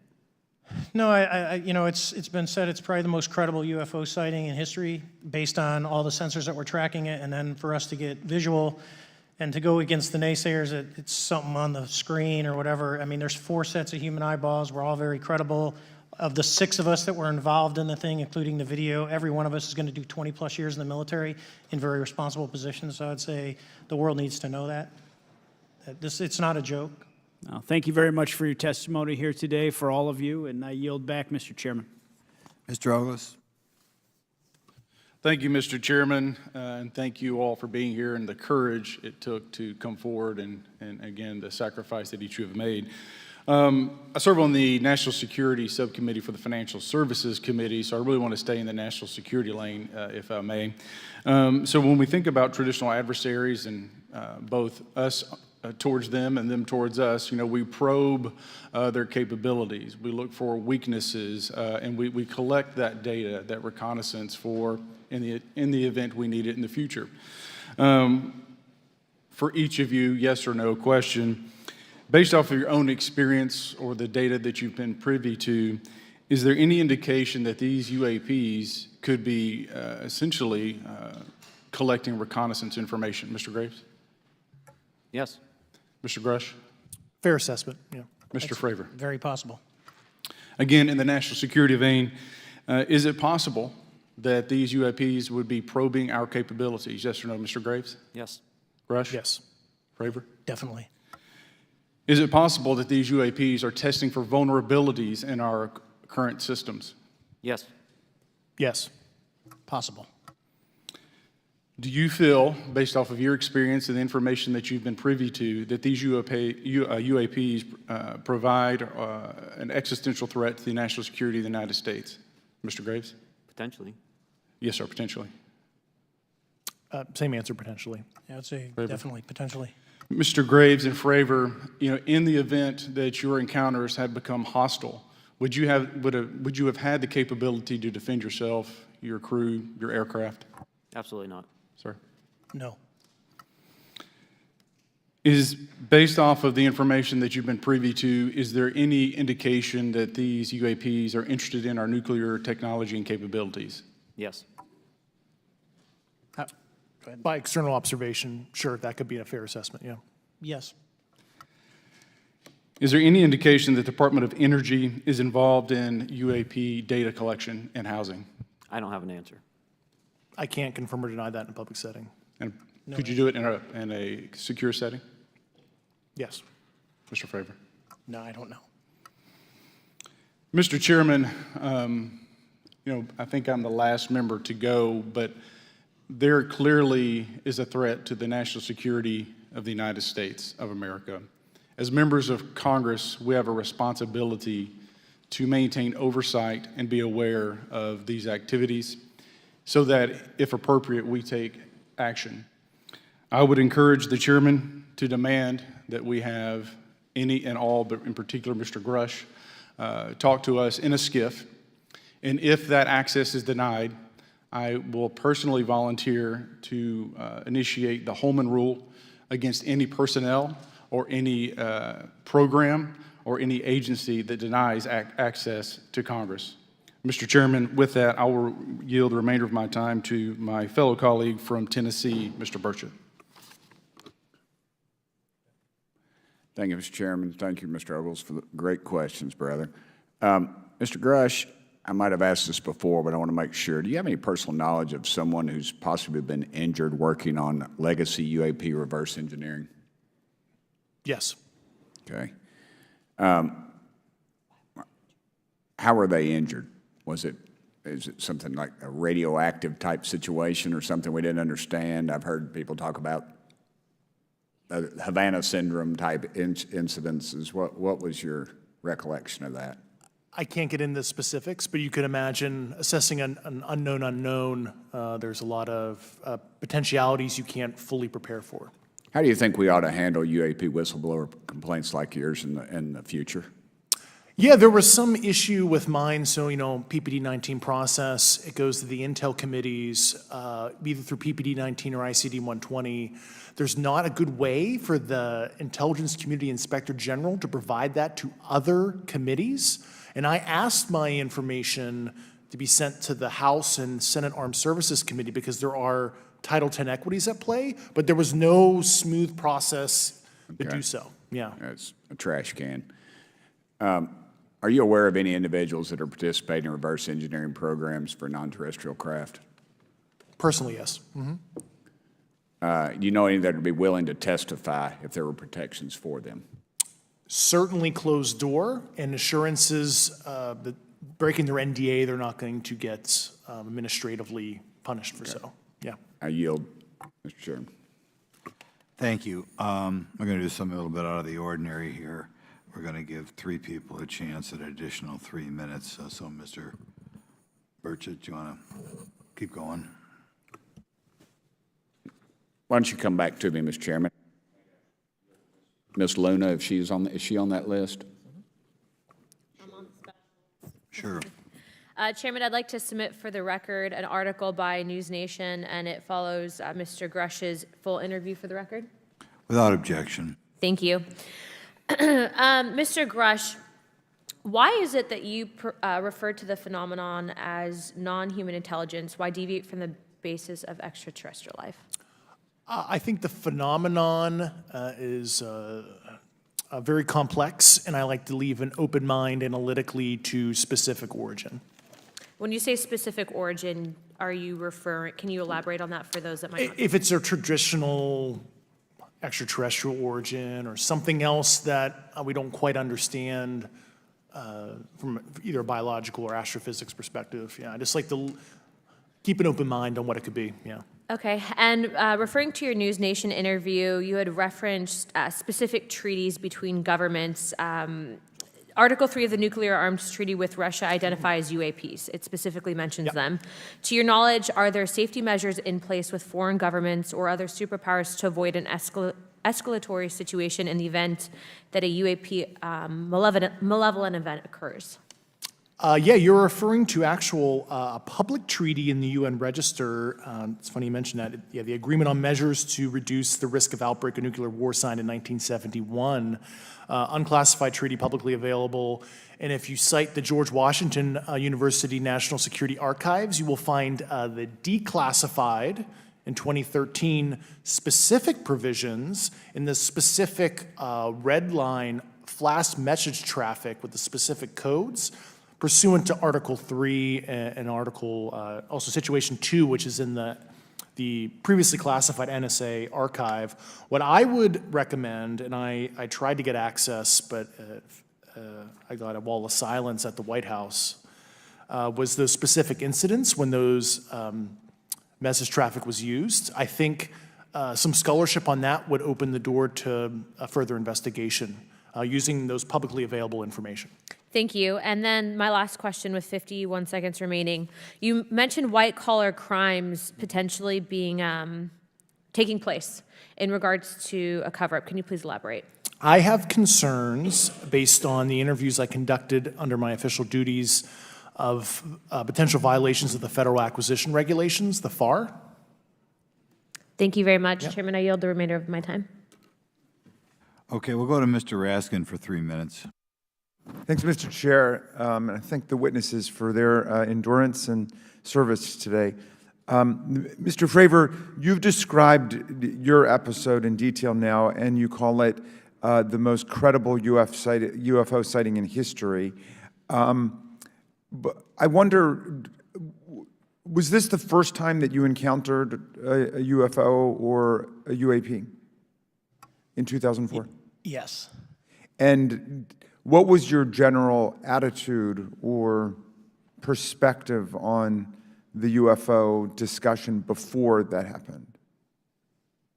No, it's been said it's probably the most credible UFO sighting in history based on all the sensors that were tracking it, and then for us to get visual and to go against the naysayers that it's something on the screen or whatever. I mean, there's 4 sets of human eyeballs. We're all very credible. Of the 6 of us that were involved in the thing, including the video, every one of us is going to do 20-plus years in the military in very responsible positions. So I'd say the world needs to know that. It's not a joke. Well, thank you very much for your testimony here today for all of you, and I yield back, Mr. Chairman. Mr. Ogles? Thank you, Mr. Chairman, and thank you all for being here and the courage it took to come forward and again, the sacrifice that each of you have made. I serve on the National Security Subcommittee for the Financial Services Committee, so I really want to stay in the national security lane, if I may. So when we think about traditional adversaries and both us towards them and them towards us, we probe their capabilities. We look for weaknesses, and we collect that data, that reconnaissance for in the event we need it in the future. For each of you, yes or no question, based off of your own experience or the data that you've been privy to, is there any indication that these UAPs could be essentially collecting reconnaissance information? Mr. Graves? Yes. Mr. Grusch? Fair assessment, yeah. Mr. Fravor? Very possible. Again, in the national security vein, is it possible that these UAPs would be probing our capabilities? Yes or no, Mr. Graves? Yes. Grusch? Yes. Fravor? Definitely. Is it possible that these UAPs are testing for vulnerabilities in our current systems? Yes. Yes. Possible. Do you feel, based off of your experience and the information that you've been privy to, that these UAPs provide an existential threat to the national security of the United States? Mr. Graves? Potentially. Yes, sir, potentially. Same answer, potentially. Yeah, I'd say Fravor? definitely, potentially. Mr. Graves and Fravor, in the event that your encounters had become hostile, would you have had the capability to defend yourself, your crew, your aircraft? Absolutely not. Sir? No. Is based off of the information that you've been privy to, is there any indication that these UAPs are interested in our nuclear technology and capabilities? Yes. By external observation, sure, that could be a fair assessment, yeah. Yes. Is there any indication that the Department of Energy is involved in UAP data collection and housing? I don't have an answer. I can't confirm or deny that in a public setting. And could you do it in a secure setting? Yes. Mr. Fravor? No, I don't know. Mr. Chairman, I think I'm the last member to go, but there clearly is a threat to the national security of the United States of America. As members of Congress, we have a responsibility to maintain oversight and be aware of these activities so that, if appropriate, we take action. I would encourage the chairman to demand that we have any and all, but in particular Mr. Grusch, talk to us in a skiff. And if that access is denied, I will personally volunteer to initiate the Holman Rule against any personnel or any program or any agency that denies access to Congress. Mr. Chairman, with that, I will yield the remainder of my time to my fellow colleague from Tennessee, Mr. Burchett. Thank you, Mr. Chairman. Thank you, Mr. Ogles, for the great questions, brother. Mr. Grusch, I might have asked this before, but I want to make sure. Do you have any personal knowledge of someone who's possibly been injured working on legacy UAP reverse engineering? Yes. Okay. How were they injured? Is it something like a radioactive type situation or something we didn't understand? I've heard people talk about Havana syndrome type incidences. What was your recollection of that? I can't get into specifics, but you can imagine assessing an unknown unknown. There's a lot of potentialities you can't fully prepare for. How do you think we ought to handle UAP whistleblower complaints like yours in the future? Yeah, there was some issue with mine. So, PPD-19 process, it goes to the Intel committees, either through PPD-19 or ICD-120. There's not a good way for the Intelligence Community Inspector General to provide that to other committees. And I asked my information to be sent to the House and Senate Armed Services Committee because there are Title X equities at play, but there was no smooth process to do so. Yeah. It's a trash can. Are you aware of any individuals that are participating in reverse engineering programs for non-terrestrial craft? Personally, yes. Do you know any that would be willing to testify if there were protections for them? Certainly closed door and assurances that breaking their NDA, they're not going to get administratively punished for so. Yeah. I yield, Mr. Chairman. Thank you. I'm going to do something a little bit out of the ordinary here. We're going to give 3 people a chance at an additional 3 minutes. So, Mr. Burchett, do you want to keep going? Why don't you come back to me, Mr. Chairman? Ms. Luna, is she on that list? Sure. Chairman, I'd like to submit for the record an article by News Nation, and it follows Mr. Grush's full interview for the record. Without objection. Thank you. Mr. Grusch, why is it that you refer to the phenomenon as non-human intelligence? Why deviate from the basis of extraterrestrial life? I think the phenomenon is very complex, and I like to leave an open mind analytically to specific origin. When you say specific origin, are you can you elaborate on that for those that might not? If it's a traditional extraterrestrial origin or something else that we don't quite understand from either a biological or astrophysics perspective, I just like to keep an open mind on what it could be, Okay, and referring to your News Nation interview, you had referenced specific treaties between governments. Article 3 of the Nuclear Arms Treaty with Russia identifies UAPs. It specifically mentions them. To your knowledge, are there safety measures in place with foreign governments or other superpowers to avoid an escalatory situation in the event that a UAP malevolent event occurs? Yeah, you're referring to a public treaty in the UN Register. It's funny you mentioned that. Yeah, the Agreement on Measures to Reduce the Risk of Outbreak of Nuclear War signed in 1971. Unclassified treaty, publicly available. And if you cite the George Washington University National Security Archives, you will find the declassified in 2013 specific provisions in the specific red line flash message traffic with the specific codes pursuant to Article 3 and Article, also Situation 2, which is in the previously classified NSA archive. What I would recommend, and I tried to get access, but I got a wall of silence at the White House, was those specific incidents when those message traffic was used. I think some scholarship on that would open the door to a further investigation using those publicly available information. Thank you. And then my last question with 51 seconds remaining. You mentioned white-collar crimes potentially being taking place in regards to a cover-up. Can you please elaborate? I have concerns based on the interviews I conducted under my official duties of potential violations of the Federal Acquisition Regulations, the FAR. Thank you very much, Chairman. I yield the remainder of my time. Okay, we'll go to Mr. Raskin for 3 minutes. Thanks, Mr. Chair, and I thank the witnesses for their endurance and service today. Mr. Fravor, you've described your episode in detail now, and you call it the most credible UFO sighting in history. But I wonder, was this the first time that you encountered a UFO or a UAP in 2004? Yes. And what was your general attitude or perspective on the UFO discussion before that happened?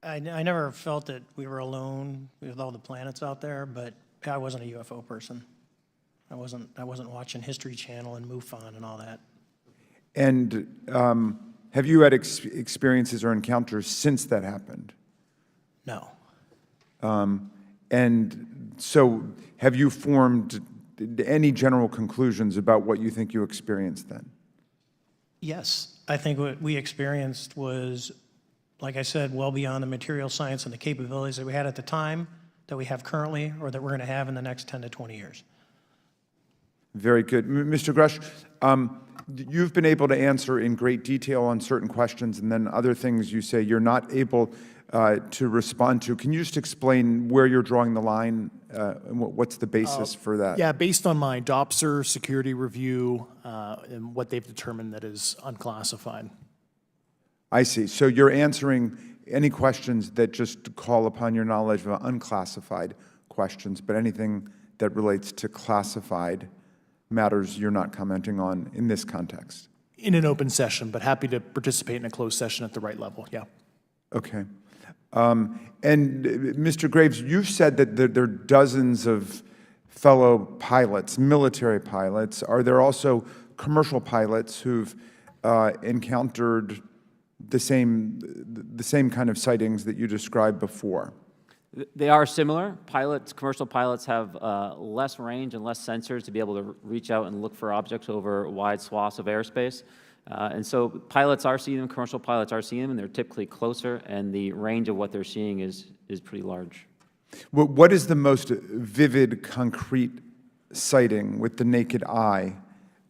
I never felt that we were alone with all the planets out there, but I wasn't a UFO person. I wasn't watching History Channel and MUFON and all that. And have you had experiences or encounters since that happened? No. And so have you formed any general conclusions about what you think you experienced then? Yes. I think what we experienced was, like I said, well beyond the material science and the capabilities that we had at the time, that we have currently, or that we're going to have in the next 10 to 20 years. Very good. Mr. Grusch, you've been able to answer in great detail on certain questions, and then other things you say you're not able to respond to. Can you just explain where you're drawing the line and what's the basis for that? Yeah, based on my DOPSR security review and what they've determined that is unclassified. I see. So you're answering any questions that just call upon your knowledge of unclassified questions, but anything that relates to classified matters you're not commenting on in this context? In an open session, but happy to participate in a closed session at the right level, yeah. Okay. And Mr. Graves, you've said that there are dozens of fellow pilots, military pilots. Are there also commercial pilots who've encountered the same kind of sightings that you described before? They are similar. Commercial pilots have less range and less sensors to be able to reach out and look for objects over wide swaths of airspace. And so pilots are seeing them, commercial pilots are seeing them, and they're typically closer, and the range of what they're seeing is pretty large. What is the most vivid, concrete sighting with the naked eye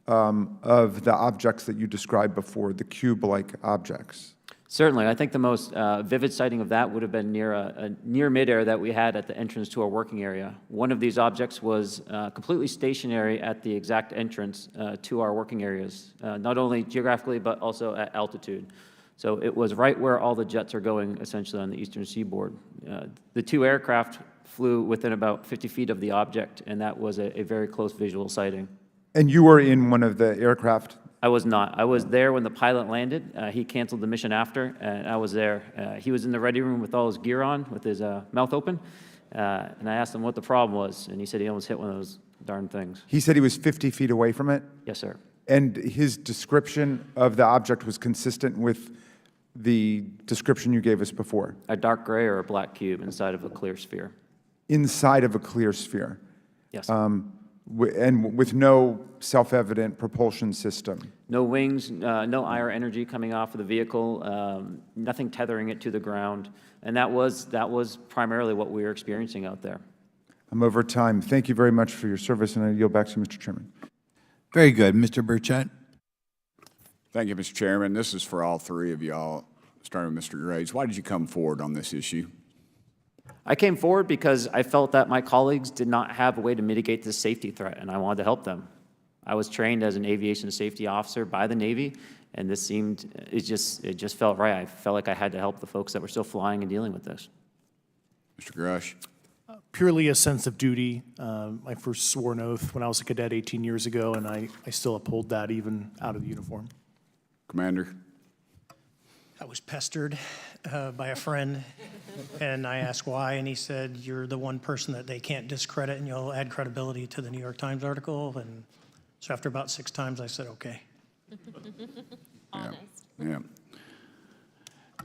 of the objects that you described before, the cube-like objects? Certainly. I think the most vivid sighting of that would have been near midair that we had at the entrance to our working area. One of these objects was completely stationary at the exact entrance to our working areas, not only geographically, but also at altitude. So it was right where all the jets are going, essentially, on the eastern seaboard. The two aircraft flew within about 50 feet of the object, and that was a very close visual sighting. And you were in one of the aircraft? I was not. I was there when the pilot landed. He canceled the mission after, and I was there. He was in the ready room with all his gear on, with his mouth open, and I asked him what the problem was, and he said he almost hit one of those darn things. He said he was 50 feet away from it? Yes, sir. And his description of the object was consistent with the description you gave us before? A dark gray or a black cube inside of a clear sphere. Inside of a clear sphere? Yes. And with no self-evident propulsion system? No wings, no IR energy coming off of the vehicle, nothing tethering it to the ground. And that was primarily what we were experiencing out there. I'm over time. Thank you very much for your service, and I yield back to you, Mr. Chairman. Very good. Mr. Burchett? Thank you, Mr. Chairman. This is for all three of y'all, starting with Mr. Graves. Why did you come forward on this issue? I came forward because I felt that my colleagues did not have a way to mitigate this safety threat, and I wanted to help them. I was trained as an aviation safety officer by the Navy, and this it just felt right. I felt like I had to help the folks that were still flying and dealing with this. Mr. Grusch? Purely a sense of duty. I first swore an oath when I was a cadet 18 years ago, and I still uphold that even out of the uniform. Commander? I was pestered by a friend, and I asked why, and he said, "You're the one person that they can't discredit, and you'll add credibility to the New York Times article." And so after about 6 times, I said, "Okay." Honest.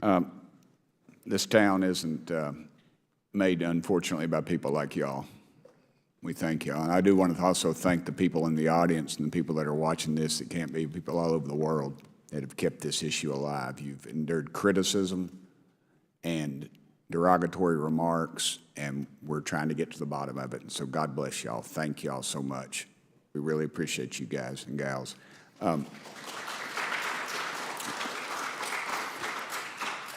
Yeah. This town isn't made, unfortunately, by people like y'all. We thank y'all. And I do want to also thank the people in the audience and the people that are watching this that can't be, people all over the world that have kept this issue alive. You've endured criticism and derogatory remarks, and we're trying to get to the bottom of it. And so God bless y'all. Thank y'all so much. We really appreciate you guys and gals.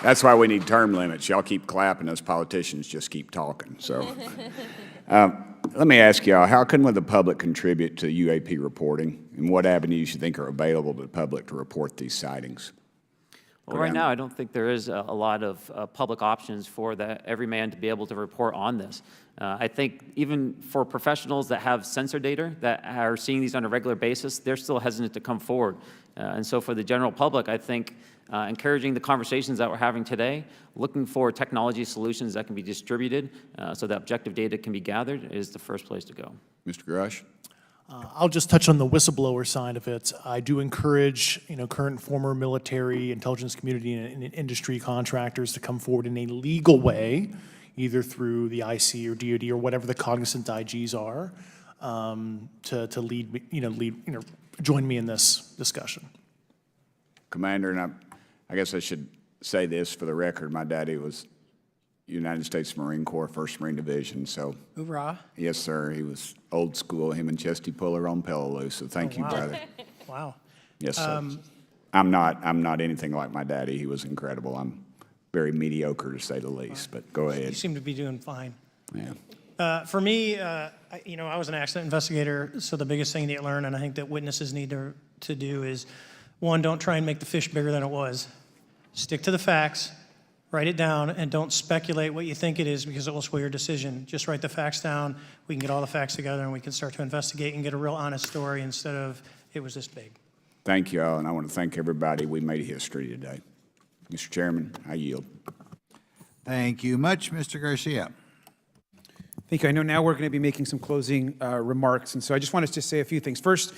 That's why we need term limits. Y'all keep clapping, us politicians just keep talking. So let me ask y'all, how can the public contribute to UAP reporting, and what avenues you think are available to the public to report these sightings? Well, right now, I don't think there is a lot of public options for every man to be able to report on this. I think even for professionals that have sensor data that are seeing these on a regular basis, they're still hesitant to come forward. And so for the general public, I think encouraging the conversations that we're having today, looking for technology solutions that can be distributed so that objective data can be gathered is the first place to go. Mr. Grusch? I'll just touch on the whistleblower side of it. I do encourage, current and former military, intelligence community, and industry contractors to come forward in a legal way, either through the IC or DoD or whatever the cognizant IGs are, to lead, join me in this discussion. Commander, and I guess I should say this for the record. My daddy was United States Marine Corps, 1st Marine Division, so. Hoorah. Yes, sir. He was old school, him and Chesty Puller on Peleliu, so thank you, wow. brother. Wow. Yes, sir. I'm not anything like my daddy. He was incredible. I'm very mediocre, to say the least, but go ahead. You seem to be doing fine. Yeah. For me, I was an accident investigator, so the biggest thing that you learn, and I think that witnesses need to do is, one, don't try and make the fish bigger than it was. Stick to the facts, write it down, and don't speculate what you think it is because it will sway your decision. Just write the facts down. We can get all the facts together, and we can start to investigate and get a real honest story instead of it was this big. Thank you all, and I want to thank everybody. We made history today. Mr. Chairman, I yield. Thank you much, Mr. Garcia. Thank you. I know now we're going to be making some closing remarks, and so I just wanted to say a few things. First,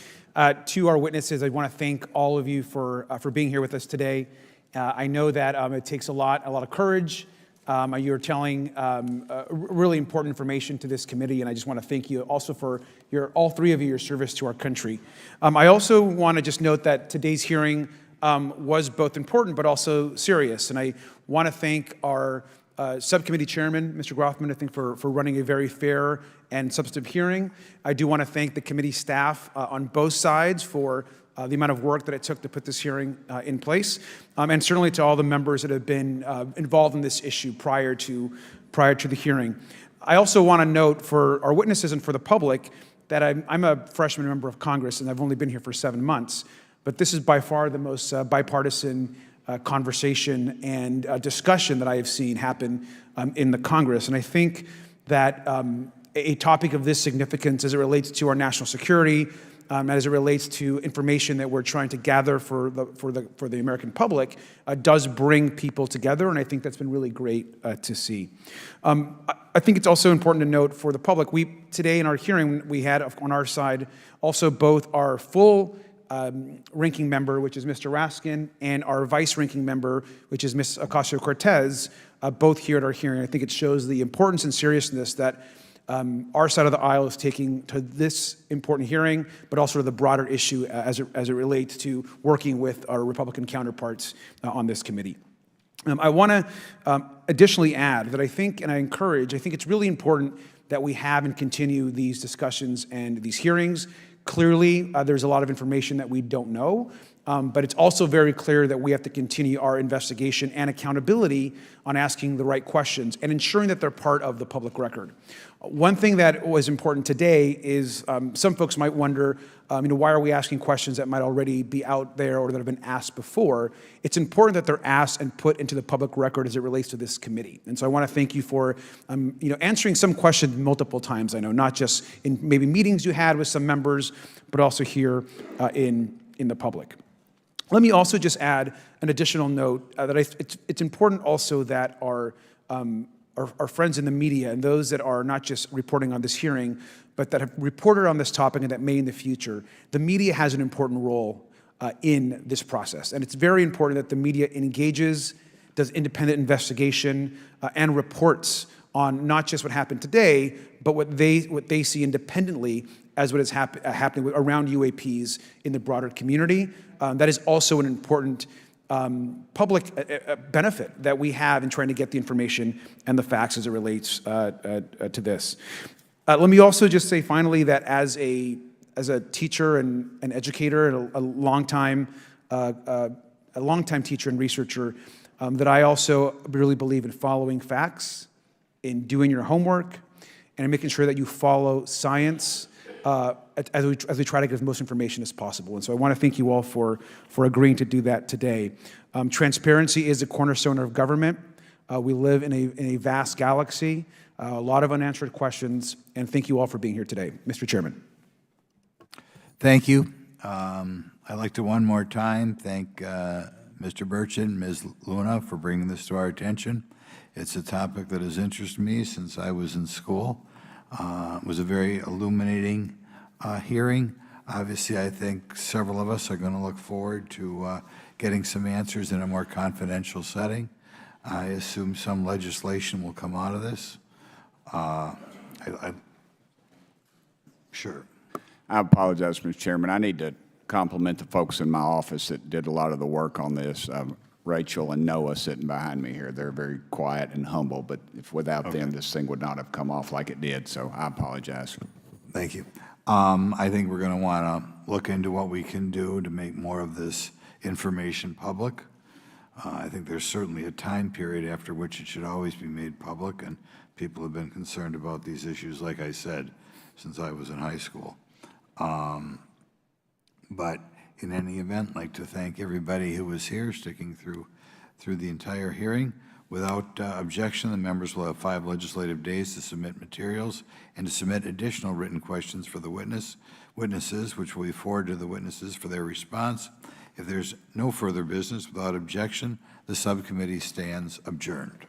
to our witnesses, I want to thank all of you for being here with us today. I know that it takes a lot of courage. You're telling really important information to this committee, and I just want to thank you also for all three of you, your service to our country. I also want to just note that today's hearing was both important but also serious, and I want to thank our subcommittee chairman, Mr. Grothman, I think for running a very fair and substantive hearing. I do want to thank the committee staff on both sides for the amount of work that it took to put this hearing in place, and certainly to all the members that have been involved in this issue prior to the hearing. I also want to note for our witnesses and for the public that I'm a freshman member of Congress, and I've only been here for 7 months, but this is by far the most bipartisan conversation and discussion that I have seen happen in the Congress. And I think that a topic of this significance as it relates to our national security, as it relates to information that we're trying to gather for the American public, does bring people together, and I think that's been really great to see. I think it's also important to note for the public, today in our hearing, we had on our side also both our full ranking member, which is Mr. Raskin, and our vice ranking member, which is Ms. Ocasio-Cortez, both here at our hearing. I think it shows the importance and seriousness that our side of the aisle is taking to this important hearing, but also to the broader issue as it relates to working with our Republican counterparts on this committee. I want to additionally add that I think it's really important that we have and continue these discussions and these hearings. Clearly, there's a lot of information that we don't know, but it's also very clear that we have to continue our investigation and accountability on asking the right questions and ensuring that they're part of the public record. One thing that was important today is some folks might wonder, why are we asking questions that might already be out there or that have been asked before? It's important that they're asked and put into the public record as it relates to this committee. And so I want to thank you for, answering some questions multiple times. I know not just in maybe meetings you had with some members, but also here in the public. Let me also just add an additional note that it's important also that our friends in the media and those that are not just reporting on this hearing, but that have reported on this topic and that may in the future, the media has an important role in this process. And it's very important that the media engages, does independent investigation, and reports on not just what happened today, but what they see independently as what is happening around UAPs in the broader community. That is also an important public benefit that we have in trying to get the information and the facts as it relates to this. Let me also just say finally that as a teacher and an educator and a longtime teacher and researcher, that I also really believe in following facts, in doing your homework, and in making sure that you follow science as we try to get as most information as possible. And so I want to thank you all for agreeing to do that today. Transparency is a cornerstone of government. We live in a vast galaxy, a lot of unanswered questions, and thank you all for being here today. Mr. Chairman. Thank you. I'd like to one more time thank Mr. Burchett and Ms. Luna for bringing this to our attention. It's a topic that has interested me since I was in school. It was a very illuminating hearing. Obviously, I think several of us are going to look forward to getting some answers in a more confidential setting. I assume some legislation will come out of this. Sure. I apologize, Mr. Chairman. I need to compliment the folks in my office that did a lot of the work on this. Rachel and Noah sitting behind me here. They're very quiet and humble, but if without them, this thing would not have come off like it did, so I apologize. Thank you. I think we're going to want to look into what we can do to make more of this information public. I think there's certainly a time period after which it should always be made public, and people have been concerned about these issues, like I said, since I was in high school. But in any event, I'd like to thank everybody who was here, sticking through the entire hearing. Without objection, the members will have 5 legislative days to submit materials and to submit additional written questions for the witnesses, which will be forwarded to the witnesses for their response. If there's no further business, without objection, the subcommittee stands adjourned.